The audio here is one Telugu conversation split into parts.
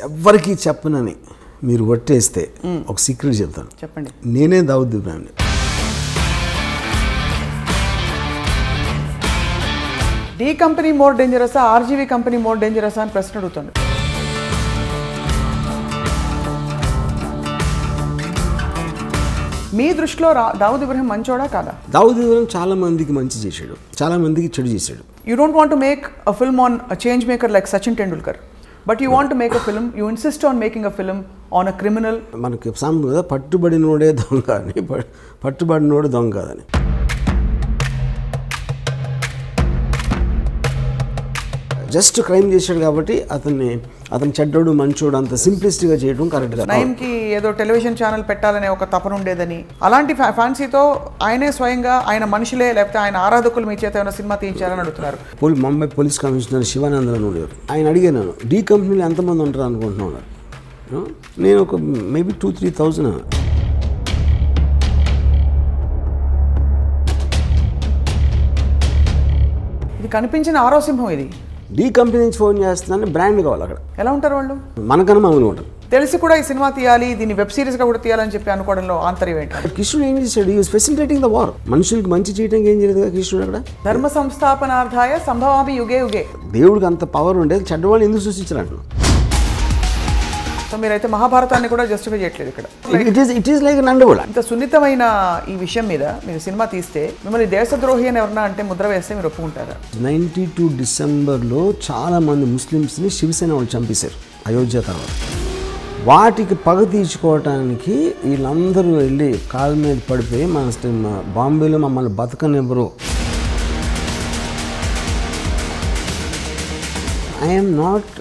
ఎవ్వరికి చెప్పనని మీరు ఒట్టేస్తే ఒక సీక్రెట్ చెప్తాను. చెప్పండి. నేనే దావుద్ ఇబ్రాహింని. డి కంపెనీ మోర్ డేంజరసా, ఆర్జీవీ కంపెనీ మోర్ డేంజరసా అని ప్రశ్న అడుగుతుంది. మీ దృష్టిలో దావుద్ ఇబ్రాహిం మంచోడా కాదా? దావుద్ ఇబ్రాహిం చాలా మందికి మంచి చేశాడు, చాలా మందికి చెడు చేశాడు. You don't want to make a film on a change maker like Sachin Tendulkar, but you want to make a film, you insist on making a film on a criminal. మనకి సాంప్రదాయ పట్టుబడినోడే దొంగ అని, పట్టుబడినోడు దొంగ కాదని. జస్ట్ క్రైమ్ చేశాడు కాబట్టి అతను చెడ్డోడు మంచోడు అంత సింప్లిస్ట్గా చేయడం కరెక్ట్ కాదు. నయీంకి ఏదో టెలివిజన్ ఛానల్ పెట్టాలనే ఒక తపన ఉండేదని, అలాంటి ఫ్యాన్సీతో ఆయనే స్వయంగా ఆయన మనుషులే లేకపోతే ఆయన ఆరాధకులు మీ చేత ఏమైనా సినిమా తీయించారని అడుగుతున్నారు. ముంబై పోలీస్ కమిషనర్ శివానందన్ ఉండేవారు. ఆయన అడిగాను, డి కంపెనీలో ఎంతమంది ఉంటారు అనుకుంటున్నారు? నేను ఒక మేబీ 2-3,000. ఇది కనిపించిన ఆరో సింహం. ఇది డి కంపెనీ నుంచి ఫోన్ చేస్తున్నాను, బ్రాండ్ కావాలి అక్కడ. ఎలా ఉంటారు వాళ్ళు? మనకన్నా మామూలుగా ఉంటారు. తెలిసి కూడా ఈ సినిమా తీయాలి, దీన్ని వెబ్ సిరీస్గా కూడా తీయాలని చెప్పి అనుకోవడంలో ఆంతర్యం ఏంటి? కృష్ణుడు ఏం చేశాడు? ఈ ఫెసిలిటేటింగ్ ద వార్. మనుషులకి మంచి చేయడానికి ఏం చేయలేదు కదా కృష్ణుడు అక్కడ. ధర్మ సంస్థాపనార్థాయ సంభవామి యుగే యుగే. దేవుడికి అంత పవర్ ఉండేది, చెడ్డవాళ్ళు ఎందుకు సృష్టించారు? సో మీరైతే మహాభారతాన్ని కూడా జస్టిఫై చేయట్లేదు ఇక్కడ. ఇట్ ఈస్ లైక్ నండగోళ. ఇంత సున్నితమైన ఈ విషయం మీద మీరు సినిమా తీస్తే మిమ్మల్ని దేశద్రోహి అని ఎవరన్నా అంటే ముద్ర వేస్తే మీరు ఒప్పుకుంటారా? 92 డిసెంబర్లో చాలా మంది ముస్లిమ్స్ని శివసేన వాళ్ళు చంపేశారు అయోధ్య తర్వాత. వాటికి పగ తీర్చుకోవటానికి వీళ్ళందరూ వెళ్ళి కాళ్ళ మీద పడిపోయి మన బాంబేలో మమ్మల్ని బతకనివ్వరు. I'm not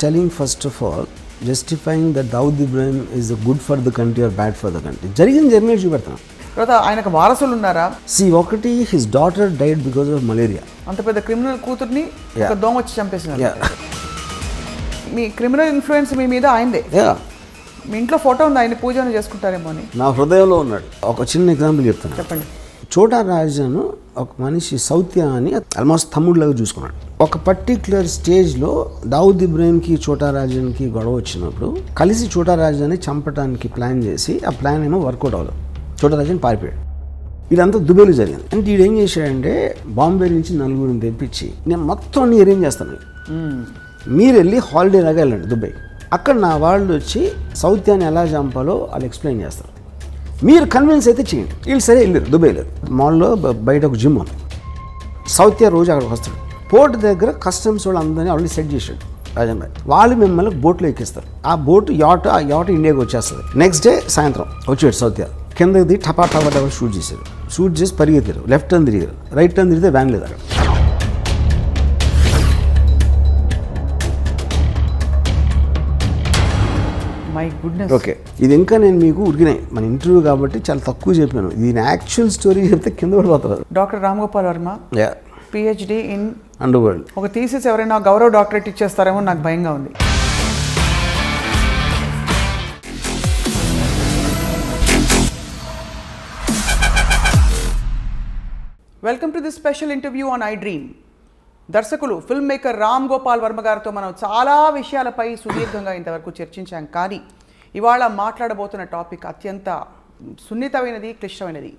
telling first of all justifying that Dawood Ibrahim is good for the country or bad for the country. జరిగిన జర్నీ చూపెడతాను. తర్వాత ఆయనకు వారసులు ఉన్నారా? ఒకటి his daughter died because of malaria. అంత పెద్ద క్రిమినల్ కూతుర్ని ఒక దోమ వచ్చి చంపేసినారు. మీ క్రిమినల్ ఇన్ఫ్లుయెన్స్ మీ మీద అయిందే. మీ ఇంట్లో ఫోటో ఉంది, ఆయన పూజను చేసుకుంటారేమో అని నా హృదయంలో ఉన్నాడు. ఒక చిన్న ఎగ్జాంపుల్ చెప్తాను. చెప్పండి. చోటా రాజాను ఒక మనిషి సౌత్య అని ఆల్మోస్ట్ తమ్ముడిలాగా చూసుకున్నాడు. ఒక పర్టిక్యులర్ స్టేజ్లో దావుద్ ఇబ్రాహింకి చోటా రాజానికి గొడవ వచ్చినప్పుడు కలిసి చోటా రాజాని చంపడానికి ప్లాన్ చేసి ఆ ప్లాన్ ఏమో వర్కౌట్ అవ్వదు. చోటా రాజాని పారిపోయాడు. ఇదంతా దుబాయ్లో జరిగింది. అంటే వీడు ఏం చేశాడంటే బాంబే నుంచి నలుగురిని తెప్పించి నేను మొత్తం అన్ని అరేంజ్ చేస్తాను, మీరు వెళ్ళి హాలిడే లాగా వెళ్ళండి దుబాయ్, అక్కడ నా వాళ్ళు వచ్చి సౌత్యాన్ని ఎలా చంపాలో వాళ్ళు ఎక్స్ప్లెయిన్ చేస్తారు, మీరు కన్విన్స్ అయితే చేయండి. వీళ్ళు సరే వెళ్ళారు దుబాయ్లో. మాల్లో బయట ఒక జిమ్ ఉంది. సౌత్య రోజు అక్కడికి వస్తాడు. పోర్ట్ దగ్గర కస్టమ్స్ వాళ్ళు అందరినీ ఆల్రెడీ సెట్ చేశాడు రాజన్ భాయ్. వాళ్ళు మిమ్మల్ని బోట్లో ఎక్కిస్తారు. ఆ బోట్ ఆ యాట్ ఇండియాకి వచ్చేస్తుంది. నెక్స్ట్ డే సాయంత్రం వచ్చాడు సౌత్య. కిందకి దిగి టపా షూట్ చేశారు. షూట్ చేసి పరిగెత్తారు. లెఫ్ట్ టర్న్ తిరిగారు. రైట్ టర్న్ తిరిగితే వ్యాన్ లేదు అక్కడ. My goodness. ఓకే, ఇది ఇంకా నేను మీకు ఉరికినాయి మన ఇంటర్వ్యూ కాబట్టి చాలా తక్కువ చెప్పాను. దీని యాక్చువల్ స్టోరీ చెప్తే కింద పడిపోతారు. Doctor Ram Gopal Varma, PhD in under world. ఒక థీసిస్ ఎవరైనా గౌరవ డాక్టరేట్ ఇచ్చేస్తారేమో నాకు భయంగా ఉంది. Welcome to this special interview on I dream. దర్శకులు ఫిల్మ్ మేకర్ రామ్ గోపాల్ వర్మ గారితో మనం చాలా విషయాలపై సుదీర్ఘంగా ఇంతవరకు చర్చించాం. కానీ ఇవాళ మాట్లాడబోతున్న టాపిక్ అత్యంత సున్నితమైనది, క్లిష్టమైనది.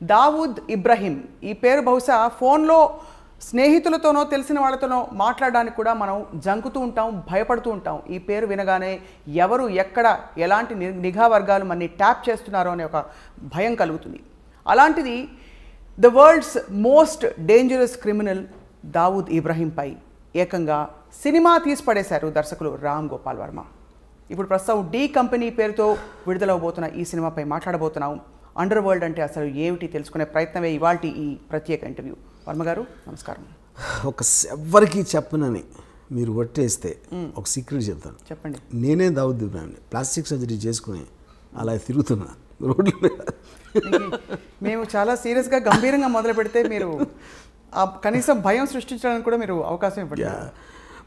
దావూద్ ఇబ్రాహిం. ఈ పేరు బహుశా ఫోన్లో స్నేహితులతోనో తెలిసిన వాళ్ళతోనో మాట్లాడడానికి కూడా మనం జంకుతూ ఉంటాం, భయపడుతూ ఉంటాం. ఈ పేరు వినగానే ఎవరు ఎక్కడ ఎలాంటి నిఘా వర్గాలు మనని ట్యాప్ చేస్తున్నారో అనే ఒక భయం కలుగుతుంది. అలాంటిది the world's most dangerous criminal Dawood ఇబ్రాహింపై ఏకంగా సినిమా తీసి పడేశారు దర్శకులు రామ్ గోపాల్ వర్మ. ఇప్పుడు ప్రస్తుతం డి కంపెనీ పేరుతో విడుదలవబోతున్న ఈ సినిమాపై మాట్లాడబోతున్నాం. అండర్ వరల్డ్ అంటే అసలు ఏమిటి తెలుసుకునే ప్రయత్నమే ఇవాల్టి ఈ ప్రత్యేక ఇంటర్వ్యూ. వర్మ గారు నమస్కారం. ఎవ్వరికి చెప్పనని మీరు ఒట్టేస్తే ఒక సీక్రెట్ చెప్తాను. చెప్పండి. నేనే దావూద్ ఇబ్రాహింని. ప్లాస్టిక్ సర్జరీ చేసుకుని అలా తిరుగుతున్నా రోడ్ల మీద. మేము చాలా సీరియస్గా గంభీరంగా మొదలు పెడితే మీరు కనీసం భయం సృష్టించడానికి కూడా మీరు అవకాశం ఇవ్వండి.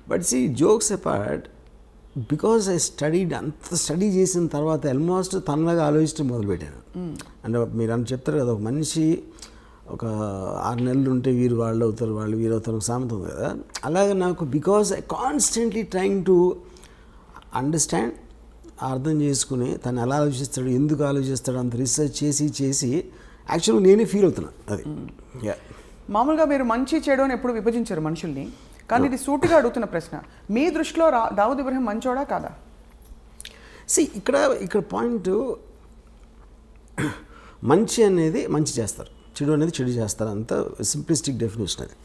But see jokes apart, because I studied అంత స్టడీ చేసిన తర్వాత ఆల్మోస్ట్ తనలాగా ఆలోచించడం మొదలుపెట్టాను. అంటే మీరు అని చెప్తారు కదా, ఒక మనిషి ఒక 6 నెలలు ఉంటే వీరు వాళ్ళు అవుతారు, వాళ్ళు వీరు అవుతారు సామెత ఉంది కదా. అలాగే నాకు because I constantly trying to understand, అర్థం చేసుకుని తను ఎలా ఆలోచిస్తాడు, ఎందుకు ఆలోచిస్తాడు అంత రీసెర్చ్ చేసి యాక్చువల్గా నేనే ఫీల్ అవుతున్నాను. అది మామూలుగా మీరు మంచి చెడు అని ఎప్పుడు విభజించారు మనుషుల్ని, కానీ ఇది సూటిగా అడుగుతున్న ప్రశ్న, మీ దృష్టిలో దావుద్ ఇబ్రహీం మంచోడా కాదా? ఇక్కడ పాయింట్, మంచి అనేది మంచి చేస్తారు, చెడు అనేది చెడు చేస్తారు, అంత సింప్లిస్టిక్ డెఫినేషన్ అది.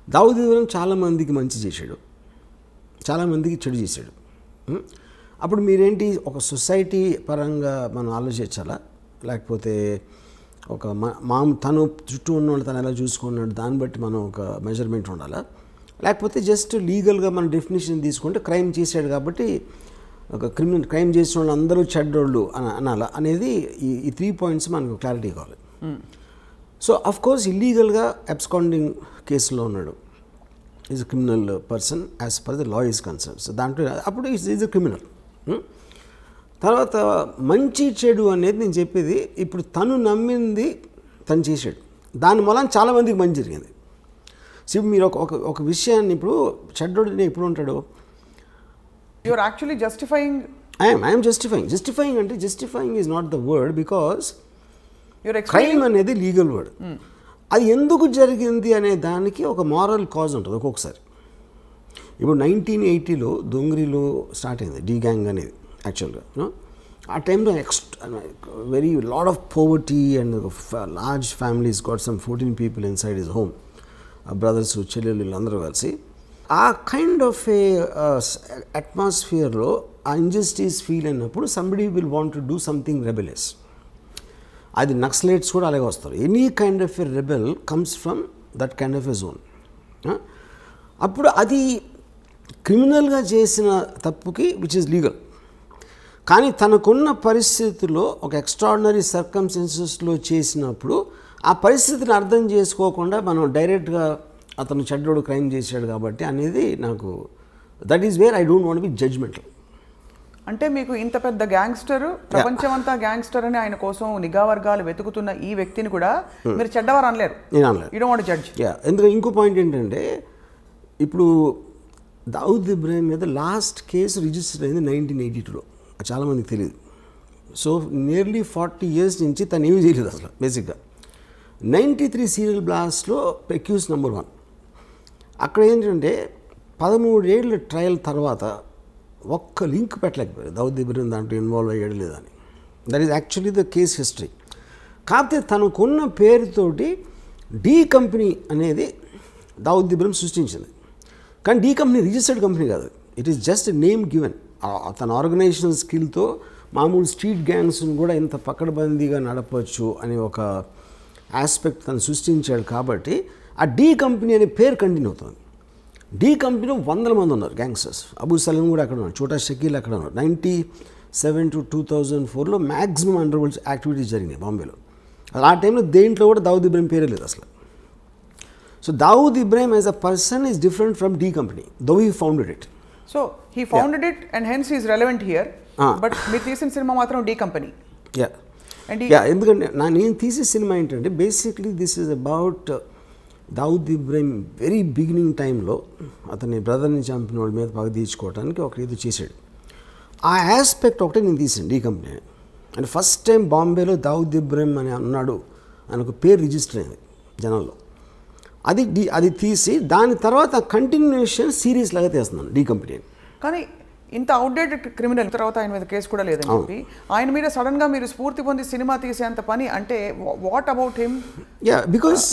దావుద్ ఇబ్రహీం చాలామందికి మంచి చేశాడు, చాలామందికి చెడు చేశాడు. అప్పుడు మీరేంటి, ఒక సొసైటీ పరంగా మనం ఆలోచించాలా, లేకపోతే ఒక తను చుట్టూ ఉన్న వాళ్ళు తను ఎలా చూసుకున్నాడు దాన్ని బట్టి మనం ఒక మెజర్మెంట్ ఉండాలా, లేకపోతే జస్ట్ లీగల్గా మన డెఫినేషన్ తీసుకుంటే క్రైమ్ చేశాడు కాబట్టి ఒక క్రైమ్ చేసిన వాళ్ళు అందరూ చెడ్డోళ్ళు అనాలా అనేది ఈ 3 పాయింట్స్ మనకు క్లారిటీ కావాలి. సో అఫ్ కోర్స్ ఇల్లీగల్గా అబ్స్కాండింగ్ కేసులో ఉన్నాడు, is a criminal person as per the law is concern. So దాంట్లో అప్పుడు ఈజ్ అ క్రిమినల్. తర్వాత మంచి చెడు అనేది నేను చెప్పేది, ఇప్పుడు తను నమ్మింది తను చేశాడు, దాని మూలం చాలామందికి మంచి జరిగింది. సో మీరు ఒక విషయాన్ని, ఇప్పుడు చెడ్డోడు ఎప్పుడు ఉంటాడు, you're actually justifying. I'm justifying అంటే justifying is not the word, because crime అనేది లీగల్ వర్డ్. అది ఎందుకు జరిగింది అనే దానికి ఒక మారల్ కాజ్ ఉంటుంది ఒక్కొక్కసారి. ఇప్పుడు 1980లో దొంగరిలో స్టార్ట్ అయింది డి గ్యాంగ్ అనేది యాక్చువల్గా. ఆ టైంలో very lot of poverty and large families got some 14 people inside his home, brothers చెల్లెళ్ళు వీళ్ళందరూ కలిసి. ఆ కైండ్ ఆఫ్ ఏ అట్మాస్ఫియర్లో ఆ ఇంజస్టిస్ ఫీల్ అయినప్పుడు somebody will want to do something rebellious. అది నక్సలైట్స్ కూడా అలాగే వస్తారు. Any kind of a rebel comes from that kind of a zone. అప్పుడు అది క్రిమినల్గా చేసిన తప్పుకి విచ్ ఇస్ లీగల్, కానీ తనకున్న పరిస్థితుల్లో ఒక ఎక్స్ట్రాడినరీ సర్కమ్స్టెన్సెస్లో చేసినప్పుడు ఆ పరిస్థితిని అర్థం చేసుకోకుండా మనం డైరెక్ట్గా అతను చెడ్డోడు క్రైమ్ చేశాడు కాబట్టి అనేది నాకు, that is where I don't want be judgemental. అంటే మీకు ఇంత పెద్ద గ్యాంగ్స్టర్, ప్రపంచమంతా గ్యాంగ్స్టర్ అని ఆయన కోసం నిఘా వర్గాలు వెతుకుతున్న ఈ వ్యక్తిని కూడా మీరు చెడ్డవారు అనలేరు. నేను అనలేదు. You don't want judge. ఎందుకంటే ఇంకో పాయింట్ ఏంటంటే, ఇప్పుడు దావుద్ ఇబ్రహీం మీద లాస్ట్ కేసు రిజిస్టర్ అయింది 1982లో, చాలామందికి తెలియదు. సో నియర్లీ 40 years నుంచి తను ఏమీ చేయలేదు అసలు. బేసిక్గా 93 సీరియల్ బ్లాస్ట్లో అక్యూజ్ నెంబర్ 1. అక్కడ ఏంటంటే 13 ఏళ్ళ ట్రయల్ తర్వాత ఒక్క లింక్ పెట్టలేకపోయారు దావుద్ ఇబ్రహీం దాంట్లో ఇన్వాల్వ్ అయ్యాడు లేదని. That is actually the case history. కాకపోతే తనకున్న పేరుతోటి డి కంపెనీ అనేది దావుద్ ఇబ్రహీం సృష్టించింది, కానీ డి కంపెనీ రిజిస్టర్డ్ కంపెనీ కాదు, it is just name given. తన ఆర్గనైజేషన్ స్కిల్తో మామూలు స్ట్రీట్ గ్యాంగ్స్ని కూడా ఇంత పకడ్బందీగా నడపవచ్చు అనే ఒక ఆస్పెక్ట్ తను సృష్టించాడు. కాబట్టి ఆ డి కంపెనీ అనే పేరు కంటిన్యూ అవుతుంది. డి కంపెనీలో 100 మంది ఉన్నారు గ్యాంగ్స్టర్స్. అబూ సలీం కూడా అక్కడ ఉన్నారు, చోటా షకీల్ అక్కడ ఉన్నారు. 97 to 2004లో మ్యాక్సిమం అండర్ వరల్డ్ యాక్టివిటీస్ జరిగినాయి బాంబేలో. ఆ టైంలో దేంట్లో కూడా దావుద్ ఇబ్రహీం పేరే లేదు అసలు. So Dawood Ibrahim as a person is different from D company, though he founded it. So he founded it and hence is relevant here. But మీరు తీసిన సినిమా మాత్రం డి కంపెనీ. ఎందుకంటే నేను తీసే సినిమా ఏంటంటే basically this is about Dawood Ibrahim very beginning టైంలో అతని బ్రదర్ని చంపిన వాళ్ళ మీద పగ తీర్చుకోవడానికి ఒక ఇది చేశాడు. ఆ ఆస్పెక్ట్ ఒకటే నేను తీసాను D company. And first time బాంబేలో దావుద్ ఇబ్రహీం అని అన్నాడు అని ఒక పేరు రిజిస్టర్ అయింది జనంలో. అది తీసి దాని తర్వాత కంటిన్యూషన్ సిరీస్ లాగా తీస్తున్నాను డి కంపెనీ. కానీ ఇంత అవుట్డేటెడ్ క్రిమినల్ తర్వాత ఆయన మీద కేసు కూడా లేదని చెప్పి ఆయన మీద సడన్గా మీరు స్ఫూర్తి పొంది సినిమా తీసేంత పని అంటే what about him? Because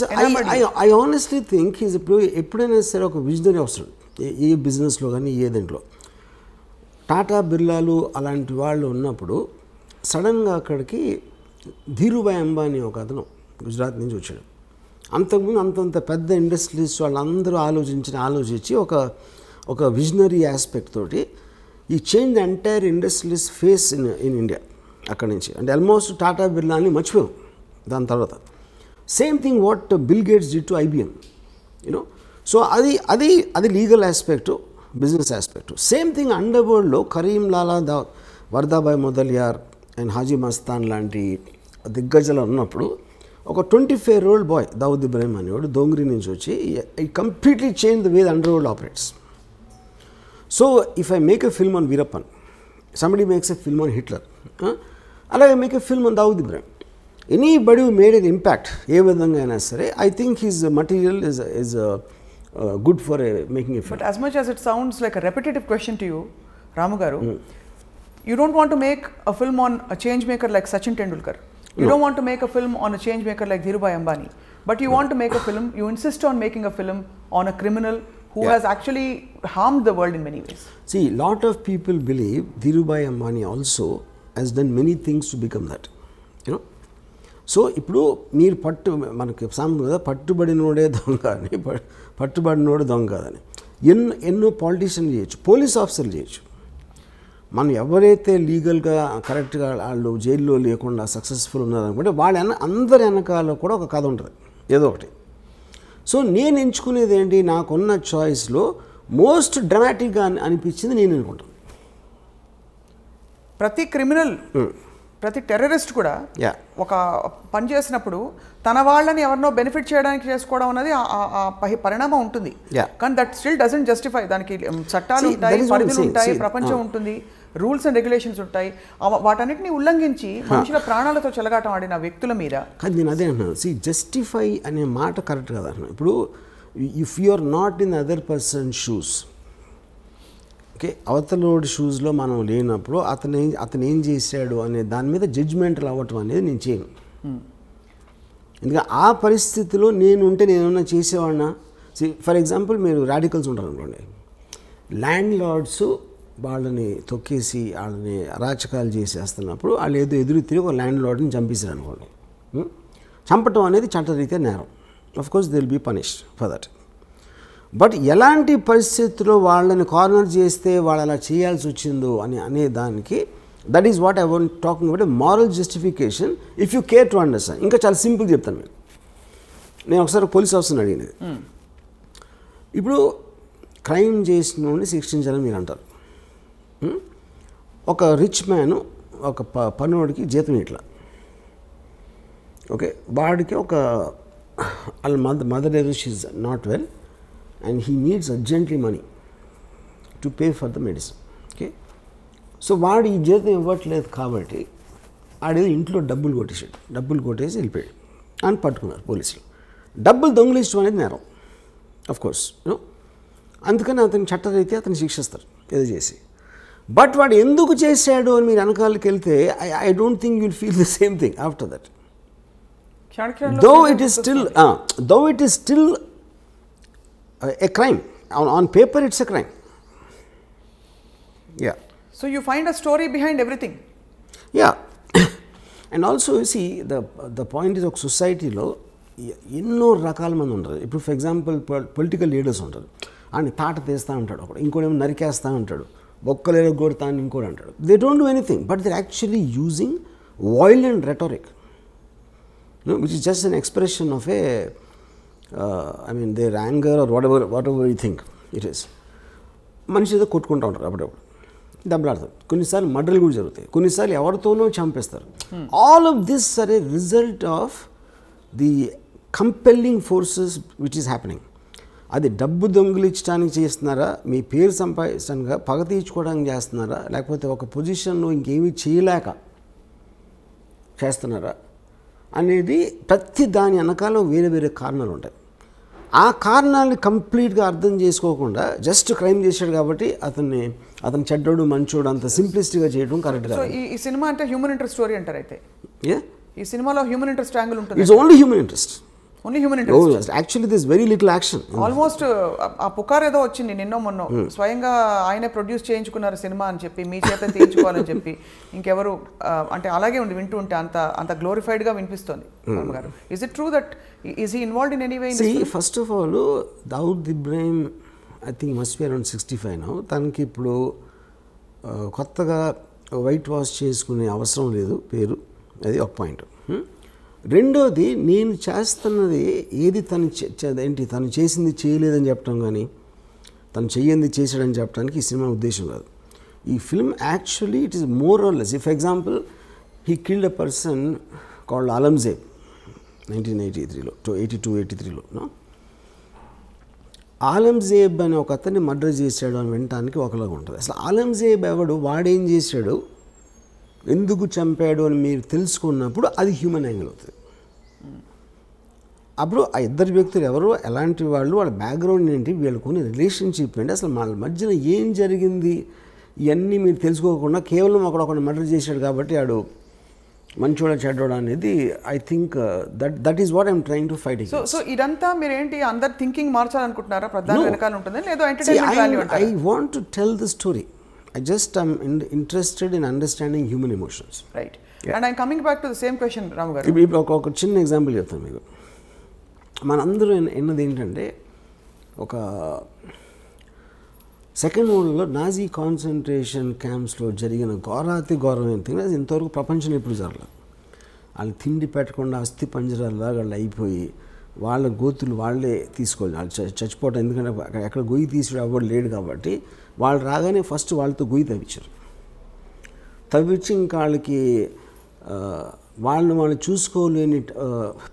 I honestly think is ఎప్పుడైనా సరే ఒక విజనరీ అవసరం ఏ బిజినెస్లో కానీ ఏ దాంట్లో. టాటా బిర్లాలు అలాంటి వాళ్ళు ఉన్నప్పుడు సడన్గా అక్కడికి ధీరుభాయ్ అంబానీ ఒక అతను గుజరాత్ నుంచి వచ్చాడు. అంతకుముందు అంతంత పెద్ద ఇండస్ట్రీస్ వాళ్ళందరూ ఆలోచించి ఒక విజనరీ ఆస్పెక్ట్ తోటి ఈ change the entire industries face in India అక్కడి నుంచి. అంటే ఆల్మోస్ట్ టాటా బిర్లాని మర్చిపోయాం దాని తర్వాత. Same thing what Bill Gates did to IBM, you know. So అది legal aspect business aspect. Same thing under వరల్డ్లో కరీం లాలా వర్దాబాయ్ మొదలియార్ అండ్ హాజీ మస్తాన్ లాంటి దిగ్గజాలు ఉన్నప్పుడు ఒక 25-year-old బాయ్ దావుద్ ఇబ్రాహిం అనేవాడు దోంగ్రీ నుంచి వచ్చి ఈ completely change the way the under world operates. So if I make a film on Veerappan, somebody makes a film on Hitler, అలాగే make a film on Dawood Ibrahim, anybody who made an impact ఏ విధంగా అయినా సరే, I think his material is good for making a film. But as much as it sounds like a repetitive question to you, Ramu garu, you don't want to make a film on a change maker like Sachin Tendulkar. You don't want to make a film on a change maker like Dhirubhai Ambani. But you want to make a film, you insist on making a film on a criminal who has actually harmed the world in many ways. See, lot of people believe Dhirubhai Ambani also has done many things to become that. You know? So ఇప్పుడు మీరు మనకి సామెత కదా, పట్టుబడినోడే దొంగ అని, పట్టుబడినోడు దొంగ కాదని. ఎన్నో పాలిటీషియన్లు చేయొచ్చు, పోలీస్ ఆఫీసర్లు చేయొచ్చు. మనం ఎవరైతే లీగల్గా కరెక్ట్గా వాళ్ళు జైల్లో లేకుండా సక్సెస్ఫుల్ ఉన్నారనుకుంటే వాళ్ళ అందరి వెనకాల కూడా ఒక కథ ఉంటుంది ఏదో ఒకటి. సో నేను ఎంచుకునేది ఏంటి, నాకున్న చాయిస్లో మోస్ట్ డ్రామాటిక్గా అనిపించింది నేను అనుకుంటాను. ప్రతి క్రిమినల్, ప్రతి టెర్రరిస్ట్ కూడా ఒక పని చేసినప్పుడు తన వాళ్ళని ఎవరినో బెనిఫిట్ చేయడానికి చేసుకోవడం అనేది పరిణామం ఉంటుంది. కానీ దట్ స్టిల్ డజంట్ జస్టిఫై. దానికి చట్టాలు ఉంటాయి, పరిధులు ఉంటాయి, ప్రపంచం ఉంటుంది, రూల్స్ అండ్ రెగ్యులేషన్స్ ఉంటాయి. వాటన్నిటిని ఉల్లంఘించి మనుషుల ప్రాణాలతో చెలగాటం ఆడిన వ్యక్తుల మీద. కానీ నేను అదే అంటున్నాను, సి జస్టిఫై అనే మాట కరెక్ట్ కదా అంటున్నాను. ఇప్పుడు if you are not in other person shoes, okay, అవతలోడి షూస్లో మనం లేనప్పుడు అతను ఏం చేశాడు అనే దాని మీద జడ్జ్మెంటల్ అవ్వటం అనేది నేను చేయను. ఎందుకంటే ఆ పరిస్థితిలో నేను ఉంటే నేనేమన్నా చేసేవాడినా. ఫర్ ఎగ్జాంపుల్ మీరు రాడికల్స్ ఉంటారు అనుకోండి, ల్యాండ్ లార్డ్స్ వాళ్ళని తొక్కేసి వాళ్ళని అరాచకాలు చేసేస్తున్నప్పుడు వాళ్ళు ఏదో ఎదురు తిరిగి ఒక ల్యాండ్ లార్డ్ని చంపేశారు అనుకోండి. చంపటం అనేది చట్టరీత్యా నేరం. Of course they will be punished for that. But ఎలాంటి పరిస్థితుల్లో వాళ్ళని కార్నర్ చేస్తే వాళ్ళు అలా చేయాల్సి వచ్చిందో అనే దానికి, that is what I want talking about, moral justification if you care to understand. ఇంకా చాలా సింపుల్ చెప్తాను మీకు. నేను ఒకసారి పోలీస్ ఆఫీసర్ని అడిగినది, ఇప్పుడు క్రైమ్ చేసిన శిక్షించాలని మీరు అంటారు. ఒక రిచ్ మ్యాన్ ఒక పనివాడికి జీతం ఇట్లా, ఓకే, వాడికి ఒక వాళ్ళ mother she's not well and he needs urgently money to pay for the medicine, okay. So వాడు ఈ జీతం ఇవ్వట్లేదు కాబట్టి ఆడేదో ఇంట్లో డబ్బులు కొట్టేసి వెళ్ళిపోయాడు అని పట్టుకున్నారు పోలీసులు. డబ్బులు దొంగిలించడం అనేది నేరం, ఆఫ్ కోర్స్, యూనో. అందుకని అతని చట్టరీత్యా అతను శిక్షిస్తారు ఏదో చేసి. బట్ వాడు ఎందుకు చేశాడు అని మీరు వెనకాలకి వెళ్తే I don't think you'll feel the same thing after that. Though it is still a crime. On paper it's a crime. Yeah. So you find a story behind everything. Yeah. And also you see the point is, ఒక సొసైటీలో ఎన్నో రకాల మంది ఉంటారు. ఇప్పుడు ఫర్ ఎగ్జాంపుల్ పొలిటికల్ లీడర్స్ ఉంటారు, ఆయన తాట తీస్తూ ఉంటాడు, ఒకడు ఇంకోటేమో నరికేస్తూ ఉంటాడు, బొక్కలేదో కొడతా అని ఇంకోటి అంటాడు. They don't do anything but they actually using violent rhetoric, you know, which is just an expression of a I mean their anger or whatever you think it is. మనిషి ఏదో కొట్టుకుంటూ ఉంటారు, అప్పుడప్పుడు దెబ్బలాడతారు, కొన్నిసార్లు మర్డర్లు కూడా జరుగుతాయి, కొన్నిసార్లు ఎవరితోనో చంపేస్తారు. All of this are a result of the compelling forces which is happening. అది డబ్బు దొంగిలించడానికి చేస్తున్నారా, మీ పేరు సంపాదించడానికి, పగ తీర్చుకోవడానికి చేస్తున్నారా, లేకపోతే ఒక పొజిషన్లో ఇంకేమీ చేయలేక చేస్తున్నారా అనేది ప్రతి దాని వెనకాల వేరే వేరే కారణాలు ఉంటాయి. ఆ కారణాలని కంప్లీట్గా అర్థం చేసుకోకుండా జస్ట్ క్రైమ్ చేశాడు కాబట్టి అతను చెడ్డోడు మంచోడు అంత సింప్లిస్టిక్గా చేయడం కరెక్ట్ కాదు. ఈ సినిమా అంటే హ్యూమన్ ఇంట్రెస్ట్ స్టోరీ అంటారు. అయితే ఈ సినిమాలో హ్యూమన్ ఇంట్రెస్ట్ యాంగిల్ ఉంటుంది. It's only human interest. Only human interest. Actually this very little action. Almost ఆ పుకార్ ఏదో వచ్చింది నిన్నో మొన్నో, స్వయంగా ఆయనే ప్రొడ్యూస్ చేయించుకున్నారు సినిమా అని చెప్పి, మీ చేత తీయించుకోవాలని చెప్పి. ఇంకెవరు అంటే అలాగే ఉంది, వింటూ ఉంటే అంత గ్లోరిఫైడ్గా వినిపిస్తుంది. గారు, is it true that is he involved in any way? First of all Dawood Ibrahim I think must be around 65 now. తనకి ఇప్పుడు కొత్తగా వైట్ వాష్ చేసుకునే అవసరం లేదు పేరు, అది ఒక పాయింట్. రెండోది, నేను చేస్తున్నది ఏది తను చేసింది చేయలేదని చెప్పడం కానీ, తను చెయ్యింది చేశాడని చెప్పడానికి ఈ సినిమా ఉద్దేశం కాదు. ఈ film actually it is more or less. For example he killed a person called Alamzeb 1983లో 82-83లో. ఆలంజేబ్ అని ఒక అతన్ని మర్డర్ చేశాడు అని వినటానికి ఒకలాగా ఉంటుంది. అసలు ఆలంజేబ్ ఎవడు, వాడేం చేశాడు, ఎందుకు చంపాడు అని మీరు తెలుసుకున్నప్పుడు అది హ్యూమన్ యాంగిల్ అవుతుంది. అప్పుడు ఆ ఇద్దరు వ్యక్తులు ఎవరు, ఎలాంటి వాళ్ళు, వాళ్ళ బ్యాక్గ్రౌండ్ ఏంటి, వీళ్ళకున్న రిలేషన్షిప్ ఏంటి, అసలు వాళ్ళ మధ్యన ఏం జరిగింది, ఇవన్నీ మీరు తెలుసుకోకుండా కేవలం ఒకడు మర్డర్ చేశాడు కాబట్టి ఆడు మంచోడ చెడ్డోడ అనేది I think that is what I'm trying to fight. So ఇదంతా మీరు ఏంటి అందరు థింకింగ్ మార్చాలనుకుంటున్నారా? ప్రధాన వెనకాల ఉంటుంది లేదో ఎంటర్టైన్మెంట్ వాల్యూ అంటారా? I want to tell the story. I just am interested in understanding human emotions. Right. Yeah. And I'm coming back to the same question, Ramu garu. ఇప్పుడు ఒక చిన్న ఎగ్జాంపుల్ చెప్తాను మీకు. మనందరూ ఎన్నది ఏంటంటే ఒక సెకండ్ వరల్డ్లో నాజీ కాన్సన్ట్రేషన్ క్యాంప్స్లో జరిగిన ఘోరాతి ఘోరమైన థింగ్ అది ఇంతవరకు ప్రపంచంలో ఎప్పుడు జరగలేదు. వాళ్ళు తిండి పెట్టకుండా అస్థి పంజరాల్లాగా వాళ్ళు అయిపోయి వాళ్ళ గోతులు వాళ్ళే తీసుకోవాలి, వాళ్ళు చచ్చిపోవటం. ఎందుకంటే ఎక్కడ గొయ్యి తీసుడు అవ్వడు లేడు కాబట్టి వాళ్ళు రాగానే ఫస్ట్ వాళ్ళతో గొయ్యి తవ్వించారు. తవ్వించి ఇంకా వాళ్ళకి వాళ్ళు చూసుకోలేని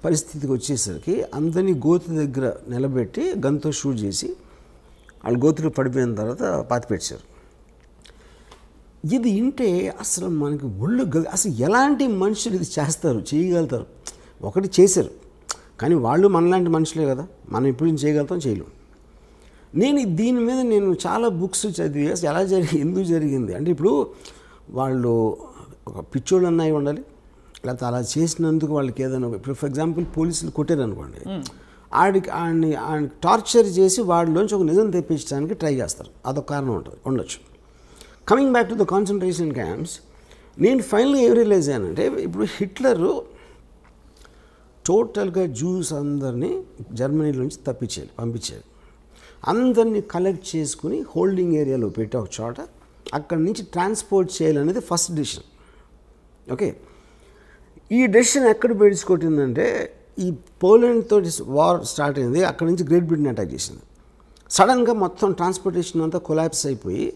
పరిస్థితికి వచ్చేసరికి అందరినీ గోతు దగ్గర నిలబెట్టి గన్తో షూట్ చేసి వాళ్ళు గోతులు పడిపోయిన తర్వాత పాతిపెట్టారు. ఇది వింటే అసలు మనకి ఒళ్ళు అసలు ఎలాంటి మనుషులు ఇది చేస్తారు, చేయగలుగుతారు. ఒకటి చేశారు కానీ వాళ్ళు మనలాంటి మనుషులే కదా, మనం ఇప్పుడు చేయగలుగుతాం, చేయలేం. దీని మీద నేను చాలా బుక్స్ చదివి అసలు ఎలా ఎందుకు జరిగింది అంటే, ఇప్పుడు వాళ్ళు ఒక పిచ్చోళ్ళు అన్నవి ఉండాలి, లేకపోతే అలా చేసినందుకు వాళ్ళకి ఏదైనా, ఇప్పుడు ఫర్ ఎగ్జాంపుల్ పోలీసులు కొట్టారు అనుకోండి, ఆడిని టార్చర్ చేసి వాడిలోంచి ఒక నిజం తెప్పించడానికి ట్రై చేస్తారు, అదొక కారణం ఉండొచ్చు. Coming back to the concentration camps, నేను ఫైనల్గా ఏం రియలైజ్ అయ్యానంటే, ఇప్పుడు హిట్లరు టోటల్గా జ్యూస్ అందరినీ జర్మనీలోంచి పంపించారు. అందరినీ కలెక్ట్ చేసుకుని హోల్డింగ్ ఏరియాలో పెట్టి ఒక చోట అక్కడి నుంచి ట్రాన్స్పోర్ట్ చేయాలనేది ఫస్ట్ డెసిషన్. ఓకే, ఈ డెసిషన్ ఎక్కడ బెడిచుకొట్టిందంటే, ఈ పోలాండ్ తోటి వార్ స్టార్ట్ అయింది, అక్కడి నుంచి గ్రేట్ బ్రిటన్ అటాక్ చేసింది. సడన్గా మొత్తం ట్రాన్స్పోర్టేషన్ అంతా కొలాప్స్ అయిపోయి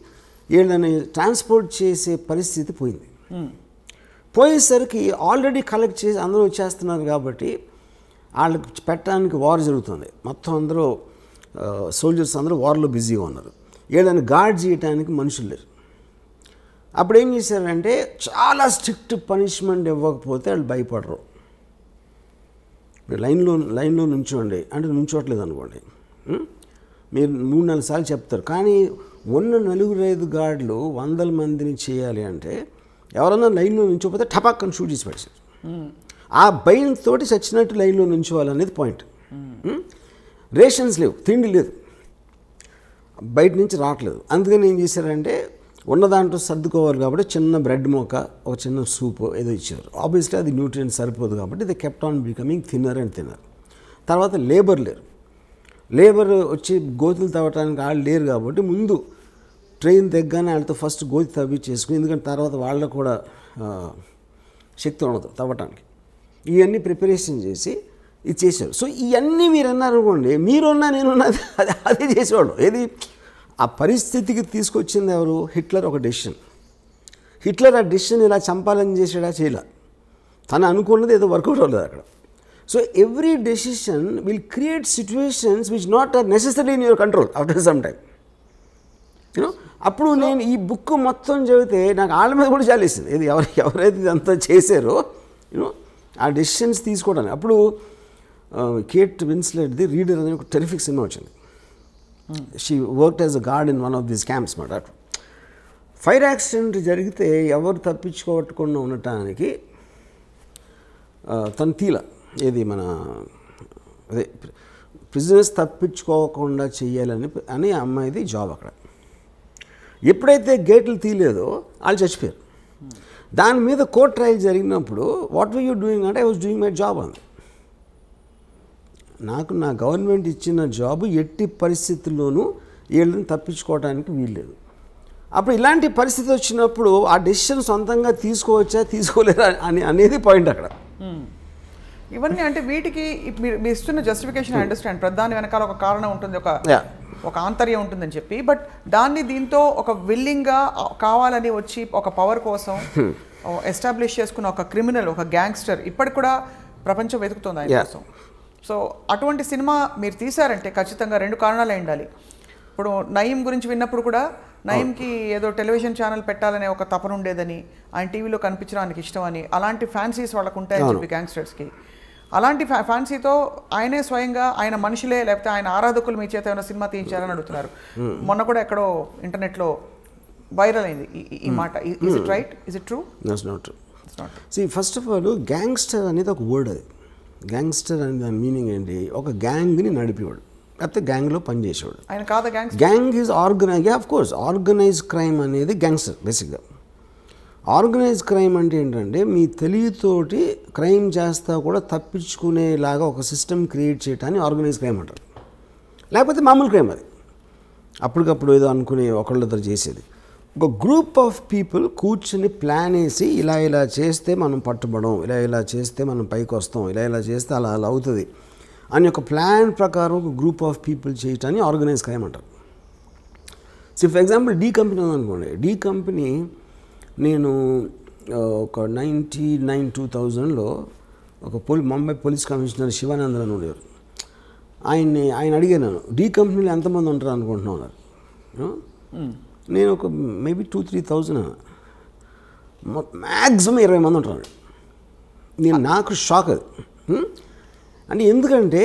వీళ్ళని ట్రాన్స్పోర్ట్ చేసే పరిస్థితి పోయింది. పోయేసరికి ఆల్రెడీ కలెక్ట్ చేసి అందరూ వచ్చేస్తున్నారు కాబట్టి వాళ్ళకి పెట్టడానికి వార్ జరుగుతుంది. మొత్తం అందరూ సోల్జర్స్ అందరూ వార్లో బిజీగా ఉన్నారు. వీళ్ళని గార్డ్ చేయడానికి మనుషులు లేరు. అప్పుడు ఏం చేశారంటే, చాలా స్ట్రిక్ట్ పనిష్మెంట్ ఇవ్వకపోతే వాళ్ళు భయపడరు. లైన్లో నుంచోండి అంటే నుంచోట్లేదు అనుకోండి, మీరు 3-4 సార్లు చెప్తారు. కానీ ఉన్న 4-5 గార్డులు 100 మందిని చేయాలి అంటే ఎవరన్నా లైన్లో నుంచోపోతే టపాక్కని షూట్ చేసి పడేసారు. ఆ భయంతో చచ్చినట్టు లైన్లో నుంచోవాలనేది పాయింట్. రేషన్స్ లేవు, తిండి లేదు, బయట నుంచి రావట్లేదు. అందుకని ఏం చేశారంటే, ఉన్న దాంట్లో సర్దుకోవాలి కాబట్టి చిన్న బ్రెడ్ మొక్క, ఒక చిన్న సూప్ ఏదో ఇచ్చారు. ఆబ్వియస్లీ అది న్యూట్రియంట్ సరిపోదు కాబట్టి the kept on becoming thinner and thinner. తర్వాత లేబర్ వచ్చి గోతులు తవ్వటానికి వాళ్ళు లేరు కాబట్టి ముందు ట్రైన్ దగ్గరనే వాళ్ళతో ఫస్ట్ గోతి తవ్వి చేసుకుని, ఎందుకంటే తర్వాత వాళ్ళకు కూడా శక్తి ఉండదు తవ్వటానికి. ఇవన్నీ ప్రిపరేషన్ చేసి ఇది చేశారు. సో ఇవన్నీ మీరు అన్నారనుకోండి, మీరున్నా నేనున్నా అదే చేసేవాడు. ఏది ఆ పరిస్థితికి తీసుకొచ్చింది ఎవరు? హిట్లర్. ఒక డెసిషన్. హిట్లర్ ఆ డెసిషన్ ఇలా చంపాలని చేసాడా? చేయలే. తను అనుకున్నది ఏదో వర్కౌట్ అవ్వలేదు అక్కడ. So every decision will create situations which not are necessary in your control after some time. You know, అప్పుడు నేను ఈ బుక్ మొత్తం చదివితే నాకు వాళ్ళ మీద కూడా జాలేసింది. ఇది ఎవరైతే ఇదంతా చేశారో యూనో ఆ డెసిషన్స్ తీసుకోవడానికి. అప్పుడు కేట్ విన్స్లెట్ది రీడర్ అనే ఒక టెరిఫిక్ సినిమా వచ్చింది. She worked as a guard in one of these camps మాట. ఫైర్ యాక్సిడెంట్ జరిగితే ఎవరు తప్పించుకోవట్టుకుండా ఉండటానికి తను తీల ఏది మన అదే ప్రిజనర్స్ తప్పించుకోకుండా చెయ్యాలని అమ్మాయిది జాబ్ అక్కడ. ఎప్పుడైతే గేట్లు తీయలేదో వాళ్ళు చచ్చిపోయారు. దాని మీద కోర్ట్ ట్రయల్ జరిగినప్పుడు వాట్ వర్ యూ డూయింగ్ అంటే, I was doing my job అంది. నాకు నా గవర్నమెంట్ ఇచ్చిన జాబు ఎట్టి పరిస్థితుల్లోనూ వీళ్ళని తప్పించుకోవడానికి వీల్లేదు. అప్పుడు ఇలాంటి పరిస్థితి వచ్చినప్పుడు ఆ డెసిషన్ సొంతంగా తీసుకోవచ్చా తీసుకోలేరా అనేది పాయింట్ అక్కడ. ఇవన్నీ అంటే వీటికి మీరు ఇస్తున్న జస్టిఫికేషన్ అండర్స్టాండ్, ప్రధాని వెనకాల ఒక కారణం ఉంటుంది, ఒక ఒక ఆంతర్యం ఉంటుందని చెప్పి, బట్ దాన్ని దీంతో ఒక విల్లింగ్గా కావాలని వచ్చి ఒక పవర్ కోసం ఎస్టాబ్లిష్ చేసుకున్న ఒక క్రిమినల్, ఒక గ్యాంగ్స్టర్ ఇప్పటికి కూడా ప్రపంచం వెతుకుతుంది ఆయన కోసం. సో అటువంటి సినిమా మీరు తీశారంటే ఖచ్చితంగా 2 కారణాలు ఉండాలి. ఇప్పుడు నయీం గురించి విన్నప్పుడు కూడా నయీంకి ఏదో టెలివిజన్ ఛానల్ పెట్టాలనే ఒక తపన ఉండేదని, ఆయన టీవీలో కనిపించడానికి ఇష్టం అని, అలాంటి ఫ్యాన్సీస్ వాళ్ళకు ఉంటాయని చెప్పి గ్యాంగ్స్టర్స్కి, అలాంటి ఫ్యాన్సీతో ఆయనే స్వయంగా ఆయన మనుషులే లేకపోతే ఆయన ఆరాధకులు మీ చేత ఏమైనా సినిమా తీయించారని అడుగుతున్నారు. మొన్న కూడా ఎక్కడో ఇంటర్నెట్లో వైరల్ అయింది ఈ మాట. Is it right? Is it true? That's not true. First of all gangster అనేది ఒక వర్డ్. అది గ్యాంగ్స్టర్ అనే దాని మీనింగ్ ఏంటి? ఒక గ్యాంగ్ని నడిపేవాడు, లేకపోతే గ్యాంగ్లో పనిచేసేవాడు. ఆయన కాదా gangster? Gang is organise, of course organise crime అనేది గ్యాంగ్స్టర్ బేసిక్గా. ఆర్గనైజ్ క్రైమ్ అంటే ఏంటంటే మీ తెలివితోటి క్రైమ్ చేస్తా కూడా తప్పించుకునేలాగా ఒక సిస్టమ్ క్రియేట్ చేయటాన్ని ఆర్గనైజ్ క్రైమ్ అంటారు. లేకపోతే మామూలు క్రైమ్ అది, అప్పటికప్పుడు ఏదో అనుకునే ఒకళ్ళిద్దరు చేసేది. ఒక గ్రూప్ ఆఫ్ పీపుల్ కూర్చుని ప్లాన్ వేసి ఇలా చేస్తే మనం పట్టుబడం, ఇలా చేస్తే మనం పైకి వస్తాం, ఇలా చేస్తే అలా అవుతుంది అని ఒక ప్లాన్ ప్రకారం ఒక గ్రూప్ ఆఫ్ పీపుల్ చేయటాన్ని ఆర్గనైజ్ క్రైమ్ అంటారు. So for example D company ఉందనుకోండి. డీ కంపెనీ నేను ఒక 1999-2000లో ఒక ముంబై పోలీస్ కమిషనర్ శివానందన్ అని ఉండేవారు. ఆయన అడిగాను, డీ కంపెనీలో ఎంతమంది ఉంటారు అనుకుంటున్నాను. నేను ఒక మేబీ 2-3,000, మ్యాక్సిమం 20 మంది ఉంటారు. నాకు షాక్ అది. అంటే ఎందుకంటే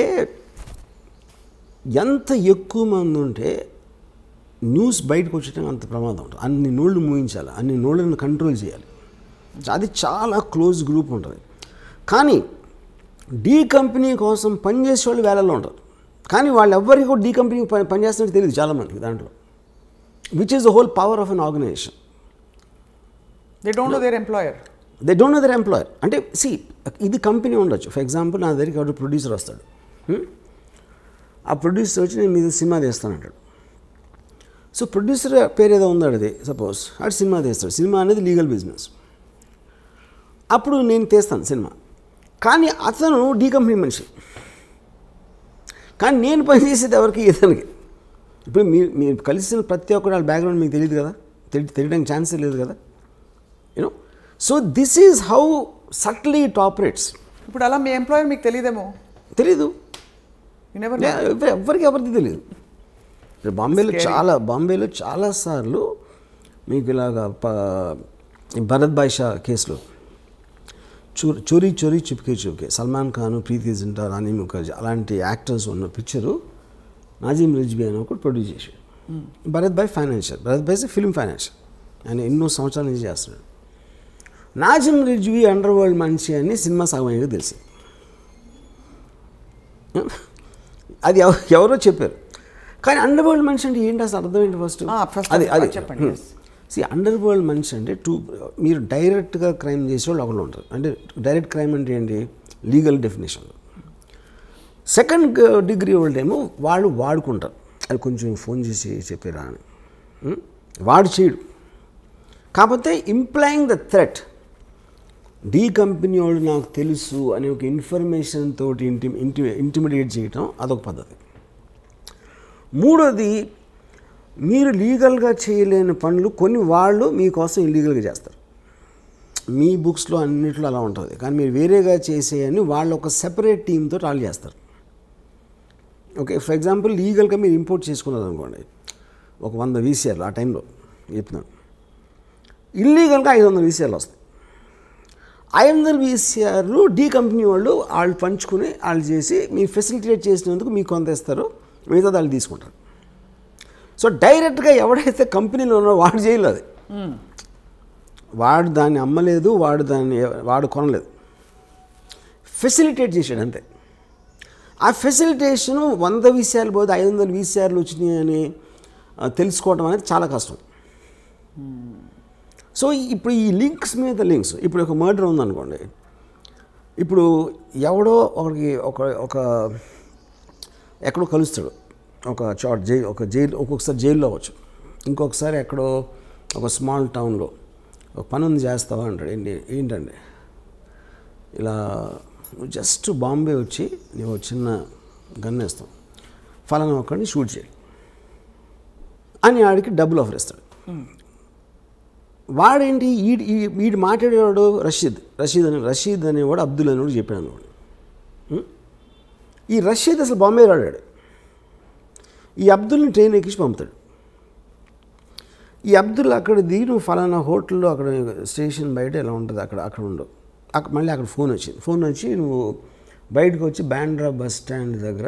ఎంత ఎక్కువ మంది ఉంటే న్యూస్ బయటకు వచ్చేటం అంత ప్రమాదం ఉంటుంది. అన్ని నోళ్ళు మూయించాలి, అన్ని నోళ్ళని కంట్రోల్ చేయాలి. అది చాలా క్లోజ్ గ్రూప్ ఉంటుంది. కానీ డీ కంపెనీ కోసం పనిచేసే వాళ్ళు వేలల్లో ఉంటారు. కానీ వాళ్ళు ఎవ్వరికి కూడా డీ కంపెనీకి పనిచేస్తున్నట్టు తెలియదు చాలామందికి దాంట్లో. Which is the whole power of an organization. They don't know their employer. అంటే ఇది కంపెనీ ఉండొచ్చు. ఫర్ ఎగ్జాంపుల్ నా దగ్గరికి ఒక ప్రొడ్యూసర్ వస్తాడు. ఆ ప్రొడ్యూసర్ వచ్చి నేను మీద సినిమా తీస్తానంటాడు. సో ప్రొడ్యూసర్ పేరు ఏదో ఉందాడు, అది సపోజ్ అటు సినిమా తీస్తాడు. సినిమా అనేది లీగల్ బిజినెస్. అప్పుడు నేను తీస్తాను సినిమా, కానీ అతను డీ కంపెనీ మనిషి. కానీ నేను పనిచేసేది ఎవరికి? ఇతనికి. ఇప్పుడు మీరు కలిసిన ప్రతి ఒక్కరు వాళ్ళ బ్యాక్గ్రౌండ్ మీకు తెలియదు కదా, తెలియడానికి ఛాన్సే లేదు కదా, you know. So this is how సట్లీ it operates. ఇప్పుడు అలా మీ ఎంప్లాయర్ మీకు తెలియదేమో? తెలీదు, ఎవరికి తెలియదు. బాంబేలో చాలాసార్లు మీకు ఇలాగా భరత్ భాయ్ షా కేసులో చోరీ చుప్కే సల్మాన్ ఖాన్, ప్రీతి జింటా, రాణి ముఖర్జీ అలాంటి యాక్టర్స్ ఉన్న పిక్చరు నాజీం రిజ్వీ అని ఒకటి ప్రొడ్యూస్ చేశాడు. భరత్ భాయ్ ఫిల్మ్ ఫైనాన్షియల్, ఆయన ఎన్నో సంవత్సరాల నుంచి చేస్తున్నాడు. నాజీం రిజ్వీ అండర్ వరల్డ్ మనిషి అని సినిమా సగమయ్యేది తెలిసి, అది ఎవరో చెప్పారు. కానీ అండర్ వరల్డ్ మనిషి అంటే ఏంటి అసలు అర్థం ఏంటి? అది చెప్పండి. అండర్ వరల్డ్ మనిషి అంటే మీరు డైరెక్ట్గా క్రైమ్ చేసే వాళ్ళు ఒకళ్ళు ఉంటారు. అంటే డైరెక్ట్ క్రైమ్ అంటే ఏంటి? లీగల్ డెఫినేషన్లో. సెకండ్ డిగ్రీ వాళ్ళేమో వాళ్ళు వాడుకుంటారు, అది కొంచెం ఫోన్ చేసి చెప్పారా అని. వాడు చేయడు. కాకపోతే implying the threat, D company వాళ్ళు నాకు తెలుసు అనే ఒక ఇన్ఫర్మేషన్ తోటి ఇంటిమిడియేట్ చేయటం అదొక పద్ధతి. మూడోది, మీరు లీగల్గా చేయలేని పనులు కొన్ని వాళ్ళు మీకోసం ఇల్లీగల్గా చేస్తారు. మీ బుక్స్లో అన్నిట్లో అలా ఉంటుంది. కానీ మీరు వేరేగా చేసేయని వాళ్ళు ఒక సెపరేట్ టీంతో వాళ్ళు చేస్తారు. ఓకే, ఫర్ ఎగ్జాంపుల్ లీగల్గా మీరు ఇంపోర్ట్ చేసుకున్నారు అనుకోండి, ఒక 100 వీసీఆర్లు ఆ టైంలో చెప్తున్నాను, ఇల్లీగల్గా 500 వీసీఆర్లు వస్తాయి. 500 వీసీఆర్లు డీ కంపెనీ వాళ్ళు పంచుకుని వాళ్ళు చేసి మీరు ఫెసిలిటేట్ చేసినందుకు మీకు కొంత ఇస్తారు, మిగతా వాళ్ళు తీసుకుంటారు. సో డైరెక్ట్గా ఎవడైతే కంపెనీలో ఉన్నాడో వాడు చేయలేదు, అది వాడు దాన్ని అమ్మలేదు, వాడు కొనలేదు, ఫెసిలిటేట్ చేశాడు అంతే. ఆ ఫెసిలిటేషను 100 వీసీఆర్లు పోతే 500 వీసీఆర్లు వచ్చినాయి అని తెలుసుకోవడం అనేది చాలా కష్టం. సో ఇప్పుడు ఈ లింక్స్ మీద లింక్స్, ఇప్పుడు ఒక మర్డర్ ఉందనుకోండి, ఇప్పుడు ఎవడో ఒక ఎక్కడో కలుస్తాడు, ఒక జైలు, ఒక్కొక్కసారి జైల్లో అవ్వచ్చు, ఇంకొకసారి ఎక్కడో ఒక స్మాల్ టౌన్లో ఒక పని ఉంది చేస్తావా అంటాడు. ఏంటండి ఇలా జస్ట్ బాంబే వచ్చి నీవు చిన్న గన్ వేస్తాం, ఫలానా ఒక్కడిని షూట్ చేయాలి. అని ఆడికి డబ్బులు ఆఫర్ ఇస్తాడు. వాడేంటి వీడు మాట్లాడేవాడు రషీద్ అనేవాడు అబ్దుల్ అనేవాడు చెప్పాడు అన్నవాడు. ఈ రషీద్ అసలు బాంబే రాడాడు. ఈ అబ్దుల్ని ట్రైన్ ఎక్కించి పంపుతాడు. ఈ అబ్దుల్ అక్కడ దిగి నువ్వు ఫలానా హోటల్లో అక్కడ స్టేషన్ బయట ఎలా ఉంటుంది అక్కడ ఉండవు. మళ్ళీ అక్కడ ఫోన్ వచ్చి నువ్వు బయటకు వచ్చి బాండ్రా బస్ స్టాండ్ దగ్గర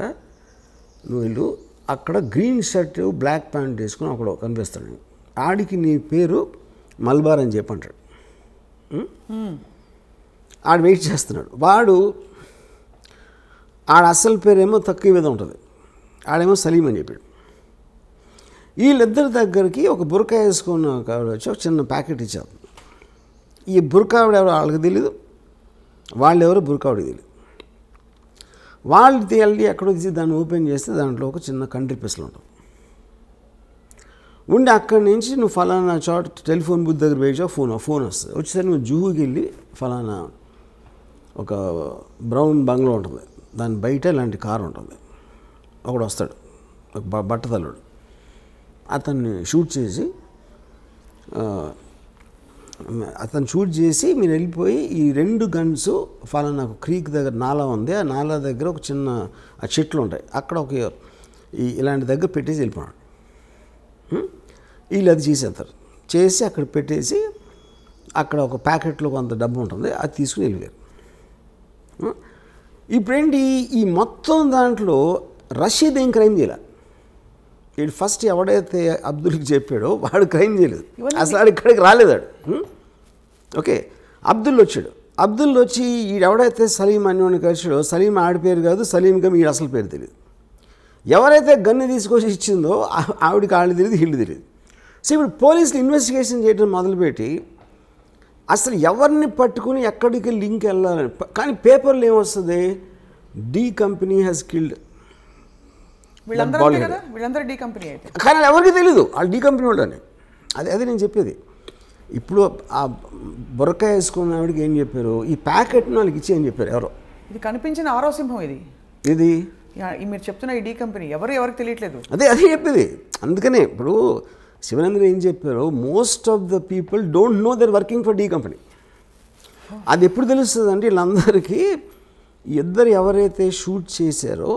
నువ్వు వెళ్ళు, అక్కడ గ్రీన్ షర్ట్ బ్లాక్ ప్యాంట్ వేసుకుని అక్కడ కనిపిస్తాడు. ఆడికి నీ పేరు మల్బార్ అని చెప్పి అంటాడు. ఆడు వెయిట్ చేస్తున్నాడు. ఆడ అసలు పేరేమో తక్కువ మీద ఉంటుంది, ఆడేమో సలీం అని చెప్పాడు. వీళ్ళిద్దరి దగ్గరికి ఒక బురకా వేసుకున్న ఆవిడ వచ్చి ఒక చిన్న ప్యాకెట్ ఇచ్చారు. ఈ బురకా ఆవిడ ఎవరో వాళ్ళకి తెలియదు, వాళ్ళెవరో బురకా ఆవిడకి తెలియదు. వాళ్ళు వెళ్ళి ఎక్కడో తీసి దాన్ని ఓపెన్ చేస్తే దాంట్లో ఒక చిన్న కంట్రీ పిస్టల్ ఉంటుంది. ఉండి అక్కడి నుంచి నువ్వు ఫలానా చోట టెలిఫోన్ బూత్ దగ్గర వేయచా ఫోన్ వస్తుంది. వచ్చేసరికి నువ్వు జూహుకి వెళ్ళి ఫలానా ఒక బ్రౌన్ బంగ్లో ఉంటుంది, దాని బయట ఇలాంటి కారు ఉంటుంది. ఒకడు వస్తాడు, ఒక బట్టతల్లుడు, అతన్ని షూట్ చేసి మీరు వెళ్ళిపోయి ఈ 2 గన్స్ ఫలానా క్రీక్ దగ్గర నాలా ఉంది, ఆ నాలా దగ్గర ఒక చిన్న ఆ చెట్లు ఉంటాయి, అక్కడ ఒక ఇలాంటి దగ్గర పెట్టేసి వెళ్ళిపోయాడు. వీళ్ళు అది చేసి అక్కడ పెట్టేసి అక్కడ ఒక ప్యాకెట్లో కొంత డబ్బు ఉంటుంది, అది తీసుకుని వెళ్ళిపోయారు. ఇప్పుడేంటి ఈ మొత్తం దాంట్లో రషీద్ ఏం క్రైమ్ చేయలే. వీడు ఫస్ట్ ఎవడైతే అబ్దుల్కి చెప్పాడో వాడు క్రైమ్ చేయలేదు, అసలు ఆడు ఇక్కడికి రాలేదాడు. ఓకే, అబ్దుల్ వచ్చాడు. అబ్దుల్ వచ్చి ఎవడైతే సలీం అన్నోని కలిసాడో సలీం ఆడి పేరు కాదు, సలీంగా వీడు అసలు పేరు తెలియదు. ఎవరైతే గన్ను తీసుకొచ్చి ఇచ్చిందో ఆవిడికి వాళ్ళు తెలియదు, వీళ్ళు తెలియదు. సో ఇప్పుడు పోలీసులు ఇన్వెస్టిగేషన్ చేయడం మొదలుపెట్టి అసలు ఎవరిని పట్టుకుని ఎక్కడికి లింక్ వెళ్ళాలని, కానీ పేపర్లో ఏమొస్తుంది, డి కంపెనీ హ్యాస్ కిల్డ్. కానీ ఎవరికి తెలీదు వాళ్ళు డి కంపెనీ వాళ్ళని. అదే నేను చెప్పేది. ఇప్పుడు ఆ బురకా వేసుకున్న ఆవిడకి ఏం చెప్పారు, ఈ ప్యాకెట్ని వాళ్ళకి ఇచ్చి అని చెప్పారు ఎవరో. ఇది కనిపించిన ఆరో సింహం ఇది మీరు చెప్తున్న ఈ డి కంపెనీ ఎవరికి తెలియట్లేదు. అదే చెప్పేది. అందుకనే ఇప్పుడు శివనంద్ర ఏం చెప్పారు, most of the people don't know they're working for D company. అది ఎప్పుడు తెలుస్తుంది అంటే వీళ్ళందరికీ ఇద్దరు ఎవరైతే షూట్ చేశారో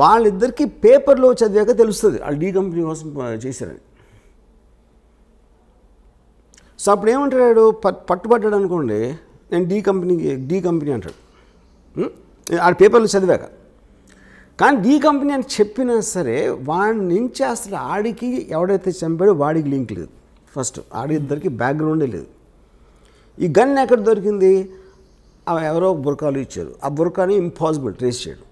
వాళ్ళిద్దరికీ పేపర్లో చదివాక తెలుస్తుంది వాళ్ళు డి కంపెనీ కోసం చేశారని. సో అప్పుడు ఏమంటాడు, పట్టుబడ్డాడు అనుకోండి, నేను డి కంపెనీ అంటాడు ఆ పేపర్లో చదివాక. కానీ డి కంపెనీ అని చెప్పినా సరే వాడి నుంచి అసలు ఆడికి ఎవడైతే చంపాడో వాడికి లింక్ లేదు. ఫస్ట్ ఆడిద్దరికి బ్యాక్గ్రౌండే లేదు. ఈ గన్ ఎక్కడ దొరికింది, ఎవరో బురకాలు ఇచ్చారు, ఆ బురకాని ఇంపాసిబుల్ ట్రేస్ చేయడం.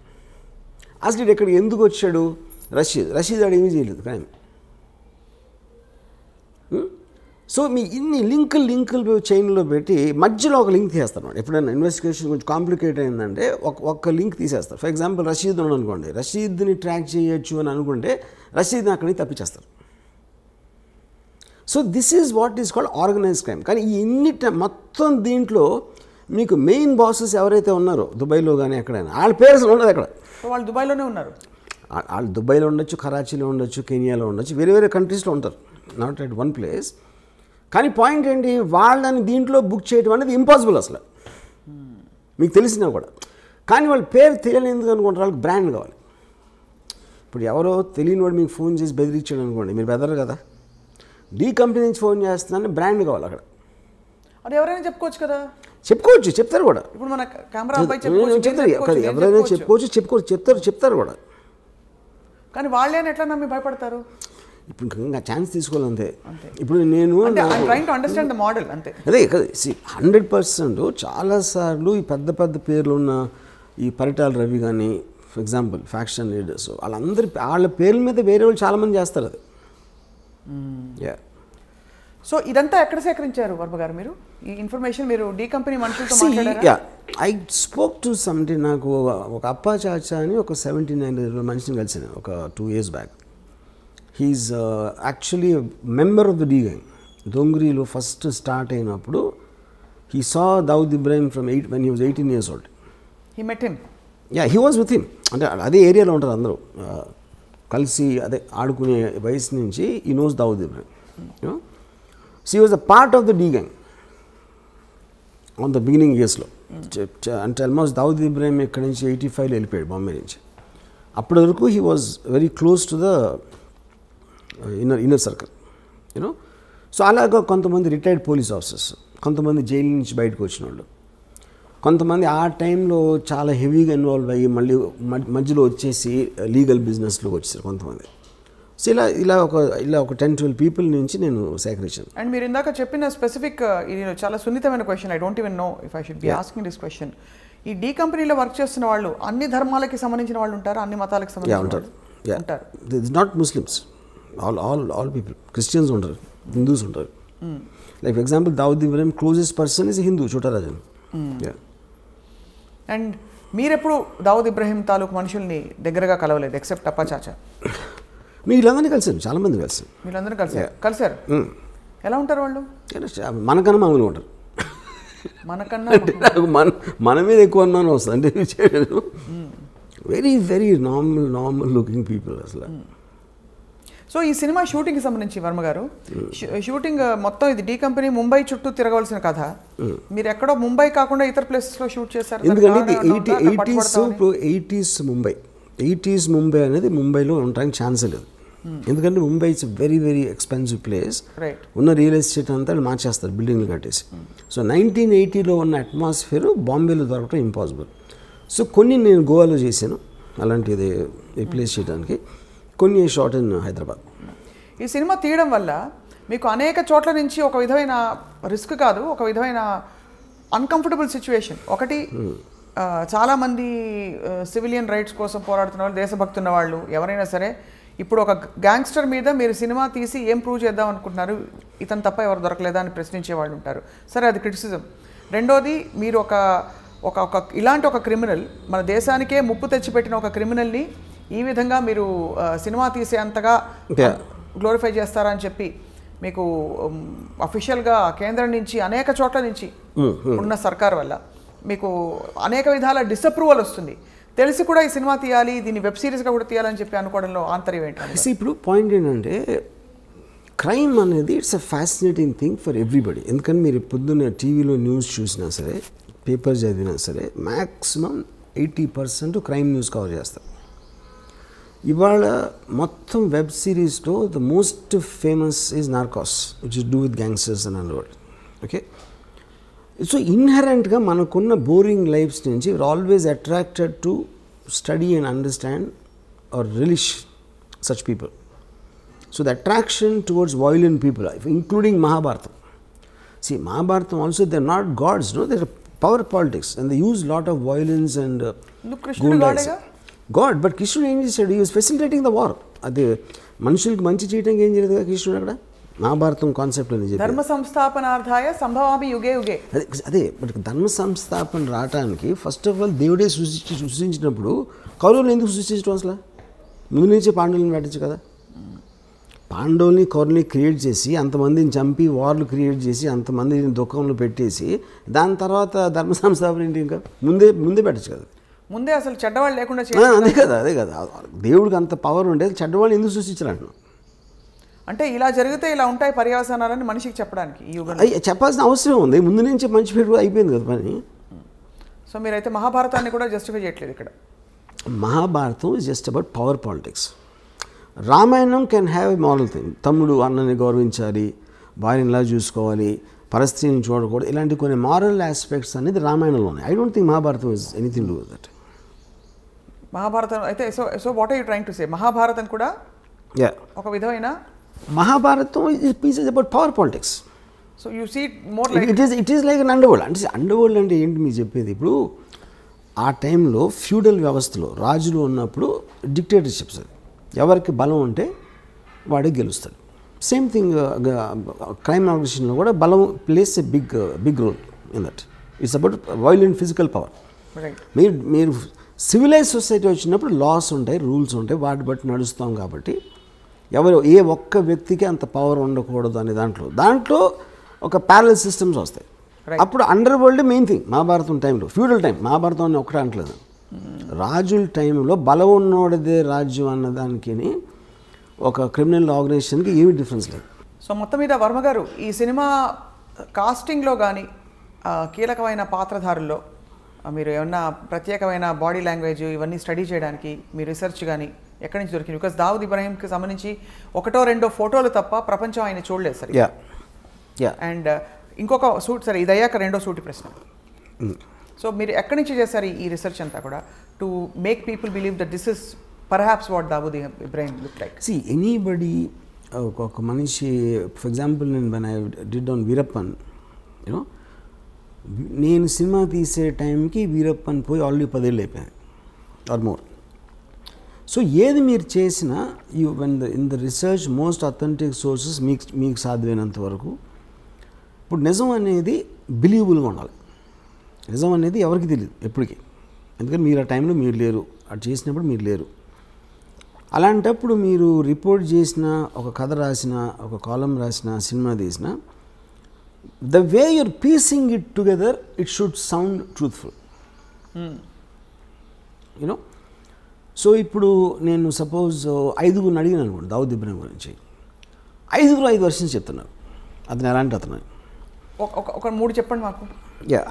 అసలు ఇక్కడ ఎందుకు వచ్చాడు, రషీద్ ఆడు ఏమీ చేయలేదు కానీ. సో మీ ఇన్ని లింకులు చైన్లో పెట్టి మధ్యలో ఒక లింక్ తీసేస్తాను. ఎప్పుడైనా ఇన్వెస్టిగేషన్ కొంచెం కాంప్లికేట్ అయిందంటే ఒక్క లింక్ తీసేస్తారు. ఫర్ ఎగ్జాంపుల్ రషీద్ ఉన్నాడు అనుకోండి, రషీద్ని ట్రాక్ చేయొచ్చు అని అనుకుంటే రషీద్ని అక్కడికి తప్పించేస్తారు. So this is what is called organised crime. కానీ ఈ మొత్తం దీంట్లో మీకు మెయిన్ బాసెస్ ఎవరైతే ఉన్నారో దుబాయ్లో కానీ ఎక్కడైనా వాళ్ళ పేర్స్ ఉండదు. అక్కడ వాళ్ళు దుబాయ్లోనే ఉన్నారు. వాళ్ళు దుబాయ్లో ఉండొచ్చు, కరాచీలో ఉండొచ్చు, కెనియాలో ఉండొచ్చు, వేరే కంట్రీస్లో ఉంటారు, నాట్ ఎట్ వన్ ప్లేస్. కానీ పాయింట్ ఏంటి, వాళ్ళని దీంట్లో బుక్ చేయడం అనేది ఇంపాసిబుల్ అసలు మీకు తెలిసినా కూడా. కానీ వాళ్ళ పేరు తెలియని ఎందుకు అనుకుంటారు, వాళ్ళకి బ్రాండ్ కావాలి. ఇప్పుడు ఎవరో తెలియని వాడు మీకు ఫోన్ చేసి బెదిరించాడు అనుకోండి, మీరు బెదరు కదా. డి కంపెనీ నుంచి ఫోన్ చేస్తున్నాను బ్రాండ్ కావాలి అక్కడ. అది ఎవరైనా చెప్పుకోవచ్చు కదా. చెప్తారు కూడా. ఇప్పుడు మన కెమెరా చెప్తారు, ఎవరైనా చెప్తారు కూడా. కానీ వాళ్ళని ఎట్లా నమ్మి భయపడతారు? ఇప్పుడు ఇంకా ఛాన్స్ తీసుకోవాలంతే. ఇప్పుడు నేను అదే 100% చాలాసార్లు ఈ పెద్ద పేర్లు ఉన్న ఈ పరిటాల రవి కానీ ఫర్ ఎగ్జాంపుల్ ఫ్యాక్షన్ లీడర్స్ వాళ్ళ పేర్ల మీద వేరే వాళ్ళు చాలామంది చేస్తారు అది. సో ఇదంతా ఎక్కడ సేకరించారు వర్మ గారు మీరు ఈ ఇన్ఫర్మేషన్? మీరు డి కంపెనీ మనుషులతో మాట్లాడారా? I spoke to something. నాకు ఒక అప్పా చాచా అని ఒక 79 మనిషిని కలిసాను ఒక 2 years back. He is actually member of the D gang. దొంగరీలో ఫస్ట్ స్టార్ట్ అయినప్పుడు he saw Dawood Ibrahim from when he was 18 years old. He met him? Yeah, he was with him. అంటే అదే ఏరియాలో ఉంటారు అందరూ, కలిసి అదే ఆడుకునే వయసు నుంచి ఈ knows Dawood Ibrahim. She was a part of the D gang on the beginning ఇయర్స్లో. అంటే ఆల్మోస్ట్ దావుద్ ఇబ్రాహిం ఇక్కడి నుంచి 85లో వెళ్ళిపోయాడు బాంబే నుంచి. అప్పటి వరకు he was very close to the inner circle you know. So అలాగా కొంతమంది రిటైర్డ్ పోలీస్ ఆఫీసర్స్, కొంతమంది జైలు నుంచి బయటకు వచ్చిన వాళ్ళు, కొంతమంది ఆ టైంలో చాలా హెవీగా ఇన్వాల్వ్ అయ్యి మళ్ళీ మధ్యలో వచ్చేసి లీగల్ బిజినెస్లోకి వచ్చేసారు కొంతమంది. సో ఇలా ఒక 10-12 పీపుల్ నుంచి నేను సేకరించాను. అండ్ మీరు ఇందాక చెప్పిన స్పెసిఫిక్ ఇది చాలా సున్నితమైన question. I don't even know if I should be asking this question. ఈ డీ కంపెనీలో వర్క్ చేస్తున్న వాళ్ళు అన్ని ధర్మాలకి సంబంధించిన వాళ్ళు ఉంటారు, అన్ని మతాలకు సంబంధించిన ఉంటారు. ఉంటారు. It's not Muslims, all people. Christians ఉంటారు, హిందూస్ ఉంటారు. Like for example Dawood Ibrahim closest person is Hindu, చోటా రాజన్. అండ్ మీరెప్పుడు దావుద్ ఇబ్రాహిం తాలూకు మనుషుల్ని దగ్గరగా కలవలేదు ఎక్సెప్ట్ అప్పా చాచా? వీళ్ళందరినీ కలిసాను, చాలా మంది కలిసాను. వీళ్ళందరూ కలిసారు. ఎలా ఉంటారు వాళ్ళు? మనకన్నా మామూలుగా ఉంటారు. మనకన్నా మన మీద ఎక్కువ అన్నాను వస్తుంది అంటే very very normal looking people అసలు. సో ఈ సినిమా షూటింగ్కి సంబంధించి వర్మ గారు, షూటింగ్ మొత్తం ఇది డీ కంపెనీ ముంబై చుట్టూ తిరగవలసిన కథ. మీరు ఎక్కడో ముంబై కాకుండా ఇతర ప్లేసెస్లో షూట్ చేశారు. ఎందుకంటే 80s ముంబై అనేది ముంబైలో ఉండడానికి ఛాన్సే లేదు. ఎందుకంటే Mumbai it's very very expensive place. ఉన్న రియల్ ఎస్టేట్ అంతా మార్చేస్తారు బిల్డింగ్లు కట్టేసి. సో 1980లో ఉన్న అట్మాస్ఫియర్ బాంబేలో దొరకడం ఇంపాసిబుల్. సో కొన్ని నేను గోవాలో చేశాను అలాంటిది రీప్లేస్ చేయడానికి, కొన్ని షాట్ ఇన్ హైదరాబాద్. ఈ సినిమా తీయడం వల్ల మీకు అనేక చోట్ల నుంచి ఒక విధమైన రిస్క్ కాదు, ఒక విధమైన అన్కంఫర్టబుల్ సిచ్యువేషన్. ఒకటి, చాలామంది సివిలియన్ రైట్స్ కోసం పోరాడుతున్న వాళ్ళు, దేశభక్తున్న వాళ్ళు ఎవరైనా సరే ఇప్పుడు ఒక గ్యాంగ్స్టర్ మీద మీరు సినిమా తీసి ఏం ప్రూవ్ చేద్దాం అనుకుంటున్నారు, ఇతను తప్ప ఎవరు దొరకలేదా అని ప్రశ్నించే వాళ్ళు ఉంటారు. సరే, అది క్రిటిసిజం. రెండోది, మీరు ఒక ఇలాంటి ఒక క్రిమినల్, మన దేశానికే ముప్పు తెచ్చిపెట్టిన ఒక క్రిమినల్ని ఈ విధంగా మీరు సినిమా తీసే అంతగా గ్లోరిఫై చేస్తారా అని చెప్పి మీకు అఫీషియల్గా కేంద్రం నుంచి అనేక చోట్ల నుంచి ఉన్న సర్కార్ వల్ల మీకు అనేక విధాల డిసప్రూవల్ వస్తుంది. తెలిసి కూడా ఈ సినిమా తీయాలి, దీన్ని వెబ్ సిరీస్గా కూడా తీయాలని చెప్పి అనుకోవడంలో ఆంతర్యం ఏంటంటే, ఇప్పుడు పాయింట్ ఏంటంటే క్రైమ్ అనేది it's a fascinating thing for everybody. ఎందుకంటే మీరు పొద్దున్న టీవీలో న్యూస్ చూసినా సరే, పేపర్ చదివినా సరే, మ్యాక్సిమం 80% క్రైమ్ న్యూస్ కవర్ చేస్తారు. ఇవాళ మొత్తం వెబ్ సిరీస్లో the most famous is Narcos, which is do with gangsters and underworld. Okay, so ఇన్హెరెంట్గా మనకున్న బోరింగ్ లైఫ్స్ నుంచి we're always attracted to study and understand or relish such people. So the attraction towards violent people, including Mahabharatam. See, Mahabharatam also, they're not gods, no, they're power politics and they use lot of violence and God, but Krishna ఏం చేశాడు? He was facilitating the war. అది మనుషులకి మంచి చేయడానికి ఏం చేయలేదు కదా కృష్ణుడు అక్కడ. మహాభారతం కాన్సెప్ట్ అని చెప్పి ధర్మ సంస్థాపనార్థాయ సంభవామి యుగే యుగే. అదే బట్ ధర్మ సంస్థాపన రావడానికి ఫస్ట్ ఆఫ్ ఆల్ దేవుడే సృష్టించినప్పుడు కౌరవులు ఎందుకు సృష్టించడం? అసలు ముందు నుంచే పాండవులను పెట్టచ్చు కదా. పాండవుల్ని కౌరవుల్ని క్రియేట్ చేసి అంతమందిని చంపి వార్లు క్రియేట్ చేసి అంతమందిని దుఃఖంలో పెట్టేసి దాని తర్వాత ధర్మ సంస్థాపన ఏంటి? ఇంకా ముందే పెట్టచ్చు కదా. ముందే అసలు చెడ్డవాళ్ళు లేకుండా అదే కదా దేవుడికి అంత పవర్ ఉండేది. చెడ్డవాళ్ళు ఎందుకు సృష్టించాలంటున్నాం అంటే ఇలా జరిగితే ఇలా ఉంటాయి పర్యవసానాలని మనిషికి చెప్పడానికి ఈ యుగంలో చెప్పాల్సిన అవసరం ఉంది. ముందు నుంచి మంచి పేరు అయిపోయింది కదా పని. సో మీరైతే మహాభారతాన్ని కూడా జస్టిఫై చేయట్లేదు ఇక్కడ. Mahabharatam is just about power politics. Ramayanam can have a moral thing. తమ్ముడు అన్నని గౌరవించాలి, భార్యనిలా చూసుకోవాలి, పరిస్థితిని చూడకూడదు, ఇలాంటి కొన్ని మారల్ ఆస్పెక్ట్స్ అనేది రామాయణంలో ఉన్నాయి. I don't think Mahabharatam is anything to that. Mahabharatam అయితే so what are you trying to say? Mahabharatam కూడా ఒక విధమైన Mahabharatam is about power politics. So you see more like it is like an underworld. అంటే అండర్వరల్డ్ అంటే ఏంటి మీకు చెప్పేది? ఇప్పుడు ఆ టైంలో ఫ్యూడల్ వ్యవస్థలో రాజులు ఉన్నప్పుడు డిక్టేటర్షిప్స్, అది ఎవరికి బలం ఉంటే వాడే గెలుస్తాడు. సేమ్ థింగ్ క్రైమ్ ఆర్గనైజేషన్లో కూడా బలం plays a big role in that. It's about violent physical power. మీరు సివిలైజ్ సొసైటీ వచ్చినప్పుడు లాస్ ఉంటాయి, రూల్స్ ఉంటాయి, వాటి బట్టి నడుస్తాం. కాబట్టి ఏ ఒక్క వ్యక్తికి అంత పవర్ ఉండకూడదు అనే దాంట్లో ఒక ప్యారలల్ సిస్టమ్స్ వస్తాయి. అప్పుడు under world main thing. Mahabharatam టైంలో ఫ్యూడల్ టైం, మహాభారతం అని ఒకటే అంటలేదు. రాజుల టైంలో బలం ఉన్నోడిదే రాజ్యం అన్నదానికి ఒక క్రిమినల్ ఆర్గనైజేషన్కి ఏమీ డిఫరెన్స్ లేదు. సో మొత్తం మీద వర్మ గారు ఈ సినిమా కాస్టింగ్లో కానీ కీలకమైన పాత్రధారుల్లో మీరు ఏమన్నా ప్రత్యేకమైన బాడీ లాంగ్వేజ్ ఇవన్నీ స్టడీ చేయడానికి మీ రీసెర్చ్ కానీ ఎక్కడి నుంచి దొరికింది? బికాస్ దావుద్ ఇబ్రాహీంకి సంబంధించి 1-2 ఫోటోలు తప్ప ప్రపంచం ఆయన చూడలేదు సరే. అండ్ ఇంకొక సూట్ సరే ఇది అయ్యాక రెండో సూటి ప్రశ్న. సో మీరు ఎక్కడి నుంచి చేశారు ఈ రీసెర్చ్ అంతా కూడా to make people believe that this is perhaps what Dawood Ibrahim look like? See anybody ఒక మనిషి ఫర్ ఎగ్జాంపుల్ నేను when I did on Veerappan you know నేను సినిమా తీసే టైంకి వీరప్పన్ పోయి ఆల్రెడీ 10 ఏళ్ళు అయిపోయాయి ఆర్ మోర్. సో ఏది మీరు చేసినా you when in the research most authentic sources మీకు సాధ్యమైనంత వరకు. ఇప్పుడు నిజం అనేది బిలీవబుల్గా ఉండాలి. నిజం అనేది ఎవరికి తెలియదు ఎప్పటికీ, ఎందుకంటే మీరు ఆ టైంలో మీరు లేరు, అది చేసినప్పుడు మీరు లేరు. అలాంటప్పుడు మీరు రిపోర్ట్ చేసిన, ఒక కథ రాసిన, ఒక కాలం రాసిన, సినిమా తీసిన, the way your piecing it together it should sound truthful you know. So ఇప్పుడు నేను సపోజ్ 5 అడిగినాను అనుకోండి దావుద్ ఇబ్రాహీం గురించి, 5 వర్షన్స్ చెప్తున్నారు అతను ఎలాంటి అతను. ఒక 3 చెప్పండి మాకు.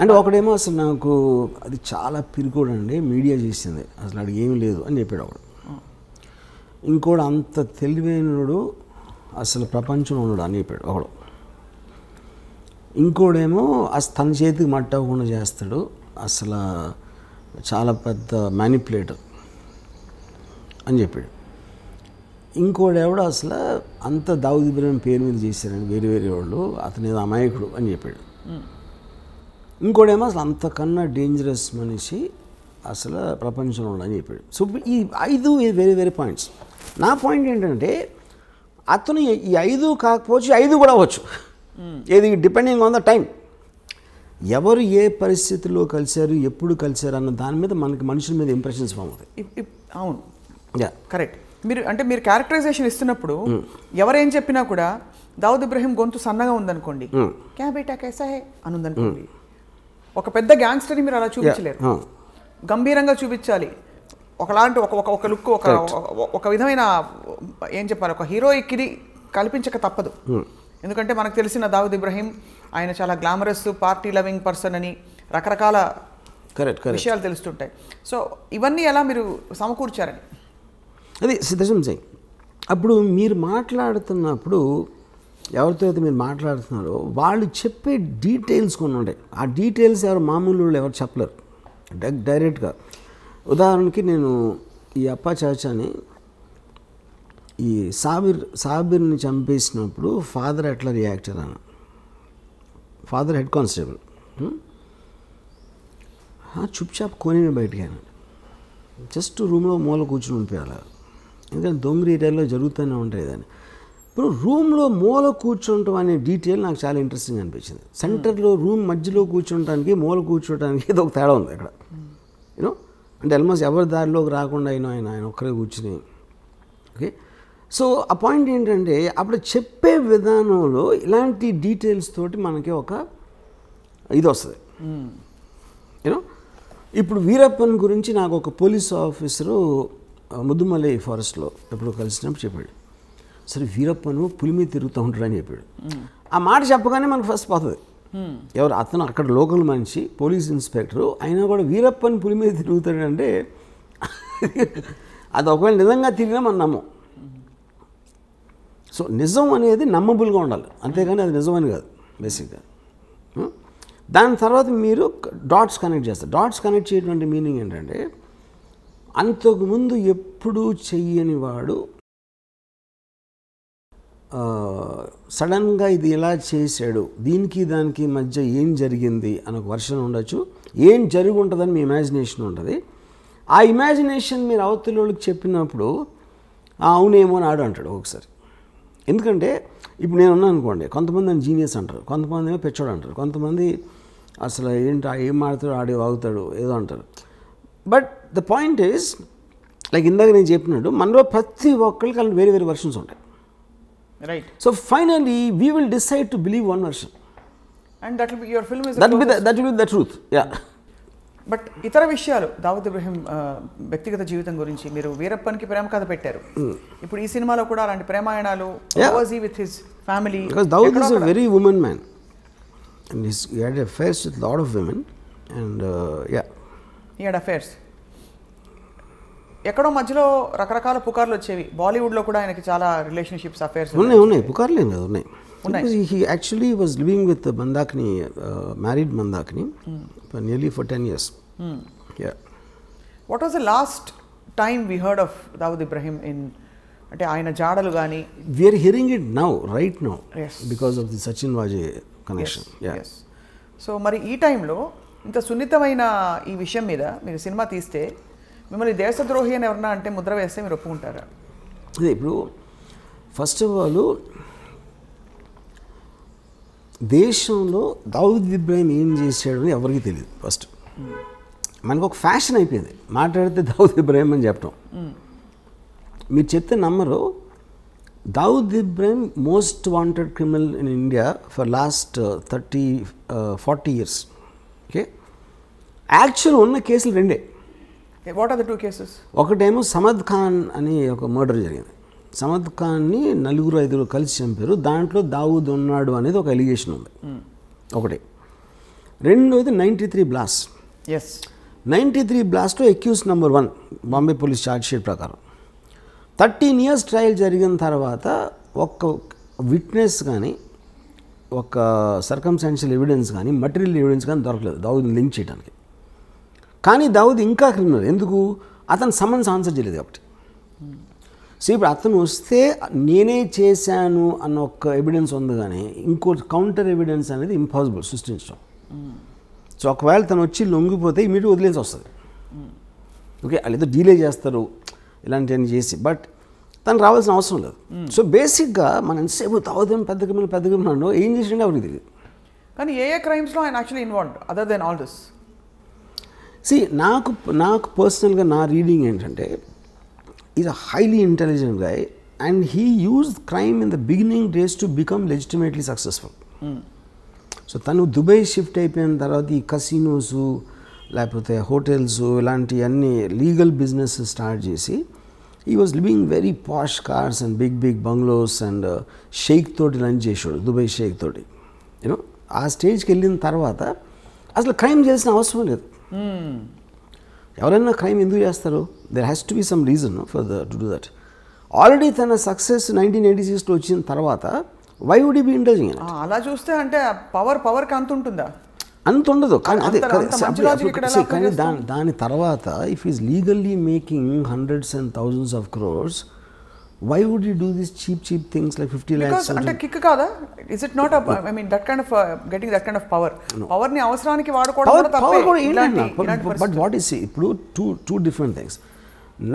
అంటే ఒకడేమో అసలు నాకు అది చాలా పిరికోడు అండి, మీడియా చేసింది, అసలు అడిగి ఏమీ లేదు అని చెప్పాడు ఒకడు. ఇంకోడు అంత తెలివైనడు అసలు ప్రపంచంలో ఉన్నాడు అని చెప్పాడు ఒకడు. ఇంకోడేమో అసలు తన చేతికి మట్టకుండా చేస్తాడు, అసలు చాలా పెద్ద మ్యానిపులేటర్ అని చెప్పాడు. ఇంకోడెవడో అసలు అంత దావుద్ ఇబ్రాహీం పేరు మీద చేశారని వేరే వాళ్ళు, అతని ఏదో అమాయకుడు అని చెప్పాడు. ఇంకోడేమో అసలు అంతకన్నా డేంజరస్ మనిషి అసలు ప్రపంచంలో అని చెప్పాడు. సో ఈ 5 వేరే పాయింట్స్. నా పాయింట్ ఏంటంటే అతను ఈ 5 కాకపోవచ్చు, 5 కూడా అవ్వచ్చు, ఏది డిపెండింగ్ ఆన్ ద టైం. ఎవరు ఏ పరిస్థితుల్లో కలిశారు, ఎప్పుడు కలిశారు అన్న దాని మీద మనకి మనుషుల మీద ఇంప్రెషన్స్ ఫామ్ అవుతాయి. అవును, కరెక్ట్. మీరు క్యారెక్టరైజేషన్ ఇస్తున్నప్పుడు ఎవరేం చెప్పినా కూడా దావుద్ ఇబ్రాహీం గొంతు సన్నగా ఉందనుకోండి, క్యా బేటా కైసా హై అని ఉందనుకోండి, ఒక పెద్ద గ్యాంగ్స్టర్ని మీరు అలా చూపించలేరు, గంభీరంగా చూపించాలి. ఒకలాంటి ఒక లుక్, ఒక విధమైన ఏం చెప్పాలి, ఒక హీరోయిక్ ఇది కల్పించక తప్పదు. ఎందుకంటే మనకు తెలిసిన దావుద్ ఇబ్రాహీం ఆయన చాలా గ్లామరస్, పార్టీ లవింగ్ పర్సన్ అని రకరకాల విషయాలు తెలుస్తుంటాయి. సో ఇవన్నీ ఎలా మీరు సమకూర్చారని అది సిద్ధం చేయి. అప్పుడు మీరు మాట్లాడుతున్నప్పుడు ఎవరితో అయితే మీరు మాట్లాడుతున్నారో వాళ్ళు చెప్పే డీటెయిల్స్ కొన్ని ఉంటాయి. ఆ డీటెయిల్స్ ఎవరు మామూలు ఎవరు చెప్పలేరు డైరెక్ట్గా. ఉదాహరణకి నేను ఈ అప్పా చాచాని, ఈ సాబిర్ని చంపేసినప్పుడు ఫాదర్ ఎట్లా రియాక్ట్ అయ్యాను. ఫాదర్ హెడ్ కానిస్టేబుల్, చుప్చాప్ కోనేమే బయటికి అయినా, జస్ట్ రూమ్లో మూల కూర్చుని ఉండిపోయాలి, ఎందుకంటే దొంగరి ఏరియాలో జరుగుతూనే ఉంటాయి దాన్ని. ఇప్పుడు రూమ్లో మూల కూర్చుంటాం అనే డీటెయిల్ నాకు చాలా ఇంట్రెస్టింగ్ అనిపించింది. సెంటర్లో రూమ్ మధ్యలో కూర్చుంటానికి, మూల కూర్చోటానికి ఏదో ఒక తేడా ఉంది అక్కడ యూనో. అంటే ఆల్మోస్ట్ ఎవరి దారిలోకి రాకుండా ఆయన ఒక్కరే కూర్చుని. ఓకే, సో ఆ పాయింట్ ఏంటంటే అప్పుడు చెప్పే విధానంలో ఇలాంటి డీటెయిల్స్ తోటి మనకి ఒక ఇది వస్తుంది యూనో. ఇప్పుడు వీరప్పన్ గురించి నాకు ఒక పోలీస్ ఆఫీసరు ముద్దుమలై ఫారెస్ట్లో ఎప్పుడు కలిసినప్పుడు చెప్పాడు, సరే వీరప్పను పులి మీద తిరుగుతూ ఉంటాడని చెప్పాడు. ఆ మాట చెప్పగానే మనకు ఫస్ట్ పోతుంది ఎవరు అతను, అక్కడ లోకల్ మనిషి, పోలీస్ ఇన్స్పెక్టరు, అయినా కూడా వీరప్పని పులి మీద తిరుగుతాడంటే అది ఒకవేళ నిజంగా తిరిగినా మనం నమ్మం. సో నిజం అనేది నమ్మబుల్గా ఉండాలి, అంతేగాని అది నిజమని కాదు బేసిక్గా. దాని తర్వాత మీరు డాట్స్ కనెక్ట్ చేస్తారు. డాట్స్ కనెక్ట్ చేయటువంటి మీనింగ్ ఏంటంటే అంతకుముందు ఎప్పుడూ చెయ్యని వాడు సడన్గా ఇది ఎలా చేశాడు, దీనికి దానికి మధ్య ఏం జరిగింది అని ఒక వర్షన్ ఉండొచ్చు, ఏం జరిగి ఉంటుందని మీ ఇమాజినేషన్ ఉంటుంది. ఆ ఇమాజినేషన్ మీరు అవతలకి చెప్పినప్పుడు అవునేమో అని ఆడు అంటాడు ఒకసారి. ఎందుకంటే ఇప్పుడు నేను ఉన్నాను అనుకోండి, కొంతమంది నన్ను జీనియస్ అంటారు, కొంతమంది ఏమో పెచ్చోడు అంటారు, కొంతమంది అసలు ఏంటి ఏం మాడతాడు ఆడే వాగుతాడు ఏదో అంటారు. But the point is like ఇందాక నేను చెప్పినట్టు మనలో ప్రతి ఒక్కరికి అలాంటి వేరే వేరే వర్షన్స్ ఉంటాయి. Right. So finally we will decide to believe one version and that will be your film is that will be the truth. Yeah. But ఇతర విషయాలు దావుద్ ఇబ్రహీం వ్యక్తిగత జీవితం గురించి మీరు వీరప్పన్కి ప్రేమ కథ పెట్టారు. ఇప్పుడు ఈ సినిమాలో కూడా అలాంటి ప్రేమాయణాలు with his family. Dawood is a very woman man and he had affairs with lot of women and he had affairs. ఎక్కడో మధ్యలో రకరకాల పుకార్లు వచ్చేవి. బాలీవుడ్లో కూడా ఆయనకి చాలా రిలేషన్షిప్స్ అఫేర్స్ ఉన్నాయి పుకార్లేం కదా ఉన్నాయి. He actually was living with Mandakini, married Mandakini for nearly 10 years. Yeah. What was the last time we heard of Dawood Ibrahim in అంటే ఆయన జాడలు కానీ? We are hearing it now, right now, yes, because of the Sachin Wajay connection. Yes. So మరి ఈ టైంలో ఇంత సున్నితమైన ఈ విషయం మీద మీరు సినిమా తీస్తే మిమ్మల్ని దేశద్రోహి అని ఎవరన్నా అంటే ముద్ర వేస్తే మీరు ఒప్పుకుంటారా? అదే ఇప్పుడు ఫస్ట్ ఆఫ్ ఆల్ దేశంలో దావుద్ ఇబ్రాహిం ఏం చేశాడు అని ఎవరికి తెలియదు. ఫస్ట్ మనకు ఒక ఫ్యాషన్ అయిపోయింది మాట్లాడితే దావుద్ ఇబ్రాహిం అని చెప్పడం. మీరు చెప్తే నమ్మరు. Dawood Ibrahim most wanted criminal in India for last 30-40 years. Okay, actual ఉన్న కేసులు రెండే. What are the 2 cases? ఒకటేమో సమద్ ఖాన్ అని ఒక మర్డర్ జరిగింది. సమద్ ఖాన్ని 4-5 కలిసి చంపారు. దాంట్లో దావుద్ ఉన్నాడు అనేది ఒక ఎలిగేషన్ ఉంది ఒకటి. రెండోది 93 బ్లాస్ట్. 93 బ్లాస్ట్లో accused number 1 Bombay police charge sheet ప్రకారం 13 years ట్రయల్ జరిగిన తర్వాత ఒక్క విట్నెస్ కానీ ఒక సర్కమ్స్టాన్షియల్ ఎవిడెన్స్ కానీ మటీరియల్ ఎవిడెన్స్ కానీ దొరకలేదు దావుద్ని లింక్ చేయడానికి. కానీ దావుద్ ఇంకా క్రిమినల్. ఎందుకు? అతను సమన్స్ ఆన్సర్ చేయలేదు కాబట్టి. సో ఇప్పుడు అతను వస్తే నేనే చేశాను అన్న ఒక ఎవిడెన్స్ ఉంది కానీ ఇంకో కౌంటర్ ఎవిడెన్స్ అనేది ఇంపాసిబుల్ సృష్టించడం. సో ఒకవేళ తను వచ్చి లొంగిపోతే ఇమీడియట్ వదిలేసి వస్తుంది. ఓకే, వాళ్ళు ఏదో డీలే చేస్తారు ఇలాంటివన్నీ చేసి, బట్ తను రావాల్సిన అవసరం లేదు. సో బేసిక్గా మనం ఎంతసేపు దావుద్ పెద్ద క్రిమినల్ ఏం చేసిండే ఎవరికి తెలియదు. కానీ ఏ క్రైమ్స్లో ఆయన actually involved other than all this? నాకు పర్సనల్గా నా రీడింగ్ ఏంటంటే is a highly intelligent guy and he used crime in the beginning days to become legitimately successful. So తను దుబాయ్ షిఫ్ట్ అయిపోయిన తర్వాత ఈ కసినోస్ లేకపోతే హోటల్స్ ఇలాంటి అన్ని లీగల్ బిజినెస్ స్టార్ట్ చేసి ఈ was living very posh cars and big bungalows and sheikh తోటి లంచ్ చేసాడు, దుబాయ్ షేక్ తోటి. యూనో ఆ స్టేజ్కి వెళ్ళిన తర్వాత అసలు క్రైమ్ చేసిన అవసరం లేదు. ఎవరైనా క్రైమ్ ఎందుకు చేస్తారు? There has to be some reason for to do that. Already తన సక్సెస్ 1986లో వచ్చిన తర్వాత why would he be indulging? అలా చూస్తే అంటే పవర్కి అంత ఉంటుందా? అంత ఉండదు. కానీ అదే కానీ దాని తర్వాత if is legally making hundreds and thousands of crores, why would you do these cheap things like 50 lakhs? అంటే కిక్ కాదా? Is it not I mean that kind of getting that kind of power? Power ని అవసరానికి వాడుకోవడం కూడా తప్పే. But what is ఇప్పుడు two different things.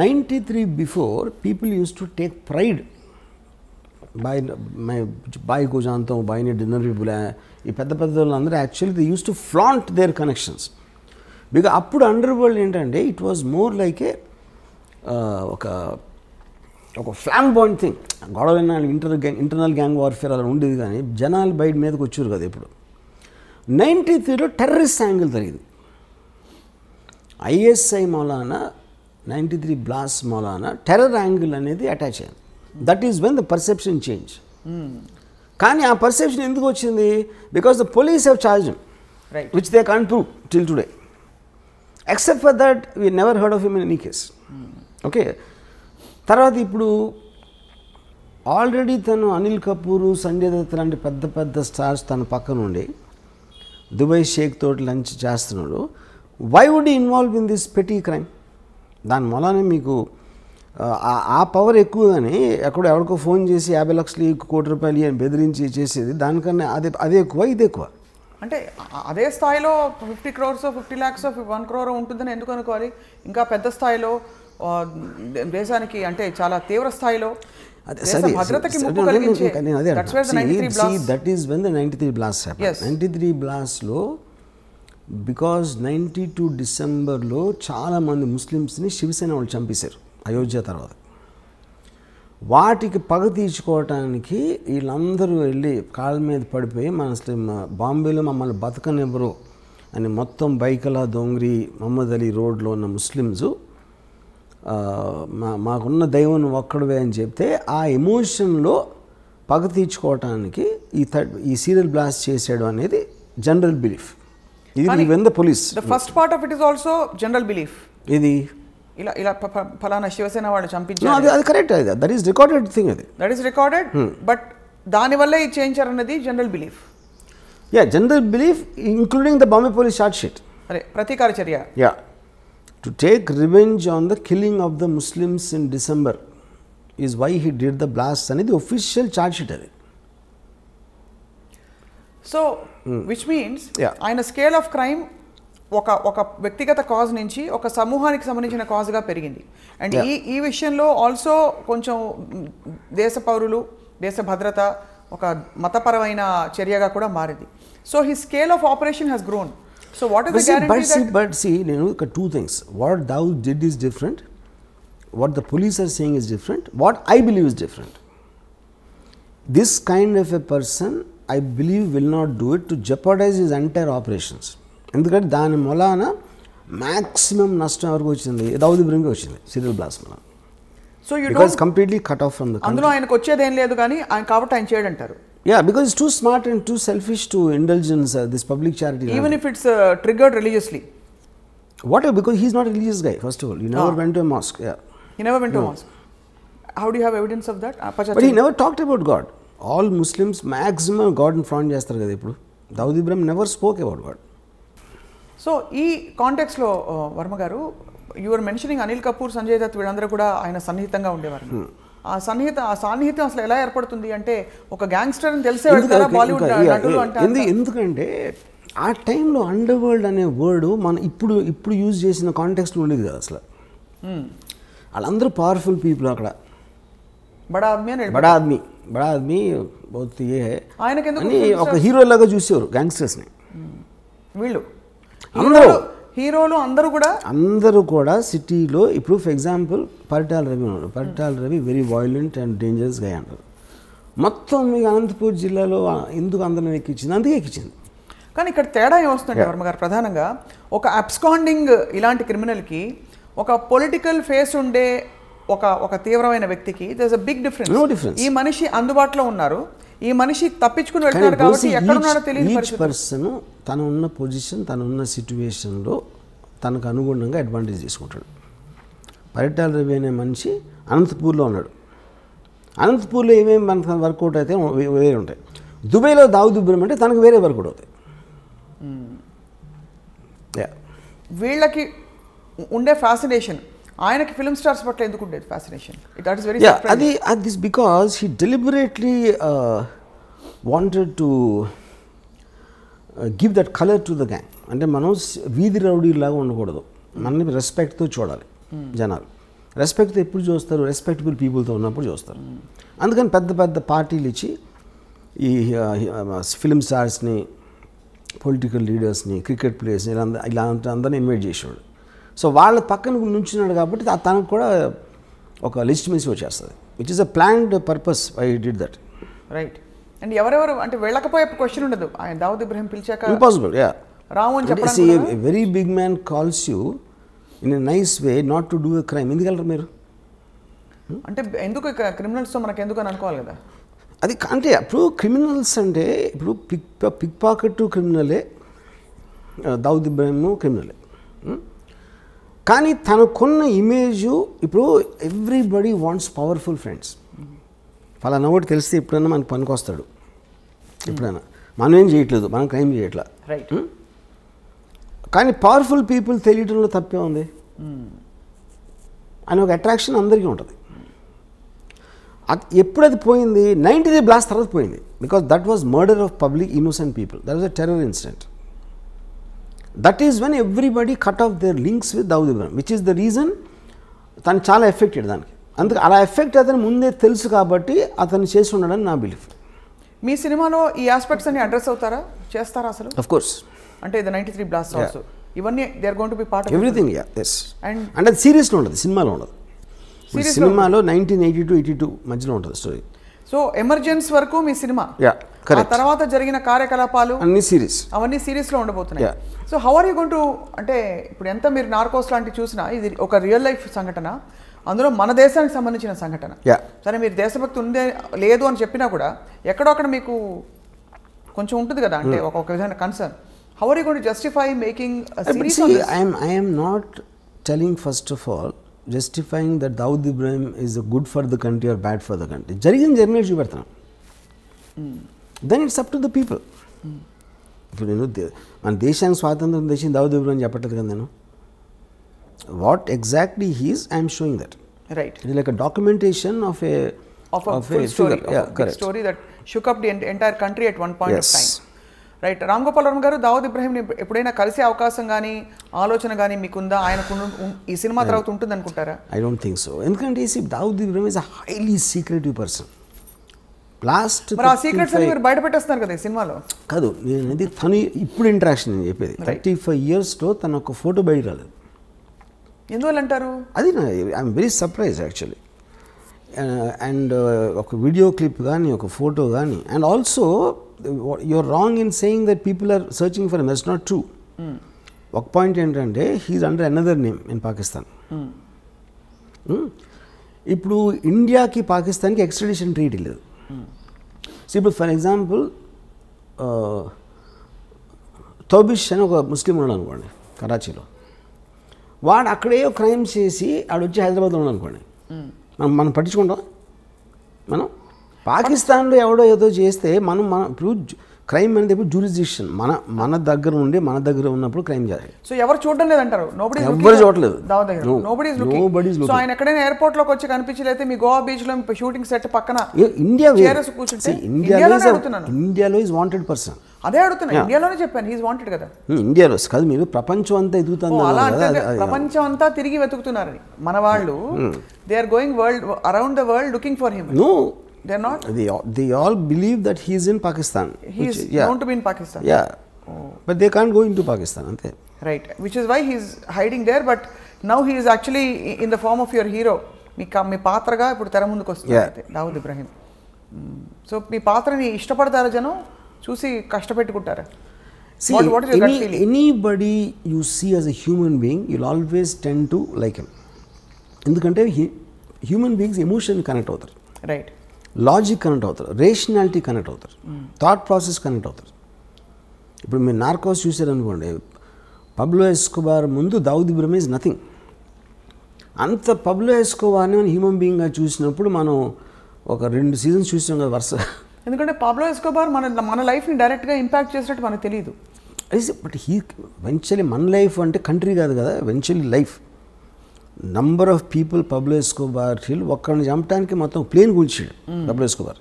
93 before people used to take pride boy को जानता हूँ, బాయ్ని డిన్నర్ भी बुलाया. ఈ పెద్ద వాళ్ళందరూ actually they use to flaunt their connections. Because అప్పుడు అండర్ వరల్డ్ ఏంటంటే it was more like a ఒక ఫ్లాంబాయింట్ థింగ్. గొడవైనా ఇంటర్నల్ గ్యాంగ్ వార్ఫేర్ అలా ఉండేది, కానీ జనాలు బయట మీదకి వచ్చారు కదా. ఇప్పుడు 93లో టెర్రరిస్ట్ యాంగిల్ జరిగింది. ISI Maulana 93 blast Maulana terror angle అనేది అటాచ్ అయింది. That is when the perception change. కానీ ఆ పర్సెప్షన్ ఎందుకు వచ్చింది? Because the police have charged him, which they can't prove till today. Except for that we never heard of him in any case. Okay, తర్వాత ఇప్పుడు ఆల్రెడీ తను అనిల్ కపూర్, సంజయ్ దత్ లాంటి పెద్ద స్టార్స్ తన పక్కన ఉండి దుబాయ్ షేక్ తోటి లంచ్ చేస్తున్నాడు. Why would involve in this petty crime? దాని మూలానే మీకు ఆ పవర్ ఎక్కువ. కానీ ఎవరికో ఫోన్ చేసి 50 లక్షలు 1 కోటి రూపాయలు అని బెదిరించి చేసేది దానికన్నా అదే ఎక్కువ, ఇది ఎక్కువ. అంటే అదే స్థాయిలో 50 crores 50 lakhs 1 crore ఉంటుందని ఎందుకు అనుకోవాలి? ఇంకా పెద్ద స్థాయిలో దేశానికి అంటే చాలా తీవ్ర స్థాయిలో భద్రతకి ముప్పు కలిగించే. That is when the 93 blast happened. 93 బ్లాస్ట్లో బికాజ్ 92 డిసెంబర్లో చాలామంది ముస్లిమ్స్ని శివసేన వాళ్ళు చంపేశారు అయోధ్య తర్వాత. వాటికి పగ తీర్చుకోవటానికి వీళ్ళందరూ వెళ్ళి కాళ్ళ మీద పడిపోయి మన బాంబేలో మమ్మల్ని బతకనివ్వరు అని మొత్తం బైకలా దొంగరి మహమ్మద్ అలీ రోడ్లో ఉన్న ముస్లిమ్స్ మాకున్న దైవం ఒక్కడవే అని చెప్తే ఆ ఎమోషన్లో పగ తీర్చుకోవటానికి ఈ సీరియల్ బ్లాస్ట్ చేసాడు అనేది జనరల్ బిలీఫ్. ఇది when the police the first part of it is also general belief. ఇది ఇలా ఫలానా శివసేన వాళ్ళు చంపించారు, అది correct, that is recorded thing, that is recorded, but దానివల్లే ఇది చేయించారన్నది general belief. Yeah, general belief including the Bombay police charge sheet. అదే ప్రతీకార చర్య. Yeah, to take revenge on the killing of the Muslims in December is why he did the blast అనేది ఒఫిషియల్ చార్జ్ షీట్ అది. సో విచ్ మీన్స్ ఆయన స్కేల్ ఆఫ్ క్రైమ్ ఒక వ్యక్తిగత కాజ్ నుంచి ఒక సమూహానికి సంబంధించిన కాజ్గా పెరిగింది. అండ్ ఈ విషయంలో ఆల్సో కొంచెం దేశ పౌరులు, దేశ భద్రత, ఒక మతపరమైన చర్యగా కూడా మారింది. So he scale of operation has grown. So what is the guarantee? But see, నేను ఒక two things, what Dawood did is different, what the police are saying is different, what I believe is different. This kind of a person, I believe, will not do it to jeopardize his entire operations. ఎందుకంటే దాని మూలాన మ్యాక్సిమం నష్టం వరకు వచ్చింది దావుద్ ఇబ్రహీంకి వచ్చింది సీరియల్ బ్లాస్ట్ మూలాన. So you don't completely cut off from the country. అందులో ఆయనకు వచ్చేది ఏం లేదు కానీ ఆయన కాబట్టి ఆయన చేయడంటారు. Yeah, because it's too smart and too selfish to indulge in this public charity. Even if it's triggered religiously. Whatever, because he's not a religious guy, first of all. He never went to a mosque. Yeah. He never went to a mosque. How do you have evidence of that? But he never talked about God. All Muslims maximum God in front చేస్తారు కదా ఇప్పుడు. Dawood Ibrahim never spoke about God. So ఈ కాంటెక్స్లో వర్మ గారు, you are mentioning Anil Kapoor, Sanjay Dutt, వీళ్ళందరూ కూడా ఆయన సన్నిహితంగా ఉండేవారు. ఆ సాన్నిహిత్యం అసలు ఎలా ఏర్పడుతుంది అంటే ఒక గ్యాంగ్స్టర్ అని తెలిసే వెళ్తారా బాలీవుడ్ నటులు అంటే? ఎందుకంటే ఆ టైంలో అండర్ వరల్డ్ అనే వర్డ్ మనం ఇప్పుడు యూజ్ చేసిన కాంటెక్స్లో ఉండేది కదా అసలు. వాళ్ళందరూ పవర్ఫుల్ పీపుల్ అక్కడ. బడా ఆద్మీ బహుత్ ఏ హై ఆయనకి ఒక హీరో లాగా చూసేవారు గ్యాంగ్స్టర్స్ని. వీళ్ళు హీరోలు అందరూ కూడా సిటీలో ఇప్పుడు ఫర్ ఎగ్జాంపుల్ పరిటాల రవి ఉన్నాడు. Paritala Ravi very violent and dangerous గా అంటారు. మొత్తం మీకు అనంతపూర్ జిల్లాలో ఎందుకు అందరం ఎక్కించింది? అందుకే ఎక్కించింది. కానీ ఇక్కడ తేడా ఏమొస్తుంది వర్మ గారు, ప్రధానంగా ఒక అబ్స్కాండింగ్ ఇలాంటి క్రిమినల్కి ఒక పొలిటికల్ ఫేస్ ఉండే ఒక తీవ్రమైన వ్యక్తికి there is a big difference. ఈ మనిషి అందుబాటులో ఉన్నారు, ఈ మనిషి తప్పించుకుని వెళ్తున్నాడు కాబట్టి ఎక్కడున్నాడో తెలియదు. ఈచ్ పర్సన్ తను ఉన్న పొజిషన్, తను ఉన్న సిచ్యువేషన్లో తనకు అనుగుణంగా అడ్వాంటేజ్ తీసుకుంటాడు. పరిటాల రవి అనే మనిషి అనంతపూర్లో ఉన్నాడు. అనంతపూర్లో ఏమేమి మనకు వర్కౌట్ అయితే వేరే ఉంటాయి. దుబాయ్లో దావుద్ ఇబ్రహీం అంటే తనకు వేరే వర్కౌట్ అవుతాయి. వీళ్ళకి ఉండే ఫ్యాసినేషన్ ఆయనకి ఫిల్మ్ స్టార్స్ పట్ల ఎందుకు ఉండేది fascination? That is very this because he deliberately wanted to give that colour to the gang. అంటే మనం వీధి రౌడీలాగా ఉండకూడదు, మనని రెస్పెక్ట్తో చూడాలి. జనాలు రెస్పెక్ట్తో ఎప్పుడు చూస్తారు? రెస్పెక్టబుల్ పీపుల్తో ఉన్నప్పుడు చూస్తారు. అందుకని పెద్ద పెద్ద పార్టీలు ఇచ్చి ఈ ఫిల్మ్ స్టార్స్ని, పొలిటికల్ లీడర్స్ని, క్రికెట్ ప్లేయర్స్ని ఇలా అందరినీ ఇన్వైట్ చేసేవాడు. సో వాళ్ళ పక్కన నుంచున్నాడు కాబట్టి తనకు కూడా ఒక లెజిటిమసీ వచ్చేస్తుంది, which is a planned purpose. I did that. Right. And ఎవరెవరు అంటే వెళ్ళకపోయే క్వశ్చన్ ఉండదు. ఆయన దావుద్ ఇబ్రహీం పిలిచాక ఇంపాసిబుల్. యా, రావు అని చెప్పాలి. A very big man calls you in a nice way not to do a crime. ఎందుకు వెళ్ళరు మీరు? అంటే ఎందుకు క్రిమినల్స్తో మనకు ఎందుకు అని అనుకోవాలి కదా. అది అంటే ఇప్పుడు క్రిమినల్స్ అంటే ఇప్పుడు పిక్ పాకెట్ క్రిమినలే, దావుద్ ఇబ్రహీం క్రిమినలే. కానీ తనకున్న ఇమేజు ఇప్పుడు ఎవ్రీబడి వాంట్స్ పవర్ఫుల్ ఫ్రెండ్స్. ఫలానా ఒకటి తెలిస్తే ఎప్పుడైనా మనకు పనికొస్తాడు. ఎప్పుడైనా మనం ఏం చేయట్లేదు, మనం క్రైమ్ చేయట్లా. రైట్. కానీ పవర్ఫుల్ పీపుల్ తెలియటంలో తప్పే ఉంది అని ఒక అట్రాక్షన్ అందరికీ ఉంటుంది. ఎప్పుడు అది పోయింది? 93 బ్లాస్ట్ తర్వాత పోయింది. Because that was murder of public innocent people. That was a terror incident. That is when everybody cut of their links with Dawood Ibrahim, which is the reason తను చాలా ఎఫెక్టెడ్ దానికి. అందుకే అలా ఎఫెక్ట్ అతను ముందే తెలుసు కాబట్టి అతను చేసి ఉండడని నా బిలీఫ్. మీ సినిమాలో ఈ ఆస్పెక్ట్స్ అన్ని అడ్రస్ అవుతారా, చేస్తారా అసలు? Of course. అంటే ద 93 బ్లాస్ట్ ఆల్సో ఇవన్నీ they are going to be part of everything. Ya, yes. And అది సీరియస్లో ఉండదు, సినిమాలో ఉండదు. సినిమాలో 1982 మధ్యలో ఉంటుంది స్టోరీ. సో ఎమర్జెన్స్ వరకు మీ సినిమా. యా, ఆ తర్వాత జరిగిన కార్యకలాపాలు అన్ని సిరీస్, అవన్నీ సిరీస్లో ఉండబోతున్నాయి. So how are you going to, అంటే ఇప్పుడు ఎంత మీరు నార్కోస్ లాంటివి చూసినా ఇది ఒక రియల్ లైఫ్ సంఘటన, అందులో మన దేశానికి సంబంధించిన సంఘటన. సరే మీరు దేశభక్తి ఉందే లేదు అని చెప్పినా కూడా ఎక్కడో అక్కడ మీకు కొంచెం ఉంటుంది కదా, అంటే ఒక విధమైన concern. How are you going to justify making series on this? I am not telling first of all justifying that Dawood Ibrahim is good for the country or bad for the country. జరిగిన చూపెడతాను. Then it's up to the people. ఇప్పుడు నేను మన దేశానికి స్వాతంత్రం తెచ్చిన దావుద్ ఇబ్రాహిం చెప్పట్లేదు కదా నేను. What exactly he's I'm showing that. Right. It like a documentation of a full story, big story that shook up the entire country at one point of time. Right. Ram Gopal Varma గారు, దావుద్ ఇబ్రాహింని ఎప్పుడైనా కలిసే అవకాశం కానీ ఆలోచన కానీ మీకుందా? ఆయనకు ఈ సినిమా తర్వాత ఉంటుంది అనుకుంటారా? I don't think so. ఎందుకంటే Dawood Ibrahim is a highly secretive person. Last మరి ఆ సీక్రెట్స్ అన్ని మీరు బయట పెట్టేస్తున్నారు కదా ఈ సినిమాలో. కాదు, నేను అనేది తను ఇప్పుడు ఇంటరాక్షన్ నేను చెప్పేది. 35 yearsలో తన ఒక ఫోటో బయట రాలేదు. ఎందువల్ల అంటారు? అది I'm very surprise actually. And ఒక వీడియో క్లిప్ కానీ ఒక ఫోటో కానీ. And also you're wrong in saying that people are searching for him. That's not true. ఒక పాయింట్ ఏంటంటే he is under another name in Pakistan. ఇప్పుడు ఇండియాకి పాకిస్తాన్కి ఎక్స్ట్రాడిషన్ ట్రీటీ లేదు. సో ఇప్పుడు ఫర్ ఎగ్జాంపుల్ తౌబిష్ అని ఒక ముస్లిం ఉన్నాడు అనుకోండి కరాచీలో. వాడు అక్కడే క్రైమ్ చేసి ఆడొచ్చి హైదరాబాద్లో ఉన్నాడు అనుకోండి, మనం పట్టించుకుంటాం. మనం పాకిస్తాన్లో ఎవడో ఏదో చేస్తే మనం ఇప్పుడు క్రైమ్ అనేది ఇప్పుడు జ్యూరిస్డిక్షన్ మన దగ్గర ఉండి మన దగ్గర ఉన్నప్పుడు క్రైమ్ చేయాలి. సో ఎవరు చూడడం లేదంటారు? ఎవరు చూడలేదు. సో ఆయన ఎక్కడైనా ఎయిర్పోర్ట్ లోకి వచ్చి కనిపించలేతే మీ గోవా బీచ్ లో షూటింగ్ సెట్ పక్కన ఇండియాలో ఈజ్ వాంటెడ్ పర్సన్. అదే అడుగుతున్నా, ఇండియాలోనే చెప్పాను హీస్ వాంటెడ్ కదా. ఇండియాలో కాదు, మీరు ప్రపంచం అంతా ఎదుగుతుంది. ప్రపంచం అంతా తిరిగి వెతుకుతున్నారని మన వాళ్ళు. They are going around the world looking for him. No, they're not. They all believe that he is in Pakistan. He is known to be in Pakistan. Yeah. But they can't go into Pakistan, ante. Right. Which is why he is hiding there. But now he is actually in the form of your hero. మీ పాత్రగా ఇప్పుడు తెర ముందుకు వస్తుంది దావుద్ ఇబ్రాహిం. సో మీ పాత్రని ఇష్టపడతారా జనం? చూసి కష్టపెట్టుకుంటారా? What is your gut feeling? Anybody you see as a human being, you'll always tend to like him. ఎందుకంటే human beings emotion connect అవుతారు. Right. లాజిక్ కనెక్ట్ అవుతారు, రేషనాలిటీ కనెక్ట్ అవుతారు, థాట్ ప్రాసెస్ కనెక్ట్ అవుతారు. ఇప్పుడు మీరు నార్కోస్ చూసారనుకోండి, పబ్లో ఎస్కోబార్ ముందు దావుద్ ఇబ్రాహిం ఈజ్ నథింగ్. అంత పబ్లో ఎస్కోబార్ని మనం హ్యూమన్ బీయింగ్గా చూసినప్పుడు మనం ఒక 2 seasons చూసాం కదా వరుస. ఎందుకంటే పబ్లో ఎస్కోబార్ మన లైఫ్ని డైరెక్ట్గా ఇంపాక్ట్ చేసినట్టు మనకు తెలియదు. బట్ వెంచువల్లీ మన లైఫ్ అంటే కంట్రీ కాదు కదా, eventually life. Number of people Pablo Escobar ఒక్కడిని చంపడానికి మొత్తం ప్లేన్ కూల్చాడు పబ్లో ఎస్కోబార్.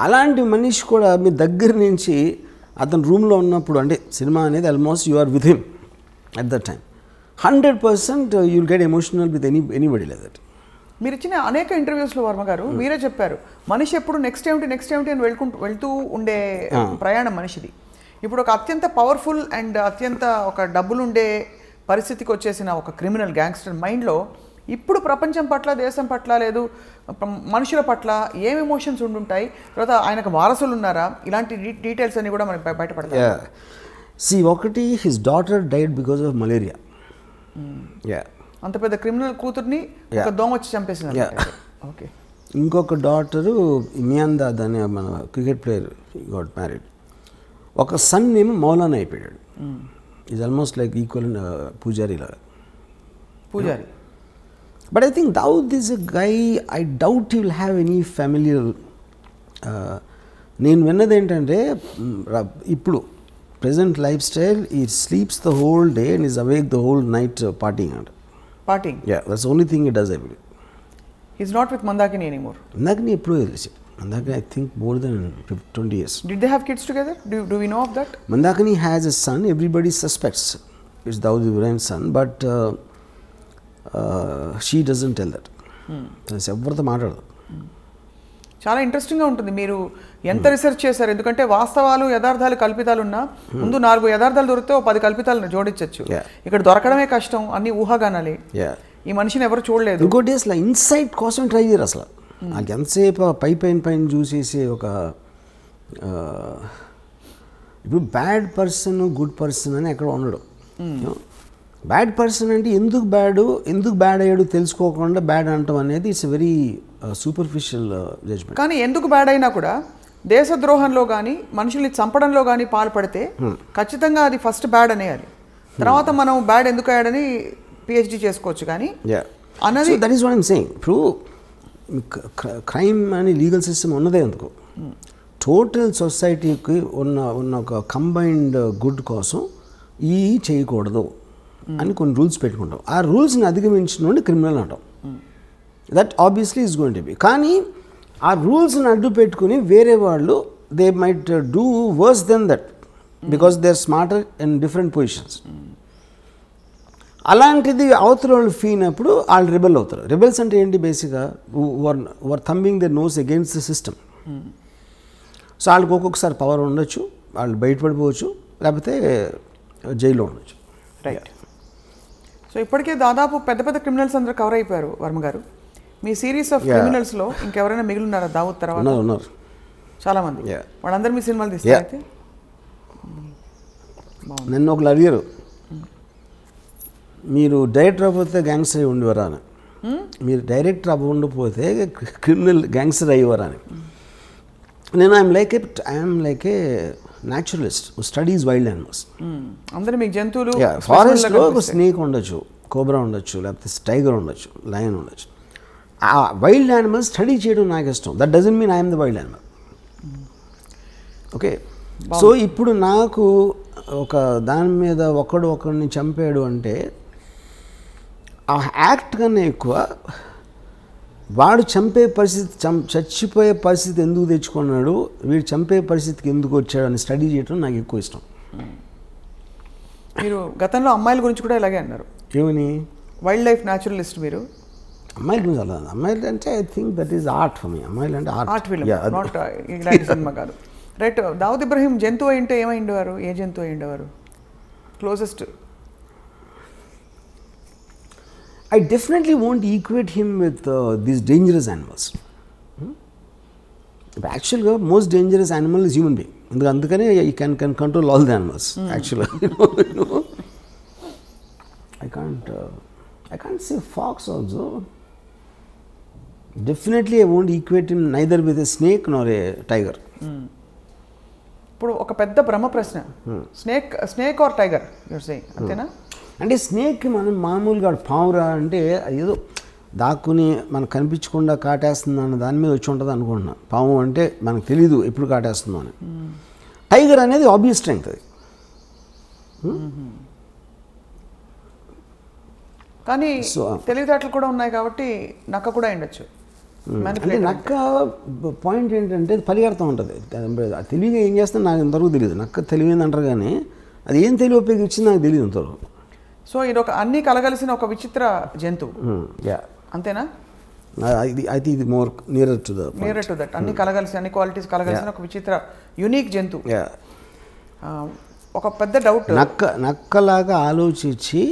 అలాంటి మనిషి కూడా మీ దగ్గర నుంచి అతను రూమ్లో ఉన్నప్పుడు, అంటే సినిమా అనేది almost you are with him at that time. 100% you will get emotional with anybody like that. మీరు ఇచ్చిన అనేక ఇంటర్వ్యూస్లో వర్మ గారు మీరే చెప్పారు, మనిషి ఎప్పుడు నెక్స్ట్ ఏమిటి అని వెళ్తూ ఉండే ప్రయాణం మనిషిది. ఇప్పుడు ఒక అత్యంత పవర్ఫుల్ అండ్ అత్యంత ఒక డబ్బులుండే పరిస్థితికి వచ్చేసిన ఒక క్రిమినల్ గ్యాంగ్స్టర్ మైండ్లో ఇప్పుడు ప్రపంచం పట్ల, దేశం పట్ల, లేదు మనుషుల పట్ల ఏం ఎమోషన్స్ ఉండుంటాయి, తర్వాత ఆయనకు వారసులు ఉన్నారా, ఇలాంటి డీటెయిల్స్ అన్ని కూడా మనకి బయటపడతాయి. ఒకటి his daughter died because of malaria. అంత పెద్ద క్రిమినల్ కూతుర్ని ఒక దోమ వచ్చి చంపేసింది. ఓకే. ఇంకొక డాటరు మియాందాద్ అనే మన క్రికెట్ ప్లేయర్ గాట్ మ్యారీడ్. ఒక సన్ ఏమో మౌలానా అయిపోయాడు. Is almost like equal Pujari లాగా. Pujari. But I think Dawood is a guy, I doubt he will have any familiar. నేను విన్నది ఏంటంటే ఇప్పుడు present lifestyle, he sleeps the whole day and is awake the whole night partying and partying. Yeah, that's only thing it does I believe. He is not with Mandakini anymore. Mandakini ఎప్పుడూ తెలిసి, Mandakini, I think more than 20 years. Did they have kids together? Do we know of that? Mandakini has a son. Everybody suspects it's Dawood Ibrahim's son, but she doesn't tell that. ఎవరితో మాట్లాడదు. చాలా ఇంట్రెస్టింగ్గా ఉంటుంది. మీరు ఎంత రీసెర్చ్ చేశారు? ఎందుకంటే వాస్తవాలు, యథార్థాలు, కల్పితాలు ఉన్నా ముందు 4 యథార్థాలు దొరికితే 10 కల్పితాలను జోడించవచ్చు. ఇక్కడ దొరకడమే కష్టం, అన్ని ఊహాగానాలే. ఈ మనిషిని ఎవరు చూడలేదు. ఇంకోటి అసలు ఇన్సైట్ కోసం ట్రై చేయరు. అసలు నాకు ఎంతసేపు పైన చూసేసి ఒక ఇప్పుడు బ్యాడ్ పర్సన్ గుడ్ పర్సన్ అని ఎక్కడ ఉండడు. బ్యాడ్ పర్సన్ అంటే ఎందుకు బ్యాడ్ అయ్యాడు తెలుసుకోకుండా బ్యాడ్ అంటాం అనేది ఇట్స్ వెరీ సూపర్ఫిషియల్ జడ్జ్మెంట్. కానీ ఎందుకు బ్యాడ్ అయినా కూడా దేశద్రోహంలో కానీ మనుషుల్ని చంపడంలో కానీ పాల్పడితే ఖచ్చితంగా అది ఫస్ట్ బ్యాడ్ అనేయాలి. తర్వాత మనం బ్యాడ్ ఎందుకు అయ్యాడని పిహెచ్డి చేసుకోవచ్చు. కానీ అన్నది that is what I'm saying. ఇప్పుడు క్రైమ్ అని లీగల్ సిస్టమ్ ఉన్నదే ఎందుకు, టోటల్ సొసైటీకి ఉన్న ఒక కంబైన్డ్ గుడ్ కోసం ఈ చేయకూడదు అని కొన్ని రూల్స్ పెట్టుకుంటాం. ఆ రూల్స్ని అధిగమించిన క్రిమినల్ అంటాం. That obviously is going to be. కానీ ఆ రూల్స్ని అడ్డు పెట్టుకుని వేరే వాళ్ళు they might do worse than that because they are smarter in different positions. అలాంటిది అవతల వాళ్ళు ఫీల్ అయినప్పుడు వాళ్ళు రిబెల్ అవుతారు. రిబెల్స్ అంటే ఏంటి, బేసిక్గా were thumbing the nose against the system. So వాళ్ళకి ఒక్కొక్కసారి పవర్ ఉండొచ్చు, వాళ్ళు బయటపడిపోవచ్చు, లేకపోతే జైల్లో ఉండొచ్చు. రైట్. సో ఇప్పటికే దాదాపు పెద్ద పెద్ద క్రిమినల్స్ అందరూ కవర్ అయిపోయారు వర్మ గారు. మీ సిరీస్ ఆఫ్ క్రిమినల్స్లో ఇంకెవరైనా మిగిలిన్నారా దావూద్ తర్వాత? ఉన్నారు చాలామంది. వాళ్ళందరూ మీ సినిమాలు తీస్తారు అయితే? నన్ను ఒకళ్ళు అడిగారు, మీరు డైరెక్టర్ అవ్వకపోతే గ్యాంగ్స్టర్ అయి ఉండేవారా అని. మీరు డైరెక్టర్ అవ్వకపోతే క్రిమినల్ గ్యాంగ్స్టర్ అయ్యేవారా అని. నేను I'm like A naturalist studies wild animals. అందరూ మీకు జంతువులు, ఫారెస్ట్లో ఒక స్నేక్ ఉండొచ్చు, కోబ్రా ఉండొచ్చు, లేకపోతే టైగర్ ఉండొచ్చు, లయన్ ఉండొచ్చు. ఆ వైల్డ్ యానిమల్స్ స్టడీ చేయడం నాకు ఇష్టం. That doesn't mean I'm the wild animal. Okay. So ఇప్పుడు నాకు ఒక దాని మీద ఒకడిని చంపాడు అంటే ఆ యాక్ట్ కన్నా ఎక్కువ వాడు చంపే పరిస్థితి, చచ్చిపోయే పరిస్థితి ఎందుకు తెచ్చుకున్నాడు, వీడు చంపే పరిస్థితికి ఎందుకు వచ్చాడు అని స్టడీ చేయడం నాకు ఎక్కువ ఇష్టం. మీరు గతంలో అమ్మాయిల గురించి కూడా ఇలాగే అన్నారు. ఏమని? వైల్డ్ లైఫ్ న్యాచురలిస్ట్ మీరు. అమ్మాయిల గురించి అలా, అమ్మాయిలు అంటే I think that is art for me. అమ్మాయిలు అంటే ఆర్ట్ ఫిల్మ్, నాట్ ఇలాంటి సినిమా కాదు. రైట్. దావూద్ ఇబ్రహీం జంతువు అయింటే ఏమైండేవారు? ఏ జంతువు అయిండేవారు closest? I definitely won't equate him with these dangerous animals. Actually, most dangerous animal is human being. Andukane you can control all the animals. Actually, you know. I can't say fox also. Definitely, I won't equate him neither with a snake nor a tiger. ఇప్పుడు ఒక పెద్ద బ్రహ్మ ప్రశ్న, snake or tiger you're saying, అంతేనా? అంటే స్నేక్కి మనం మామూలుగా పావురా అంటే ఏదో దాక్కుని మనకు కనిపించకుండా కాటేస్తుంది అన్న దాని మీద వచ్చి ఉంటుంది అనుకుంటున్నా. పాము అంటే మనకు తెలీదు ఎప్పుడు కాటేస్తుందో అని. టైగర్ అనేది ఆబ్వియస్ స్ట్రెంగ్త్ అది. కానీ తెలివితేటలు కూడా ఉన్నాయి కాబట్టి నక్క కూడా ఉండొచ్చు. అంటే నక్క పాయింట్ ఏంటంటే పరిగెడతా ఉంటుంది. తెలివిగా ఏం చేస్తుందో నాకు ఇంతవరకు తెలియదు. నక్క తెలివింది అంటారు కానీ అది ఏం తెలివి ఉపయోగించింది నాకు తెలియదు ఇంతవరకు. సో ఇది ఒక అన్ని కలగలిసిన ఒక విచిత్ర జంతువు, అంతేనా? ఇది మోర్ నియర్ టు దట్. అన్ని కలగలిసి, అన్ని క్వాలిటీస్ కలగలిసిన ఒక విచిత్ర యూనిక్ జంతువు. ఒక పెద్ద డౌట్, నక్కలాగా ఆలోచించి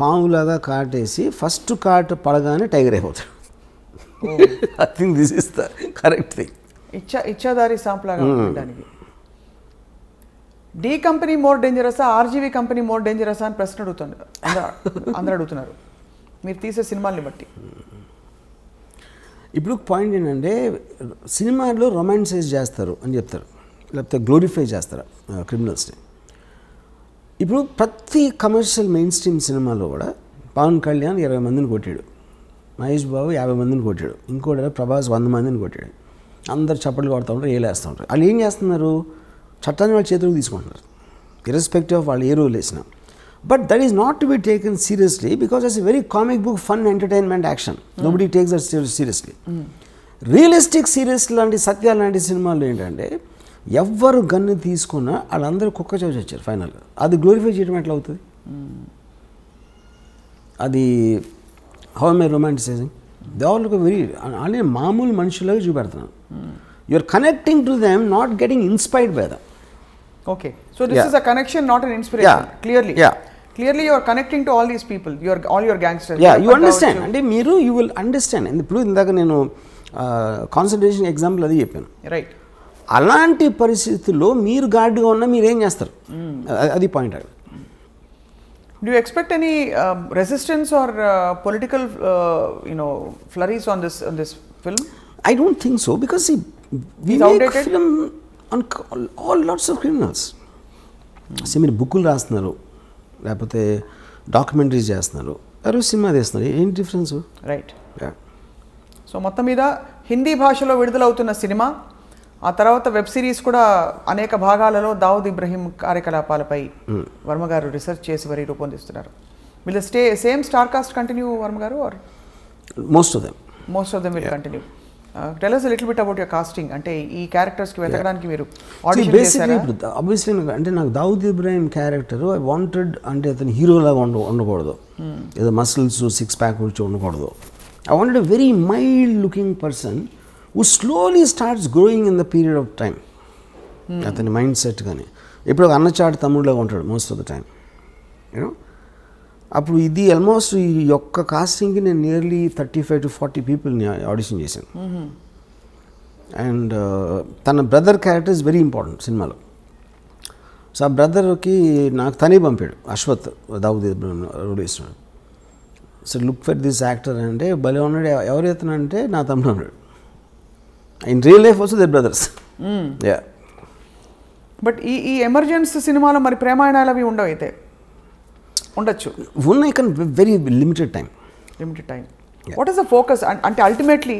పాములాగా కాటేసి ఫస్ట్ కాటు పడగానే టైగర్ అయిపోతాడు. I think this is the correct thing. ఇచ్చాదారి సాంప్లాగా ఉండడానికి. డి కంపెనీ మోర్ డేంజరసా, ఆర్జీవీ కంపెనీ మోర్ డేంజరసా అని ప్రశ్న అడుగుతున్నారు, అందరూ అడుగుతున్నారు మీరు తీసే సినిమాల్ని బట్టి. ఇప్పుడు పాయింట్ ఏంటంటే సినిమాల్లో రొమాన్సైజ్ చేస్తారు అని చెప్తారు, లేకపోతే గ్లోరిఫై చేస్తారు క్రిమినల్స్ని. ఇప్పుడు ప్రతి కమర్షియల్ మెయిన్ స్ట్రీమ్ సినిమాలో కూడా పవన్ కళ్యాణ్ 20 మందిని కొట్టాడు, మహేష్ బాబు 50 మందిని కొట్టాడు, ఇంకోటి ప్రభాస్ 100 మందిని కొట్టాడు. అందరు చప్పట్లు కొడుతూ ఉంటారు, ఏలేస్తూ ఉంటారు. వాళ్ళు ఏం చేస్తున్నారు, చట్టాన్ని వాళ్ళ చేతులకు తీసుకుంటున్నారు, ఇర్రెస్పెక్టివ్ ఆఫ్ వాళ్ళు ఏ రోల్ వేసినా. But that is not to be taken seriously because it's a very comic book, fun, entertainment, action. Nobody takes that seriously. Realistic serious లాంటి, సత్యాలు లాంటి సినిమాలు ఏంటంటే ఎవ్వరు గన్ను తీసుకున్నా వాళ్ళందరూ కుక్క చోచి వచ్చారు ఫైనల్గా. అది గ్లోరిఫై చేయడం ఎట్లా అవుతుంది? అది how am I romanticising? They all look very అంటే మామూలు మనుషులాగా చూపెడుతున్నాను. You are connecting to them, not getting inspired by them. Okay, so this is a connection, not an inspiration. Clearly you are connecting to all these people, all your gangsters. You understand, అంటే మీరు you will understand. ఇప్పుడు ఇందాక నేను కాన్సన్ట్రేషన్ ఎగ్జాంపుల్ అది చెప్పాను. రైట్. అలాంటి పరిస్థితుల్లో మీరు గార్డ్గా ఉన్నా మీరు ఏం చేస్తారు? అది point. Do you expect any resistance or political flurries on this film? I don't think so, because see, we make film on all lots of criminals. See, మీరు బుక్కులు రాస్తున్నారు, లేకపోతే డాక్యుమెంటరీస్ చేస్తున్నారు, ఎవరు సినిమా తీస్తున్నారు, ఏం డిఫరెన్స్? రైట్. సో మొత్తం మీద హిందీ భాషలో విడుదలవుతున్న సినిమా, ఆ తర్వాత వెబ్ సిరీస్ కూడా అనేక భాగాలలో దావుద్ ఇబ్రహీం కార్యకలాపాలపై వర్మ గారు రీసెర్చ్ చేసి మరి రూపొందిస్తున్నారు. Will the same star cast continue, Varma garu, or most of them will continue? Tell us a little bit about your casting. అంటే ఈ క్యారెక్టర్స్కి వెతకడానికి మీరు ఆడిషన్ చేశారా? ఆబ్వియస్లీ అంటే నాకు Dawood Ibrahim character I wanted, అంటే అతను హీరోలాగా ఉండకూడదు, ఏదో మసిల్స్ సిక్స్ ప్యాక్ వచ్చి ఉండకూడదు. I wanted a very mild looking person who slowly starts growing in the period of time. అతని మైండ్ సెట్ కానీ ఇప్పుడు అన్నచాటు తమ్ముడులాగా ఉంటాడు most of the time, you know. అప్పుడు ఇది ఆల్మోస్ట్ ఈ యొక్క కాస్టింగ్కి నేను నియర్లీ 35 to 40 పీపుల్ని ఆడిషన్ చేశాను. అండ్ తన brother character is very important సినిమాలో. సో ఆ బ్రదర్కి నాకు తనే పంపాడు, అశ్వత్, దావుద్ ఇబ్రహీం రోల్ ఇస్తున్నాడు. So look for this actor అంటే భలే ఉన్నాడు. ఎవరు ఎత్తునంటే నా తమ్ముడు ఉన్నాడు. In real life also they're brothers. Yeah. But ఈ ఎమర్జెన్స్ సినిమాలో మరి ప్రేమాయణాలు అవి ఉండవు, అయితే ఉండొచ్చు. ఉన్నాయి కానీ very limited time. What is the focus? అంటే ultimately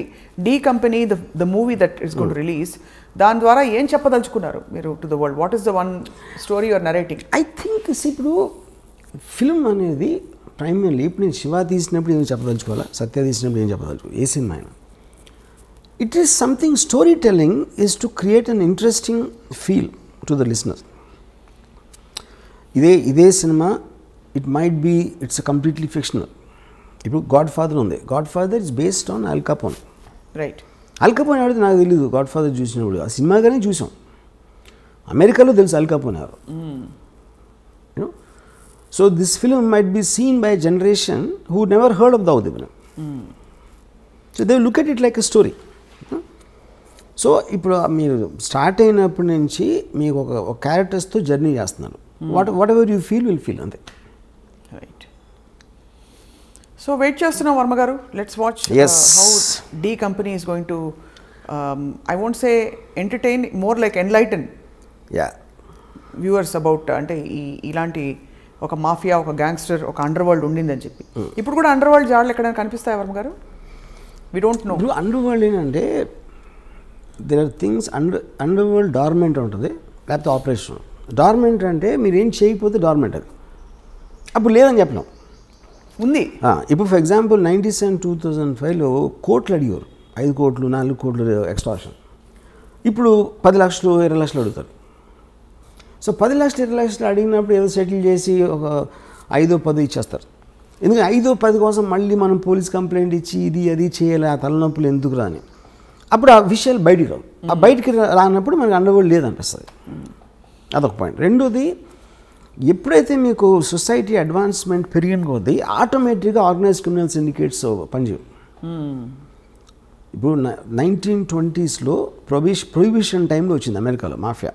D company the movie that is going to release, దాని ద్వారా ఏం చెప్పదలుచుకున్నారు మీరు to the world? What is the one story your narrating? I think ఇప్పుడు ఫిల్మ్ అనేది ప్రైమర్లీ, ఇప్పుడు నేను శివ తీసినప్పుడు ఏం చెప్పదలుచుకోవాలా, సత్య తీసినప్పుడు ఏం చెప్పదలుచుకోవాలి, ఏ సినిమా అయినా, it is something, storytelling is to create an interesting feel to the listener. ఇదే cinema it might be, it's a completely fictional. ఇప్పుడు గాడ్ ఫాదర్ ఉంది, Godfather is based on Al Capone. Right. Al Capone ఎవరైతే నాకు తెలియదు, గాడ్ ఫాదర్ చూసినప్పుడు ఆ సినిమాగానే చూసాం. అమెరికాలో తెలుసు అల్ కపోన్ ఎవరు, you know. So this film might be seen by generation who never heard of Dawood Ibrahim. So they look at it like a story. So ఇప్పుడు మీరు స్టార్ట్ అయినప్పటి నుంచి మీకు ఒక క్యారెక్టర్స్తో జర్నీ చేస్తున్నారు. Whatever you feel will feel, అంతే. రైట్. సో వెయిట్ చేస్తున్నాం Varma garu. Let's watch how D company is going to, I won't say entertain, more like enlighten viewers about, అంటే ఇలాంటి ఒక మాఫియా, ఒక గ్యాంగ్స్టర్, ఒక అండర్ వరల్డ్ ఉండిందని చెప్పి. ఇప్పుడు కూడా అండర్ వరల్డ్ జాడలు ఎక్కడైనా కనిపిస్తాయి Varma garu? We don't know. ఇప్పుడు అండర్ వరల్డ్ ఏంటంటే there are things, underworld dormant ఉంటుంది, లేకపోతే ఆపరేషన్. డార్మెంట్ అంటే మీరు ఏం చేయకపోతే డార్మెంట్, అది అప్పుడు లేదని చెప్పినాం, ఉంది. ఇప్పుడు ఫర్ ఎగ్జాంపుల్ 97, 2005లో కోట్లు అడిగారు, 5 కోట్లు 4 కోట్లు ఎక్స్ట్రాక్షన్. ఇప్పుడు 10 లక్షలు 20 లక్షలు అడుగుతారు. సో 10 లక్షలు 20 లక్షలు అడిగినప్పుడు ఏదో సెటిల్ చేసి ఒక 5-10 ఇచ్చేస్తారు. ఎందుకంటే 5-10 కోసం మళ్ళీ మనం పోలీస్ కంప్లైంట్ ఇచ్చి ఇది అది చేయాలి, ఆ తలనొప్పులు ఎందుకు రాని, అప్పుడు ఆ విషయాలు బయటికి రావు. ఆ బయటికి రానప్పుడు మనకు అండర్ వరల్డ్ లేదనిపిస్తుంది. అదొక పాయింట్. రెండోది, ఎప్పుడైతే మీకు సొసైటీ అడ్వాన్స్మెంట్ పెరిగిన కొద్దీ ఆటోమేటిక్గా ఆర్గనైజ్ క్రిమినల్ సిండికేట్స్ పనిచేయవు. ఇప్పుడు 1920sలో ప్రొహిబిషన్ టైంలో వచ్చింది అమెరికాలో మాఫియా.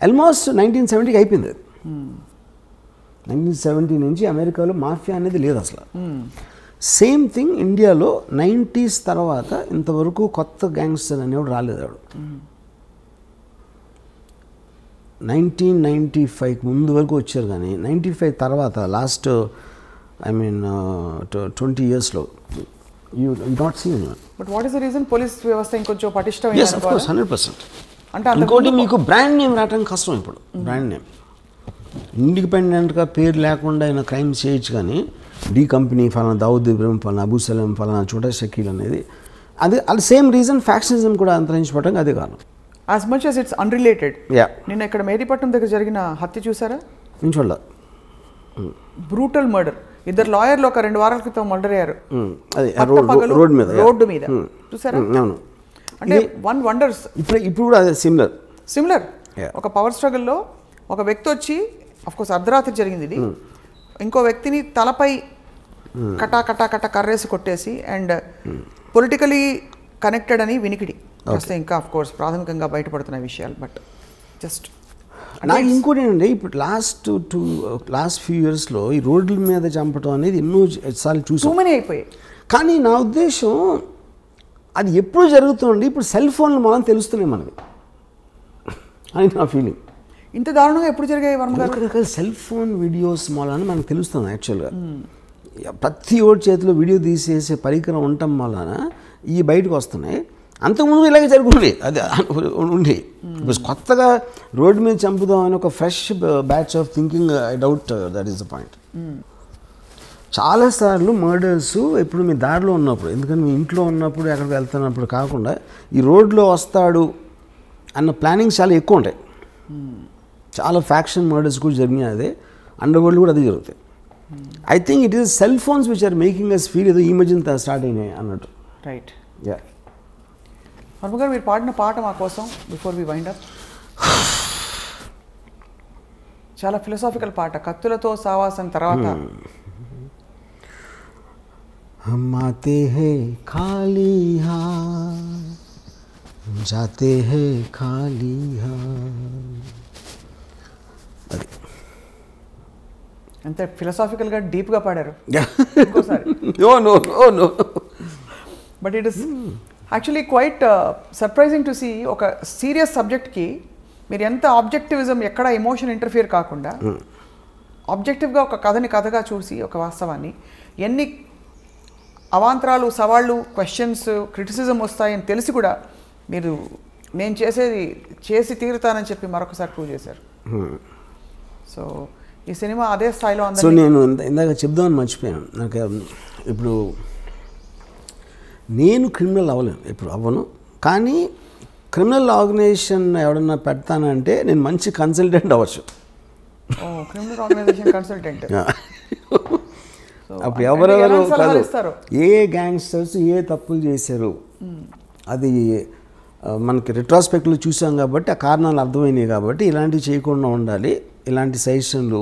ఆల్మోస్ట్ 1970కి అయిపోయింది. 1970 నుంచి అమెరికాలో మాఫియా అనేది లేదు అసలు. సేమ్ థింగ్ ఇండియాలో 90s తర్వాత ఇంతవరకు కొత్త గ్యాంగ్స్టర్ అనేవాడు రాలేదు. ఆవిడ 1995 ముందు వరకు వచ్చారు, కానీ 95 తర్వాత లాస్ట్ 20 yearsలో you not seen. But what is the reason? Police వ్యవస్థ ఇంకొంచెం పటిష్టమైన. yes, of course, 100%. అంటే ఇంకోటి మీకు బ్రాండ్ నేమ్ రావడం కష్టం. ఇప్పుడు బ్రాండ్ నేమ్ ఇండిపెండెంట్గా పేరు లేకుండా ఆయన క్రైమ్ చేయొచ్చు, కానీ డీ కంపెనీ ఫలానా దావుద్ ఇబ్రహీం, ఫలానా అబూ సలీం, ఫలానా చోటా షకీల్ అనేది అది సేమ్ రీజన్. ఫ్యాక్షనిజం కూడా అంతరించిపోవడానికి అదే కారణం. As much as it's unrelated. నిన్న ఇక్కడ మేదీపట్నం దగ్గర జరిగిన హత్య చూసారా? నేను చూడలే. Brutal murder. 2 లాయర్లు ఒక 2 వారాల క్రితం మర్డర్ అయ్యారు. రోడ్డు మీద చూసారా? అంటే వన్ వండర్స్. ఇప్పుడు కూడా అదే సిమిలర్. ఒక పవర్ స్ట్రగుల్లో ఒక వ్యక్తి వచ్చి, అఫ్కోర్స్ అర్ధరాత్రి జరిగింది ఇది, ఇంకో వ్యక్తిని తలపై కటా కర్రేసి కొట్టేసి, అండ్ పొలిటికలీ కనెక్టెడ్ అని వినికిడి. వస్తే ఇంకా ఆఫ్ కోర్స్ ప్రాథమికంగా బయటపడుతున్న విషయాలు, బట్ జస్ట్ నాకు ఇంకోటి ఏంటంటే ఇప్పుడు లాస్ట్ ఫ్యూ ఇయర్స్లో ఈ రోడ్ల మీద చంపడం అనేది ఎన్నో సార్లు చూసాం, మనీ అయిపోయాయి. కానీ నా ఉద్దేశం అది ఎప్పుడు జరుగుతుంది, ఇప్పుడు సెల్ ఫోన్లు మనం తెలుస్తున్నాయి మనకి అని నా ఫీలింగ్. ఇంత దారుణంగా ఎప్పుడు జరిగాయి వర్మ గారు? రకరకాల సెల్ ఫోన్ వీడియోస్ మూలాన మనకు తెలుస్తుంది. యాక్చువల్గా ప్రతి ఓడి చేతిలో వీడియో తీసేసే పరికరం ఉండటం వలన ఇవి బయటకు వస్తున్నాయి. అంతకుముందు ఇలాగే జరుగుతుంది, అది ఉండి ఇప్పుడు కొత్తగా రోడ్డు మీద చంపుదాం అని ఒక fresh batch of thinking, I doubt that is the point. చాలాసార్లు మర్డర్స్ ఇప్పుడు మీ దారిలో ఉన్నప్పుడు, ఎందుకంటే మీ ఇంట్లో ఉన్నప్పుడు ఎక్కడికి వెళ్తున్నప్పుడు కాకుండా ఈ రోడ్లో వస్తాడు అన్న ప్లానింగ్ చాలా ఎక్కువ ఉంటాయి. చాలా ఫ్యాక్షన్ మర్డర్స్ కూడా జరిగినాయి, అదే అండర్ వరల్డ్ కూడా అదే జరుగుతాయి. I think it is cell phones which are making us feel ఏదో ఈ మధ్యన స్టార్ట్ అయినాయి అన్నట్టు. రైట్. యా వర్మ గారు, మీరు పాడిన పాట మా కోసం బిఫోర్ వి వైండ్ అప్, చాలా ఫిలసాఫికల్ పాట, కత్తులతో సావాసం తర్వాత. हम आते हैं खाली हाथ, जाते हैं खाली हाथ. అంతే ఫిలసాఫికల్గా డీప్గా పాడారు. But it is actually quite surprising to see, ఒక సీరియస్ సబ్జెక్ట్కి మీరు ఎంత ఆబ్జెక్టివిజం, ఎక్కడ ఎమోషన్ ఇంటర్ఫియర్ కాకుండా ఆబ్జెక్టివ్గా ఒక కథని కథగా చూసి, ఒక వాస్తవాన్ని ఎన్ని అవాంతరాలు, సవాళ్ళు, క్వశ్చన్స్, క్రిటిసిజం వస్తాయని తెలిసి కూడా మీరు నేను చేసేది చేసి తీరుతానని చెప్పి మరొకసారి ప్రూవ్ చేశారు. సో ఈ సినిమా అదే స్థాయిలో ఉంది. సో నేను ఇందాక చెప్దామని మర్చిపోయాను. నాకు ఇప్పుడు నేను క్రిమినల్ అవ్వలేను, ఇప్పుడు అవ్వను. కానీ క్రిమినల్ ఆర్గనైజేషన్ ఎవడన్నా పెడతానంటే నేను మంచి కన్సల్టెంట్ అవ్వచ్చు. Criminal organization consultant. అప్పుడు ఎవరెవరు కాదు, ఏ గ్యాంగ్స్టర్స్ ఏ తప్పులు చేశారు అది మనకి రిట్రాస్పెక్ట్లో చూసాం కాబట్టి ఆ కారణాలు అర్థమైనాయి. కాబట్టి ఇలాంటివి చేయకుండా ఉండాలి, ఇలాంటి సజెషన్లు.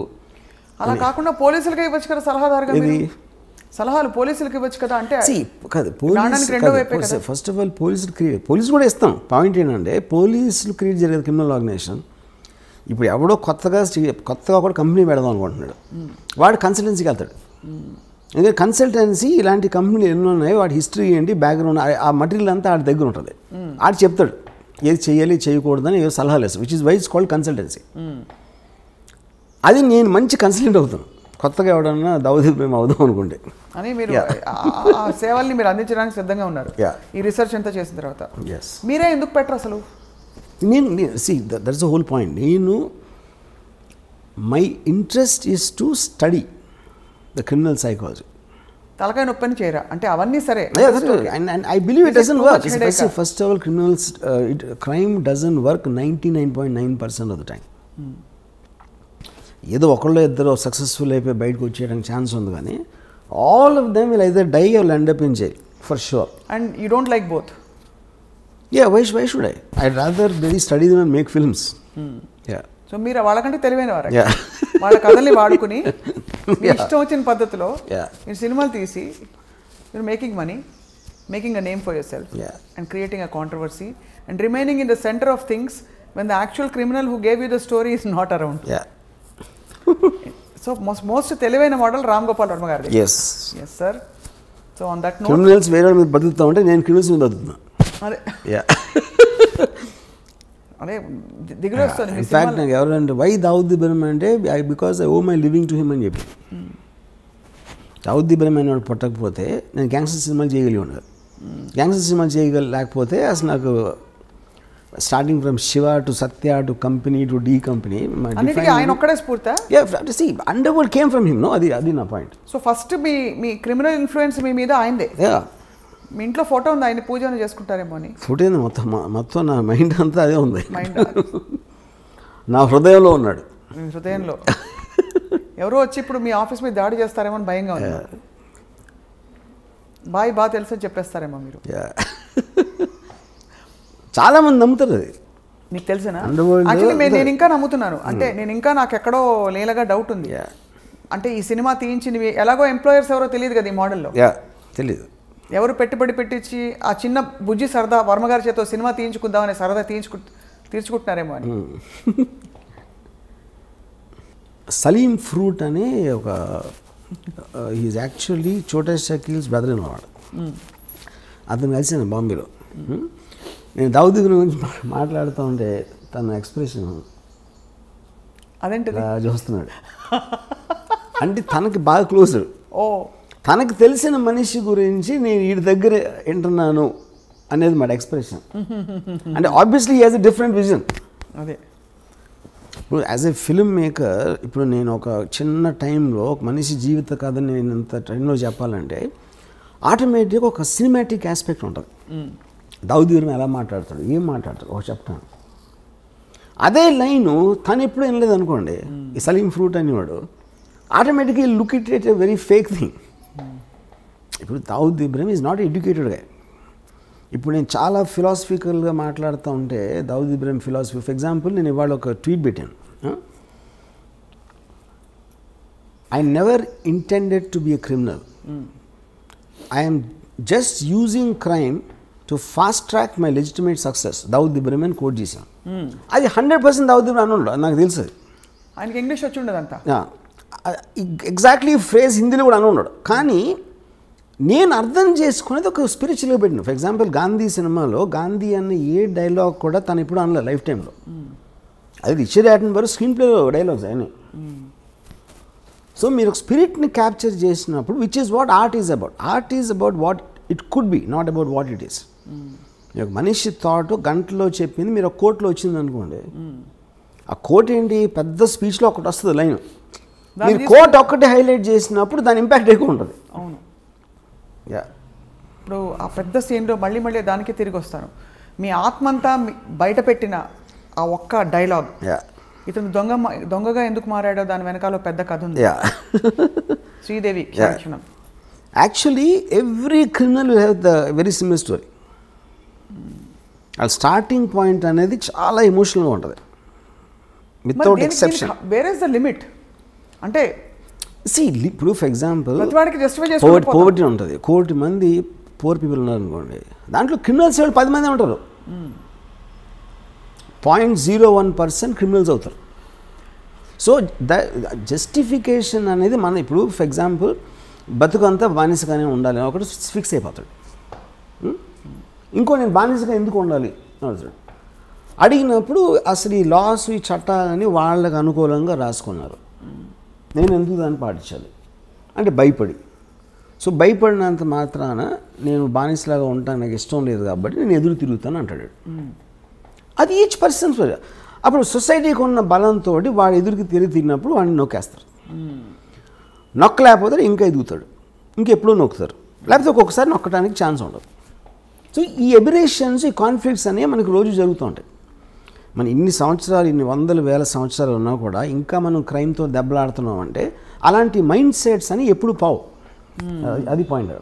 అలా కాకుండా పోలీసులకి ఇవ్వచ్చు కదా సలహాదారుగా, సలహాలు పోలీసులకి ఇవ్వచ్చు కదా. అంటే కాదు, ఫస్ట్ ఆఫ్ ఆల్ పోలీసులు కూడా ఇస్తాం. పాయింట్ ఏంటంటే పోలీసులు క్రియేట్ జరిగేది క్రిమినల్ ఆర్గనైజేషన్. ఇప్పుడు ఎవడో కొత్తగా కూడా కంపెనీ పెడదాం అనుకుంటున్నాడు, వాడు కన్సల్టెన్సీకి వెళ్తాడు. ఎందుకంటే కన్సల్టెన్సీ ఇలాంటి కంపెనీలు ఎన్నో ఉన్నాయి, వాడి హిస్టరీ ఏంటి, బ్యాక్గ్రౌండ్, ఆ మటీరియల్ అంతా ఆడి దగ్గర ఉంటుంది. ఆడు చెప్తాడు ఏది చేయాలి చేయకూడదని ఏదో సలహాలు వేస్తాడు, which is why it's called consultancy. అది నేను మంచి కన్సల్టెంట్ అవుతాను, కొత్తగా ఎవడన్నా దావుద్ ఇబ్రహీం అవుదాం అనుకుంటే అని. మీరు ఆ సేవల్ని మీరు అందించడానికి సిద్ధంగా ఉన్నారు ఈ రీసెర్చ్ అంతా చేసిన తర్వాత. మీరే ఎందుకు పెట్టరు అసలు? That's the whole point. My interest is to study the criminal psychology. తలకాయ నొప్పని చేయరా అంటే అవన్నీ సరే. And I believe it doesn't work. First of all, crime doesn't work 99.9% of the time. ఏదో ఒకళ్ళు ఇద్దరు సక్సెస్ఫుల్ అయిపోయి బయటకు వచ్చేయడానికి ఛాన్స్ ఉంది, కానీ all of them will either die or end up in jail for sure. And you don't like both? Yeah, why should I? I'd rather really study them and make films. Yeah. So మీరు వాళ్ళకంటే తెలివైన వారు, వాళ్ళ కథల్ని వాడుకుని మీ ఇష్టం వచ్చిన పద్ధతిలో మీరు సినిమాలు తీసి మీరు making money, making a name for your self and creating a controversy and remaining in the centre of things when the actual criminal who gave you the story is not around. So most తెలివైన మోడల్ రామ్ గోపాల్ వర్మ గారు. Yes sir. So on that note, criminals వేరే మీద బతుకుతా ఉంటే నేను క్రిమినల్స్ మీద బతుకుతున్నా. అదే అదే దిగులు వస్తుంది. ఇన్ఫాక్ట్ నాకు ఎవరంటే వై దావుద్ ఇబ్రహీం అంటే because I owe my living to him అని చెప్పి. దావుద్ ఇబ్రహీం అని పుట్టకపోతే నేను గ్యాంగ్స్టర్ సినిమాలు చేయగలిగి ఉండదు. గ్యాంగ్స్టర్ సినిమాలు లేకపోతే అసలు నాకు starting from Siva to Satya to company to D company ఆయన ఒక్కడే స్ఫూర్తి. Underworld came from him. అది నా పాయింట్. సో ఫస్ట్ మీ క్రిమినల్ ఇన్ఫ్లుయెన్స్ మీ మీద ఆయనదే. మీ ఇంట్లో ఫోటో ఉంది, ఆయన పూజ చేసుకుంటారేమో అని. ఫోటో ఏంది, మొత్తం నా మైండ్ అంతా అదే ఉంది. నా హృదయంలో ఉన్నాడు. మీ హృదయంలో ఎవరో వచ్చి ఇప్పుడు మీ ఆఫీస్ మీద దాడి చేస్తారేమో అని భయంగా ఉంది. బాగా తెలుసు అని చెప్పేస్తారేమో మీరు. చాలా మంది నమ్ముతారు అది. మీకు తెలిసినా? యాక్చువల్లీ నేను ఇంకా నమ్ముతున్నాను. అంటే నేను ఇంకా నాకు ఎక్కడో లేలగా డౌట్ ఉంది. అంటే ఈ సినిమా తీయించినవి ఎలాగో ఎంప్లాయర్స్ ఎవరో తెలియదు కదా ఈ మోడల్లో. తెలియదు. ఎవరు పెట్టుబడి పెట్టించి ఆ చిన్న బుజ్జి సరదా వర్మగారి చేతో సినిమా తీయించుకుందామనే సరదా తీర్చుకుంటున్నారేమో అని. సలీం ఫ్రూట్ అనే ఒక ఈజ్ యాక్చువల్లీ చోటా షకీల్స్ బ్రదర్ ఇన్ లా వాడు. అతను కలిసాను బాంబేలో. నేను దావుద్ ఇబ్రహీం గురించి మాట్లాడుతూ ఉంటే తన ఎక్స్ప్రెషన్ అదేంటి చూస్తున్నాడు. అంటే తనకి బాగా క్లోజ్. ఓ తనకు తెలిసిన మనిషి గురించి నేను వీడి దగ్గర వింటున్నాను అనేది మాట ఎక్స్ప్రెషన్. అంటే obviously he has a different vision. అదే ఇప్పుడు యాజ్ ఎ ఫిల్మ్ మేకర్ ఇప్పుడు నేను ఒక చిన్న టైంలో ఒక మనిషి జీవిత కథని నేను ఇంత టైంలో చెప్పాలంటే ఆటోమేటిక్గా ఒక సినిమాటిక్ ఆస్పెక్ట్ ఉంటుంది. దావుద్ ఇబ్రహీం ఎలా మాట్లాడతాడు, ఏం మాట్లాడతాడు ఒక చెప్తాను. అదే లైను తను ఎప్పుడు వినలేదు అనుకోండి, ఈ సలీం ఫ్రూట్ అనేవాడు ఆటోమేటిక్గా look it a very fake thing. ఇప్పుడు Dawood Ibrahim is not educated గా. ఇప్పుడు నేను చాలా ఫిలాసఫికల్గా మాట్లాడుతూ ఉంటే Dawood Ibrahim philosophy, for example నేను ఇవాళ ఒక ట్వీట్ పెట్టాను, I never intended to be a criminal, I'm just using crime to fast track my legitimate success. Dawood Ibrahim అని కోట్ చేశాను. అది 100% దావుద్ ఇబ్రహీం అని నాకు తెలుసు. ఆయనకి ఇంగ్లీష్ వచ్చి ఉండదంతా ఎగ్జాక్ట్లీ ఫ్రేజ్ హిందీలో కూడా అని ఉన్నాడు. కానీ నేను అర్థం చేసుకునేది ఒక స్పిరిచువల్గా పెట్టిన. ఫర్ ఎగ్జాంపుల్ గాంధీ సినిమాలో గాంధీ అన్న ఏ డైలాగ్ కూడా తను ఎప్పుడు అనలేదు లైఫ్ టైంలో. అది రిచర్డ్ యాటన్బర్గ్ స్క్రీన్ ప్లేలో డైలాగ్స్ అయినాయి. సో మీరు ఒక స్పిరిట్ని క్యాప్చర్ చేసినప్పుడు which is what art is about. Art is about what it could be, not about what it is. ఒక మనిషి థాట్ గంటలో చెప్పింది మీరు ఒక కోట్లో వచ్చింది అనుకోండి, ఆ కోట్ ఏంటి పెద్ద స్పీచ్లో ఒకటి వస్తుంది లైన్, మీరు కోట్ ఒక్కటి హైలైట్ చేసినప్పుడు దాని ఇంపాక్ట్ ఎక్కువ ఉంటుంది. అవును. ఇప్పుడు ఆ పెద్ద సీన్లో మళ్ళీ మళ్ళీ దానికి తిరిగి వస్తాను. మీ ఆత్మంతా బయట పెట్టిన ఆ ఒక్క డైలాగ్, ఇతను దొంగగా ఎందుకు మారాడో దాని వెనకాల పెద్ద కథ ఉంది. శ్రీదేవి క్షణం. Actually every criminal will have the very similar story. ఆ స్టార్టింగ్ పాయింట్ అనేది చాలా ఎమోషనల్గా ఉంటుంది without exception. Where is the limit అంటే ఇప్పుడు ఫర్ ఎగ్జాంపుల్ పోవర్టీ ఉంటుంది, 1 కోటి మంది పూర్ పీపుల్ ఉన్నారు అనుకోండి, దాంట్లో క్రిమినల్స్ 10 మంది ఉంటారు, 0.01% క్రిమినల్స్ అవుతారు. సో ద జస్టిఫికేషన్ అనేది మన ఇప్పుడు ఫర్ ఎగ్జాంపుల్ బతుకంతా బానిసగానే ఉండాలి అని ఒకటి ఫిక్స్ అయిపోతాడు. ఇంకో నేను బానిసగా ఎందుకు ఉండాలి అడుగుతాడు. అడిగినప్పుడు అసలు ఈ లాస్ ఈ చట్టాలని వాళ్ళకు అనుకూలంగా రాసుకున్నారు, నేను ఎందుకు దాన్ని పాటించాలి అంటే భయపడి. సో భయపడినంత మాత్రాన నేను బానిసలాగా ఉంటాను, నాకు ఇష్టం లేదు కాబట్టి నేను ఎదురు తిరుగుతాను అంటాడు. అది ఈచ్ పర్సన్. అప్పుడు సొసైటీకి ఉన్న బలంతో వాడు ఎదురుకి తిరిగినప్పుడు వాడిని నొక్కేస్తారు. నొక్కలేకపోతే ఇంకా ఎదుగుతాడు, ఇంకెప్పుడూ నొక్కుతారు, లేకపోతే ఒక్కొక్కసారి నొక్కడానికి ఛాన్స్ ఉండదు. సో ఈ ఎబిరేషన్స్, ఈ కాన్ఫ్లిక్ట్స్ అనేవి మనకు రోజు జరుగుతూ ఉంటాయి. మన ఇన్ని సంవత్సరాలు, ఇన్ని వందల వేల సంవత్సరాలు ఉన్నా కూడా ఇంకా మనం క్రైమ్తో దెబ్బలాడుతున్నాం అంటే అలాంటి మైండ్ సెట్స్ అని ఎప్పుడు పావు. అది పాయింట్.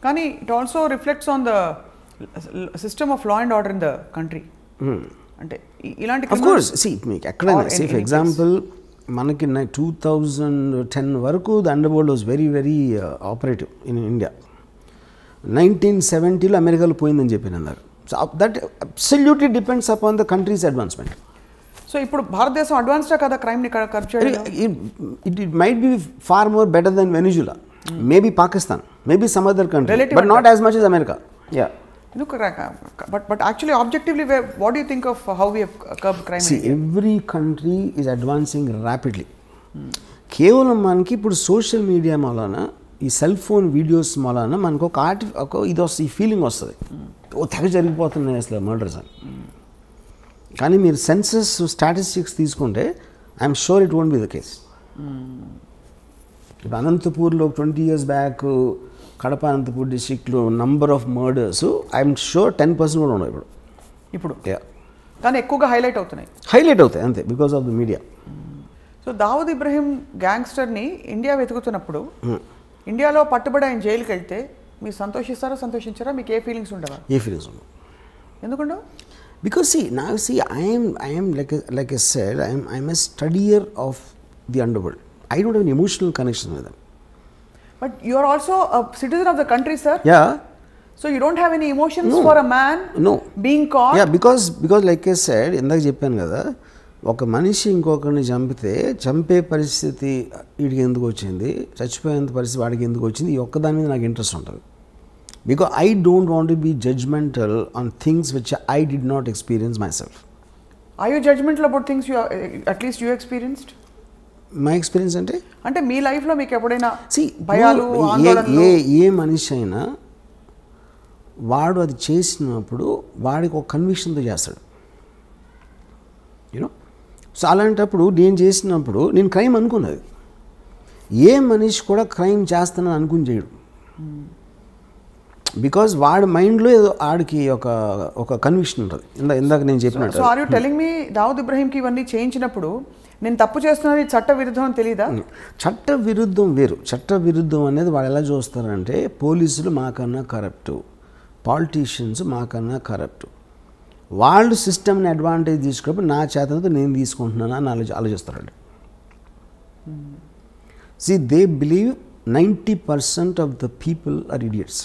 కానీ it also reflects on the system of law and order in the country. అంటే ఇలాంటి ఆఫ్ కోర్స్ మీకు ఎక్కడైనా ఫర్ ఎగ్జాంపుల్ మనకి 2010 వరకు the under world was very very operative in India. 1970లో అమెరికాలో పోయిందని చెప్పిన అన్నారు. So that absolutely depends upon the country's advancement. So ఇప్పుడు భారతదేశం అడ్వాన్స్డా కదా క్రైమ్ని కర్బ్ చేయడం? It might be far more better than Venezuela, maybe Pakistan, maybe some other country, but not as much as America. But actually objectively what do you think of how we have curbed crime? See, every country is advancing rapidly. కేవలం మనకి ఇప్పుడు సోషల్ మీడియా మూలాన, ఈ సెల్ ఫోన్ వీడియోస్ మూలాన మనకు ఒక ఇది వస్తుంది, ఈ ఫీలింగ్ వస్తుంది, ఓ తెగ జరిగిపోతున్నాయి అసలు మర్డర్స్ అని. కానీ మీరు సెన్సస్ స్టాటిస్టిక్స్ తీసుకుంటే I'm sure it won't be the case. ఇప్పుడు అనంతపూర్లో 20 years బ్యాక్ కడప అనంతపూర్ డిస్ట్రిక్ట్లో number of murders I'm sure 10% కూడా ఉండవు ఇప్పుడు. కానీ ఎక్కువగా హైలైట్ అవుతాయి అంతే, because of the media. So Dawood Ibrahim గ్యాంగ్స్టర్ని ఇండియా వెతుకుతున్నప్పుడు ఇండియాలో పట్టుబడి ఆయన జైలుకి వెళ్తే మీరు సంతోషించారా? మీకు ఏ ఫీలింగ్స్ ఉండవా? ఏ ఫీలింగ్స్ ఉండవు. ఎందుకుండవు? Because I am like I said, I am a studier of the underworld. I don't have an emotional connection with them. But you are also a citizen of the country, sir. Yeah. So you don't have any emotions for a man being caught? Yeah, because like I said, ఇందాక చెప్పాను కదా, ఒక మనిషి ఇంకొకరిని చంపే పరిస్థితి వీడికి ఎందుకు వచ్చింది, చచ్చిపోయేంత పరిస్థితి వాడికి ఎందుకు వచ్చింది, ఈ ఒక్కదాని మీద నాకు ఇంట్రెస్ట్ ఉంటుంది. Because I don't want to be judgmental on things which I did not experience myself. Are you judgmental about things you at least you experienced? My experience అంటే మీ లైఫ్లో మీకు ఎప్పుడైనా భయాలు, ఏ మనిషి అయినా వాడు అది చేసినప్పుడు వాడికి ఒక కన్విక్షన్తో చేస్తాడు, యూనో. సో అలాంటప్పుడు నేను చేసినప్పుడు నేను క్రైమ్ అనుకున్నది. ఏ మనిషి కూడా క్రైమ్ చేస్తానని అనుకుని చేయడు. బికాజ్ వాడి మైండ్లో ఏదో ఆడికి ఒక కన్విక్షన్ ఉంటుంది. ఇందాక నేను చెప్పినట్టు. So are you telling me Dawood ఇబ్రహీంకి ఇవన్నీ చేయించినప్పుడు నేను తప్పు చేస్తున్నది చట్ట విరుద్ధం అని తెలీదా? చట్ట విరుద్ధం వేరు. చట్ట విరుద్ధం అనేది వాళ్ళు ఎలా చూస్తారంటే, పోలీసులు మాకన్నా కరప్టు, పాలిటీషియన్స్ మాకన్నా కరప్టు, వాళ్ళు సిస్టమ్ని అడ్వాంటేజ్ తీసుకున్నప్పుడు నా చేతనతో నేను తీసుకుంటున్నాను అని ఆలోచిస్తారండి. See, they believe 90% of the people are idiots.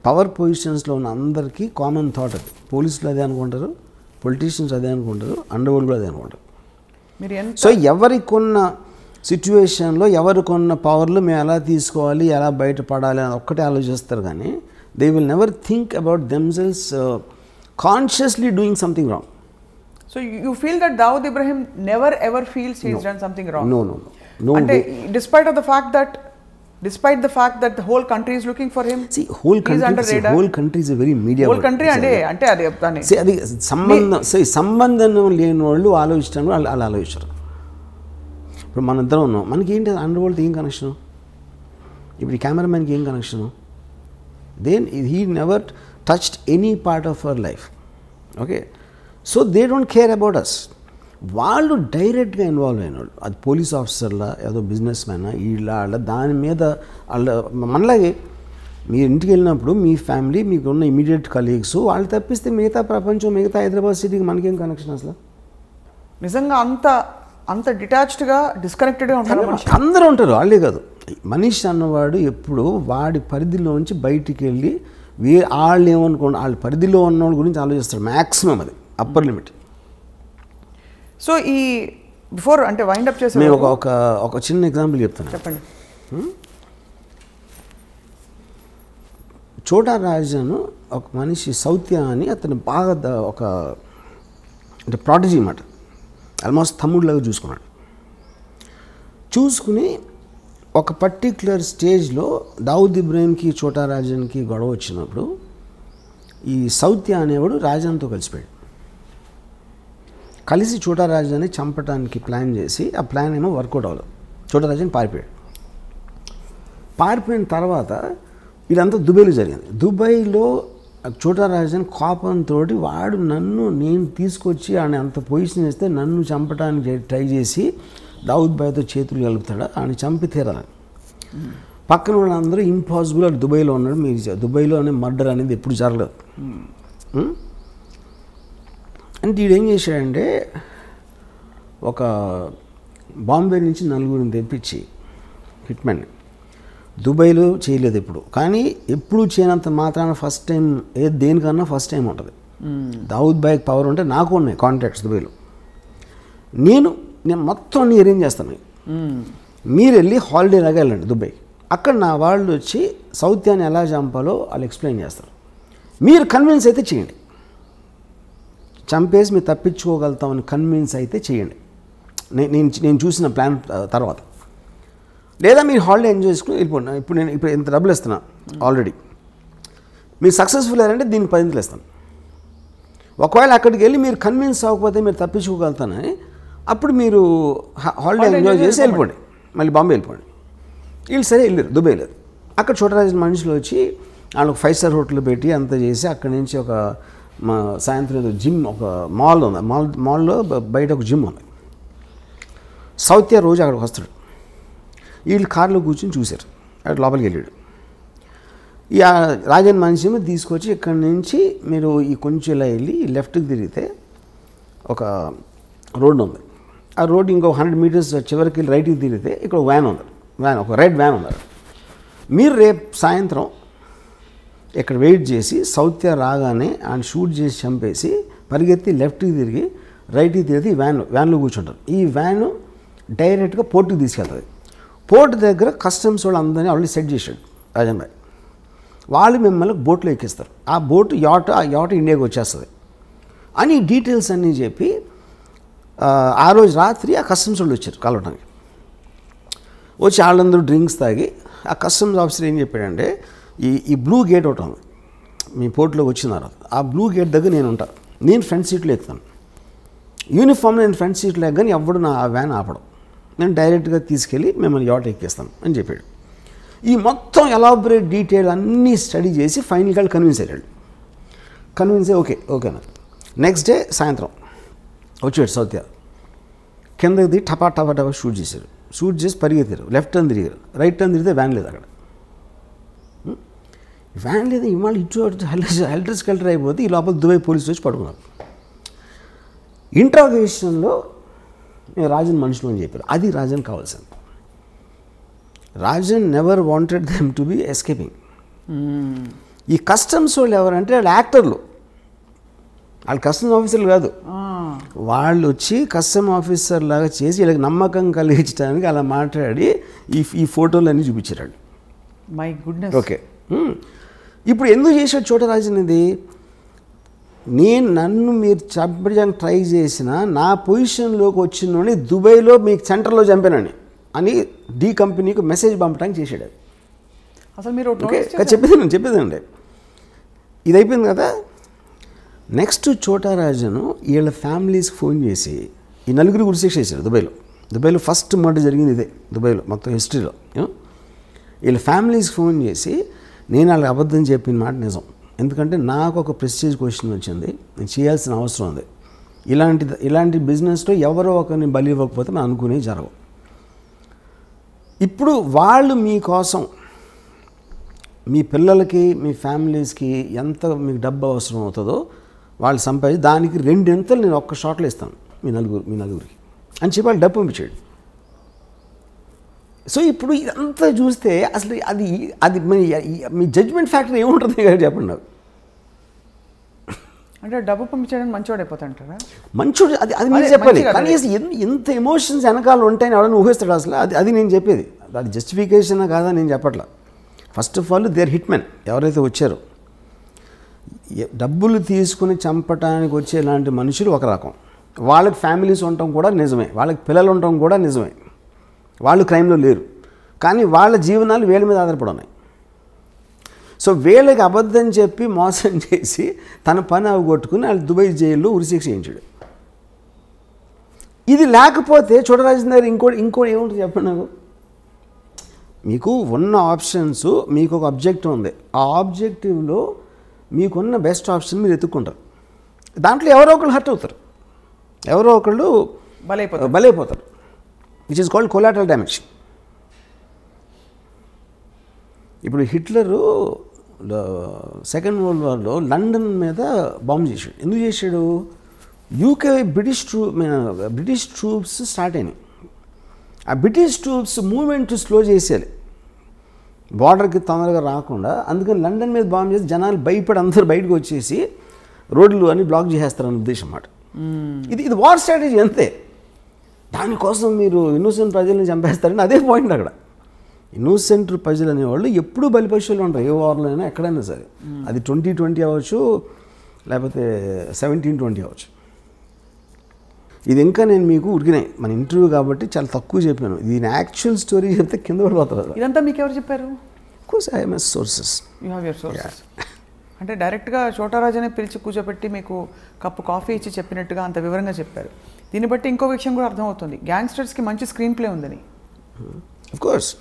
Power పొజిషన్స్లో ఉన్న అందరికీ కామన్ థాట్ అది. పోలీసులు అదే అనుకుంటారు, పొలిటీషియన్స్ అదే అనుకుంటారు, అండర్వరల్డ్ కూడా అదే అనుకుంటారు. సో ఎవరికొన్న సిచ్యువేషన్లో ఎవరికొన్న పవర్లు మేము ఎలా తీసుకోవాలి, ఎలా బయటపడాలి అని ఒక్కటే ఆలోచిస్తారు. కానీ they will never think about themselves consciously doing something wrong. So you feel that Dawood Ibrahim never ever feels he has done something wrong? No. అంటే despite the fact that the whole country is looking for him. See, whole country is a very media. Whole country అంటే అది చెప్తాను. See, అది సంబంధం లేని వాళ్ళు ఆలోచిస్తాను, వాళ్ళు ఆలోచిస్తారు. ఇప్పుడు మన ఇద్దరం ఉన్నాం, మనకి ఏంటి అండర్ వరల్డ్ ఏం కనెక్షను? ఇప్పుడు ఈ కెమెరామెన్కి ఏం connection? Then he never touched any part of our life. Okay, so they don't care about us. వాళ్ళు డైరెక్ట్గా ఇన్వాల్వ్ అయిన వాళ్ళు, అది పోలీస్ ఆఫీసర్లా, ఏదో బిజినెస్ మ్యానా, వీళ్ళ దాని మీద వాళ్ళ మనలాగే మీరు ఇంటికి వెళ్ళినప్పుడు మీ ఫ్యామిలీ, మీకు ఉన్న ఇమీడియట్ కలీగ్స్, వాళ్ళు తప్పిస్తే మిగతా ప్రపంచం, మిగతా హైదరాబాద్ సిటీకి మనకేం కనెక్షన్ అసలు? నిజంగా అంత డిటాచ్డ్గా, డిస్కనెక్టెడ్గా ఉంటారు. అందరూ ఉంటారు, వాళ్ళే కాదు. మనిషి అన్నవాడు ఎప్పుడు వాడి పరిధిలోంచి బయటికి వెళ్ళి వాళ్ళు ఏమనుకోండి, వాళ్ళ పరిధిలో ఉన్న వాళ్ళ గురించి ఆలోచిస్తాడు మ్యాక్సిమం, అది అప్పర్ లిమిట్. సో ఈ బిఫోర్ అంటే వైండ్ అప్ చేసే నేను ఒక చిన్న ఎగ్జాంపుల్ చెప్తాను. చెప్పండి. చోటా రాజన్ ఒక మనిషి, సౌత్య అని అతను బాగా అంటే ప్రాటజీ అన్నమాట, ఆల్మోస్ట్ తమ్ముడిలాగా చూసుకుని ఒక పర్టిక్యులర్ స్టేజ్లో దావుద్ ఇబ్రహీంకి చోటా రాజన్కి గొడవ వచ్చినప్పుడు ఈ సౌత్య అనేవాడు రాజన్తో కలిసి చోటా రాజన్ని చంపడానికి ప్లాన్ చేసి, ఆ ప్లాన్ ఏమో వర్కౌట్ అవ్వలేదు. చోటా రాజన్ పారిపోయిన తర్వాత ఇదంతా దుబాయ్లో జరిగింది. దుబాయ్లో చోటా రాజన్ కోపంతో వాడు నేను తీసుకొచ్చి ఆయన అంత పొజిషన్ చేస్తే నన్ను చంపడానికి ట్రై చేసి దావుద్ భాయ్తో చేతులు కలుపుతాడు, ఆయన చంపి తీరాలని. పక్కన వాళ్ళందరూ ఇంపాసిబుల్, అటు దుబాయ్లో ఉన్నాడు, మీరు దుబాయ్లో అనే మర్డర్ అనేది ఎప్పుడు జరగలేదు. అంటే వీడు ఏం చేశాడంటే, ఒక బాంబే నుంచి 4 తెప్పించి హిట్మెన్ని, దుబాయ్లో చేయలేదు ఎప్పుడు, కానీ ఎప్పుడు చేయనంత మాత్రాన ఫస్ట్ టైం దేనికన్నా ఫస్ట్ టైం ఉంటుంది. దావుద్ భాయ్కి పవర్ ఉంటే నాకు ఉన్నాయి కాంటాక్ట్స్ దుబాయ్లో. నేను మొత్తం అన్ని అరేంజ్ చేస్తాను. మీరు వెళ్ళి హాలిడే లాగా వెళ్ళండి దుబాయ్, అక్కడ నా వాళ్ళు వచ్చి సౌత్యాన్ని ఎలా చంపాలో వాళ్ళు ఎక్స్ప్లెయిన్ చేస్తారు. మీరు కన్విన్స్ అయితే చేయండి, చంపేసి మీరు తప్పించుకోగలుగుతామని కన్విన్స్ అయితే చేయండి, నేను చూసిన ప్లాన్ తర్వాత. లేదా మీరు హాలిడే ఎంజాయ్ చేసుకుని వెళ్ళిపోండి. ఇప్పుడు ఇంత డబ్బులు ఇస్తున్నా ఆల్రెడీ, మీరు సక్సెస్ఫుల్ అయ్యారంటే దీనికి 10 ఇస్తాను. ఒకవేళ అక్కడికి వెళ్ళి మీరు కన్విన్స్ అవ్వకపోతే మీరు తప్పించుకోగలుగుతానని, అప్పుడు మీరు హాలిడే ఎంజాయ్ చేసి వెళ్ళిపోండి, మళ్ళీ బాంబే వెళ్ళిపోండి. వీళ్ళు సరే వెళ్ళారు, దుబాయ్ లేదు. అక్కడ చోటరాజన్ మనుషులు వచ్చి వాళ్ళకి 5 స్టార్ హోటల్ పెట్టి అంతా చేసి, అక్కడి నుంచి ఒక సాయంత్రం ఏదో జిమ్, ఒక మాల్ ఉంది, మాల్లో బయట ఒక జిమ్ ఉంది. సౌత్య రోజు అక్కడికి వస్తాడు. వీళ్ళు కార్లో కూర్చొని చూశారు, అక్కడ లోపలికి వెళ్ళాడు. ఈ రాజన్ మనిషి తీసుకొచ్చి ఇక్కడి నుంచి మీరు ఈ కొంచెం ఇలా వెళ్ళి లెఫ్ట్కి తిరిగితే ఒక రోడ్డు ఉంది, ఆ రోడ్డు ఇంకో 100 మీటర్స్ చివరికి వెళ్ళి రైట్కి తిరిగితే ఇక్కడ వ్యాన్ ఉంది, ఒక రెడ్ వ్యాన్ ఉంది. మీరు రేపు సాయంత్రం ఇక్కడ వెయిట్ చేసి సౌత్య రాగానే ఆయన షూట్ చేసి చంపేసి పరిగెత్తి లెఫ్ట్కి తిరిగి రైట్కి తిరిగి వ్యాన్లో కూర్చుంటారు. ఈ వ్యాను డైరెక్ట్గా పోర్టుకి తీసుకెళ్తుంది. పోర్టు దగ్గర కస్టమ్స్ వాళ్ళు అందరినీ ఆల్రెడీ సెట్ చేశాడు రాజన్ భాయ్. వాళ్ళు మిమ్మల్ని బోట్లో ఎక్కిస్తారు. ఆ యాట ఇండియాకి వచ్చేస్తుంది అని డీటెయిల్స్ అన్నీ చెప్పి ఆ రోజు రాత్రి ఆ కస్టమ్స్ వాళ్ళు వచ్చారు కలవడానికి. వచ్చి వాళ్ళందరూ డ్రింక్స్ తాగి ఆ కస్టమ్స్ ఆఫీసర్ ఏం చెప్పాడంటే ఈ బ్లూ గేట్ ఒకటి ఉంది మీ పోర్టులోకి వచ్చిన తర్వాత, ఆ బ్లూ గేట్ దగ్గర నేను ఉంటాను, నేను ఫ్రంట్ సీట్లో ఎక్కుతాను, యూనిఫామ్లో నేను ఫ్రంట్ సీట్లో ఎక్కగానే ఎవడు నా వ్యాన్ ఆపడం, నేను డైరెక్ట్గా తీసుకెళ్ళి మిమ్మల్ని యాట ఎక్కేస్తాను అని చెప్పాడు. ఈ మొత్తం ఎలాబరేట్ డీటెయిల్ అన్నీ స్టడీ చేసి ఫైనల్గా కన్విన్స్ అయ్యాడు. కన్విన్స్ అయ్యి ఓకేనా. నెక్స్ట్ డే సాయంత్రం వచ్చాడు సౌత్య, కిందకి దిగి టపా షూట్ చేశారు. షూట్ చేసి పరిగెత్తారు, లెఫ్ట్ టర్న్ తిరిగారు, రైట్ టర్న్ తిరిగితే వ్యాన్ లేదు అక్కడ. వ్యాన్ లేదు, ఇవాళ ఇటు హెల్టర్ స్కెల్టర్ అయిపోతే ఈ లోపల దుబాయ్ పోలీసులు వచ్చి పడుకున్నారు. ఇంట్రాగేషన్లో రాజన్ మనుషులు అని చెప్పారు. అది రాజన్ కావాల్సింది. Rajan never wanted them to be escaping. ఈ కస్టమ్స్ వాళ్ళు ఎవరంటే వాళ్ళు యాక్టర్లు, వాళ్ళు కస్టమ్స్ ఆఫీసర్లు కాదు. వాళ్ళు వచ్చి కస్టమ్ ఆఫీసర్ లాగా చేసి వీళ్ళకి నమ్మకం కలిగించడానికి అలా మాట్లాడి ఈ ఫోటోలు అన్నీ చూపించారు. My goodness. ఓకే, ఇప్పుడు ఎందుకు చేశాడు చోటరాజన్ ఇది? నన్ను మీరు చంపడానికి ట్రై చేసిన నా పొజిషన్లోకి వచ్చినోని దుబాయ్లో మీకు సెంటర్లో చంపానని అని డి కంపెనీకి మెసేజ్ పంపడానికి చేశాడు. అసలు మీరు ఓకే చెప్పేదండి. ఇది అయిపోయింది కదా. నెక్స్ట్ చోటరాజను వీళ్ళ ఫ్యామిలీస్కి ఫోన్ చేసి ఈ నలుగురు గురిశిక్ష చేశారు దుబాయ్లో ఫస్ట్ మర్డర్ జరిగింది ఇదే దుబాయ్లో మొత్తం హిస్టరీలో. వీళ్ళ ఫ్యామిలీస్కి ఫోన్ చేసి నేను వాళ్ళకి అబద్ధం చెప్పిన మాట నిజం, ఎందుకంటే నాకు ఒక ప్రెస్టీజ్ క్వశ్చన్ వచ్చింది, నేను చేయాల్సిన అవసరం ఉంది, ఇలాంటి బిజినెస్లో ఎవరో ఒకరిని బలి ఇవ్వకపోతే మనం అనుకునే జరగవు. ఇప్పుడు వాళ్ళు మీకోసం మీ పిల్లలకి మీ ఫ్యామిలీస్కి ఎంత మీకు డబ్బు అవసరం అవుతుందో వాళ్ళు సంపాదించి దానికి 2 ఎంతలు నేను ఒక్క షాట్లో ఇస్తాను మీ నలుగురికి అని చెప్పి వాళ్ళు డబ్బు పంపించాడు. సో ఇప్పుడు ఇదంతా చూస్తే అసలు అది మీ జడ్జ్మెంట్ ఫ్యాక్టర్ ఏముంటుంది కదా చెప్పండి నాకు. అంటే డబ్బు పంపించడానికి మంచివాడు అయిపోతాడంటారా? మంచోడు అది మీరు చెప్పాలి. కనీసం ఎంత ఎమోషన్స్ వెనకాల ఉంటాయని ఎవరైనా ఊహిస్తాడు అసలు. అది నేను చెప్పేది. అది జస్టిఫికేషన్ కాదా నేను చెప్పట్లా. First of all their hit men ఎవరైతే వచ్చారో, డబ్బులు తీసుకుని చంపడానికి వచ్చే ఇలాంటి మనుషులు ఒక రకం, వాళ్ళకి ఫ్యామిలీస్ ఉండటం కూడా నిజమే, వాళ్ళకి పిల్లలు ఉండటం కూడా నిజమే, వాళ్ళు క్రైమ్లో లేరు, కానీ వాళ్ళ జీవనాలు వీళ్ళ మీద ఆధారపడి ఉన్నాయి. సో వీళ్ళకి అబద్ధం చెప్పి మోసం చేసి తన పని అవగొట్టుకుని వాళ్ళు దుబాయ్ జైల్లో ఉరిశిక్ష చేయించాడు. ఇది లేకపోతే చోటరాజన్ దగ్గర ఇంకోటి ఏముంటుంది చెప్పండి నాకు. మీకు ఉన్న ఆప్షన్స్, మీకు ఒక ఆబ్జెక్టివ్ ఉంది, ఆ ఆబ్జెక్టివ్లో మీకున్న బెస్ట్ ఆప్షన్ మీరు ఎత్తుక్కుంటారు, దాంట్లో ఎవరో ఒకళ్ళు హర్ట్ అవుతారు, ఎవరో ఒకళ్ళు బలైపోతారు, which is called collateral damage. ఇప్పుడు హిట్లరు సెకండ్ వరల్డ్ వార్లో లండన్ మీద బాంబు చేశాడు. ఎందుకు చేశాడు? యూకే బ్రిటిష్ ట్రూప్స్ స్టార్ట్ అయినాయి. ఆ బ్రిటిష్ ట్రూప్స్ మూవ్మెంట్ స్లో చేసేయాలి, బార్డర్కి తొందరగా రాకుండా. అందుకని లండన్ మీద బాంబు చేసి జనాలు భయపడి అందరూ బయటకు వచ్చేసి రోడ్లు అన్ని బ్లాక్ చేసేస్తారని ఉద్దేశం అన్నమాట. ఇది వార్ స్ట్రాటజీ అంతే. దానికోసం మీరు ఇన్నోసెంట్ ప్రజల్ని చంపేస్తారని అదే పాయింట్ అక్కడ. ఇన్నోసెంట్ ప్రజలు అనేవాళ్ళు ఎప్పుడూ బలిపశువులు ఉంటారు, ఏ వార్లో అయినా ఎక్కడైనా సరే. అది 2020 అవ్వచ్చు, లేకపోతే 1720 అవ్వచ్చు. ఇది ఇంకా నేను మీకు ఉరికినాయి మన ఇంటర్వ్యూ కాబట్టి చాలా తక్కువ చెప్పాను. దీని యాక్చువల్ స్టోరీ చెప్తే కింద పడిపోతారు. ఇదంతా మీకు ఎవరు చెప్పారు? Course I have sources. You have your sources. అంటే డైరెక్ట్గా చోటరాజనే పిలిచి కూర్చోబెట్టి మీకు కప్పు కాఫీ ఇచ్చి చెప్పినట్టుగా అంత వివరంగా చెప్పారు. దీన్ని బట్టి ఇంకో విషయం కూడా అర్థమవుతుంది, గ్యాంగ్స్టర్స్కి మంచి స్క్రీన్ ప్లే ఉందని. Of course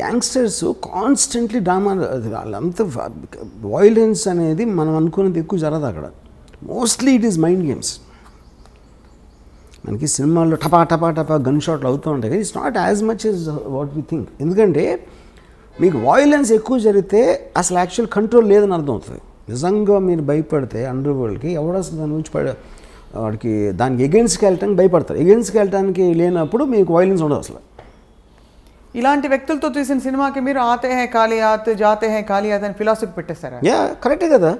gangsters constantly drama, వాళ్ళంతా వైలెన్స్ అనేది మనం అనుకున్నది ఎక్కువ జరగదు అక్కడ. Mostly it is mind games. మనకి సినిమాల్లో టపా గన్ షాట్లు అవుతూ ఉంటాయి, కానీ it's not as much as what we think. ఎందుకంటే మీకు వాయిలెన్స్ ఎక్కువ జరిగితే అసలు యాక్చువల్ కంట్రోల్ లేదని అర్థం అవుతుంది. నిజంగా మీరు భయపడితే అండర్ వరల్డ్కి ఎవడ అసలు దాని నుంచి వాడికి దానికి ఎగెన్స్ట్కి వెళ్ళటానికి భయపడతారు. ఎగెన్స్ట్కి వెళ్ళటానికి లేనప్పుడు మీకు వాయిలెన్స్ ఉండదు అసలు. ఇలాంటి వ్యక్తులతో తీసిన సినిమాకి మీరు ఆతే హై కాలియాత్ జాతే హై కాలియాత్ అని ఫిలాసఫీ పెట్టేస్తారా? యా కరెక్టే కదా.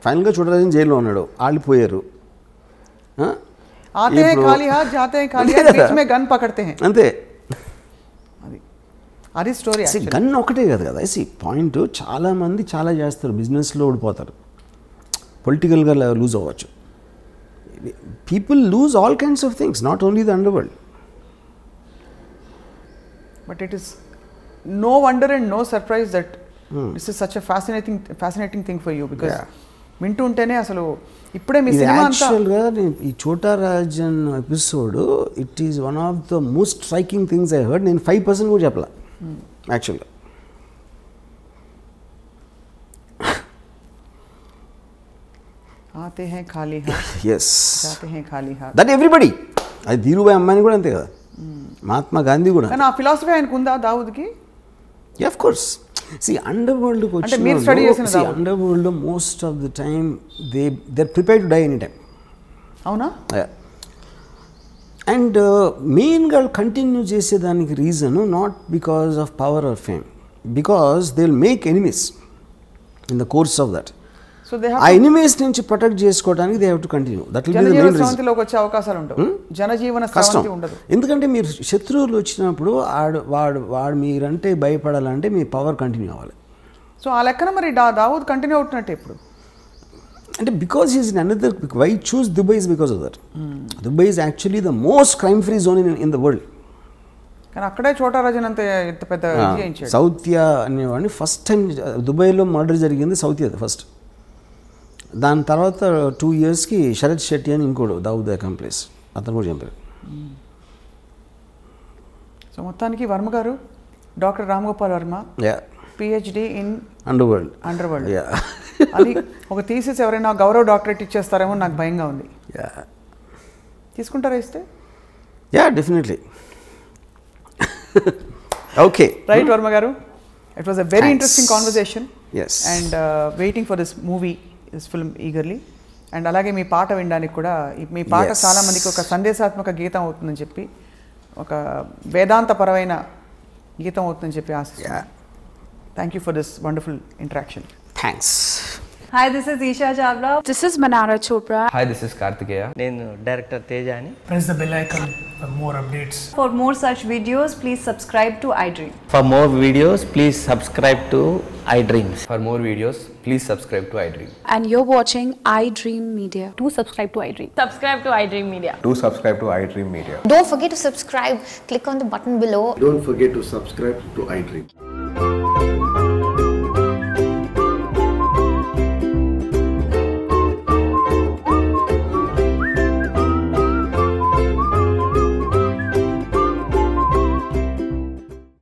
ఫైనల్గా చూడరాజన్ జైల్లో ఉన్నాడు, ఆళ్ళిపోయారు. ఆతే హై కాలియాత్ జాతే హై కాలియాత్ బీచ్ మే గన్ పకడ్తే హై అంతే. అది స్టోరీ. గన్ ఒకటే కదా కదా పాయింట్. చాలామంది చాలా చేస్తారు, బిజినెస్లో ఓడిపోతారు, పొలిటికల్గా లూజ్ అవ్వచ్చు. People lose all kinds of things, not only the under world. But it is no wonder and no surprise that this is such a fascinating thing for you, because వింటూ ఉంటేనే అసలు ఇప్పుడే మీ సినిమా అంతా యాక్చువల్గా ఈ చోటా Rajan episode it is one of the most striking things I heard. నేను 5% కూడా చెప్పలా యాక్చువల్గా. ఆతే హై ఖాళీ హాత్ ఎస్ జాతే హై ఖాళీ హాత్ దట్ ఎవ్రీబడి. అది ధీరుభాయ్ అమ్మాయిని కూడా అంతే కదా, మహాత్మా గాంధీ కూడా. కానీ ఆ ఫిలాసఫీ ఆయనకు ఉందా దావుద్కి? Of course. అండర్ వరల్డ్కి వచ్చి under world most of the time they prepare to die any time. అవునా? అండ్ మెయిన్గా కంటిన్యూ చేసేదానికి reason not because of power or fame, because they will make enemies in the course of that. So they ఆ ఎనిమీస్ నుంచి ప్రొటెక్ట్ చేసుకోవడానికి they have to continue. That will be the main reason. స్రవంతిలోకి వచ్చే అవకాశాలు ఉండవు, జనజీవన స్రవంతి ఉండదు. ఎందుకంటే మీరు శత్రువులు వచ్చినప్పుడు వాడు మీరంటే భయపడాలంటే మీ పవర్ కంటిన్యూ అవ్వాలి. సో ఆ లెక్కన మరి దావూద్ కంటిన్యూ అవుతున్నట్టే ఇప్పుడు. అంటే because is in another, why choose Dubai is because of that. Dubai is actually the most crime free zone in the world. కానీ అక్కడే చోటా రాజన్ అంత ఇంత పెద్ద సౌత్యా అనేవాడిని ఫస్ట్ టైం దుబాయ్లో మర్డర్ జరిగింది సౌత్యా ఫస్ట్. దాని తర్వాత 2 yearsకి శరత్ శెట్టి అని ఇంకోడు దావుద్ అకంప్లీస్, అతను కూడా చంపారు. సో మొత్తానికి వర్మ గారు, doctor Ram Gopal Varma, PhD in under world. అది ఒక థీసిస్ ఎవరైనా గౌరవ డాక్టరేట్ ఇచ్చేస్తారేమో నాకు భయంగా ఉంది. తీసుకుంటారా ఇస్తే? Yeah definitely. Okay right Varma garu, it was a very interesting conversation. Yes. And waiting for this movie, this film eagerly. And అలాగే మీ పాట వినడానికి కూడా, మీ పాట చాలామందికి ఒక సందేశాత్మక గీతం అవుతుందని చెప్పి, ఒక వేదాంతపరమైన గీతం అవుతుందని చెప్పి ఆశిస్తున్నాను. Thank you for this wonderful interaction. Thanks. Hi, this is Isha Chavla. This is Manara Chopra. Hi, this is Kartikeya. నేను డైరెక్టర్ తేజ అని. Press the bell icon for more updates. For more such videos, please subscribe to iDream. For more videos, please subscribe to iDreams. For more videos, please subscribe to iDream. And you're watching iDream Media. Do subscribe to iDream. Subscribe to iDream Media. Do subscribe to iDream Media. Don't forget to subscribe. Click on the button below. Don't forget to subscribe to iDream.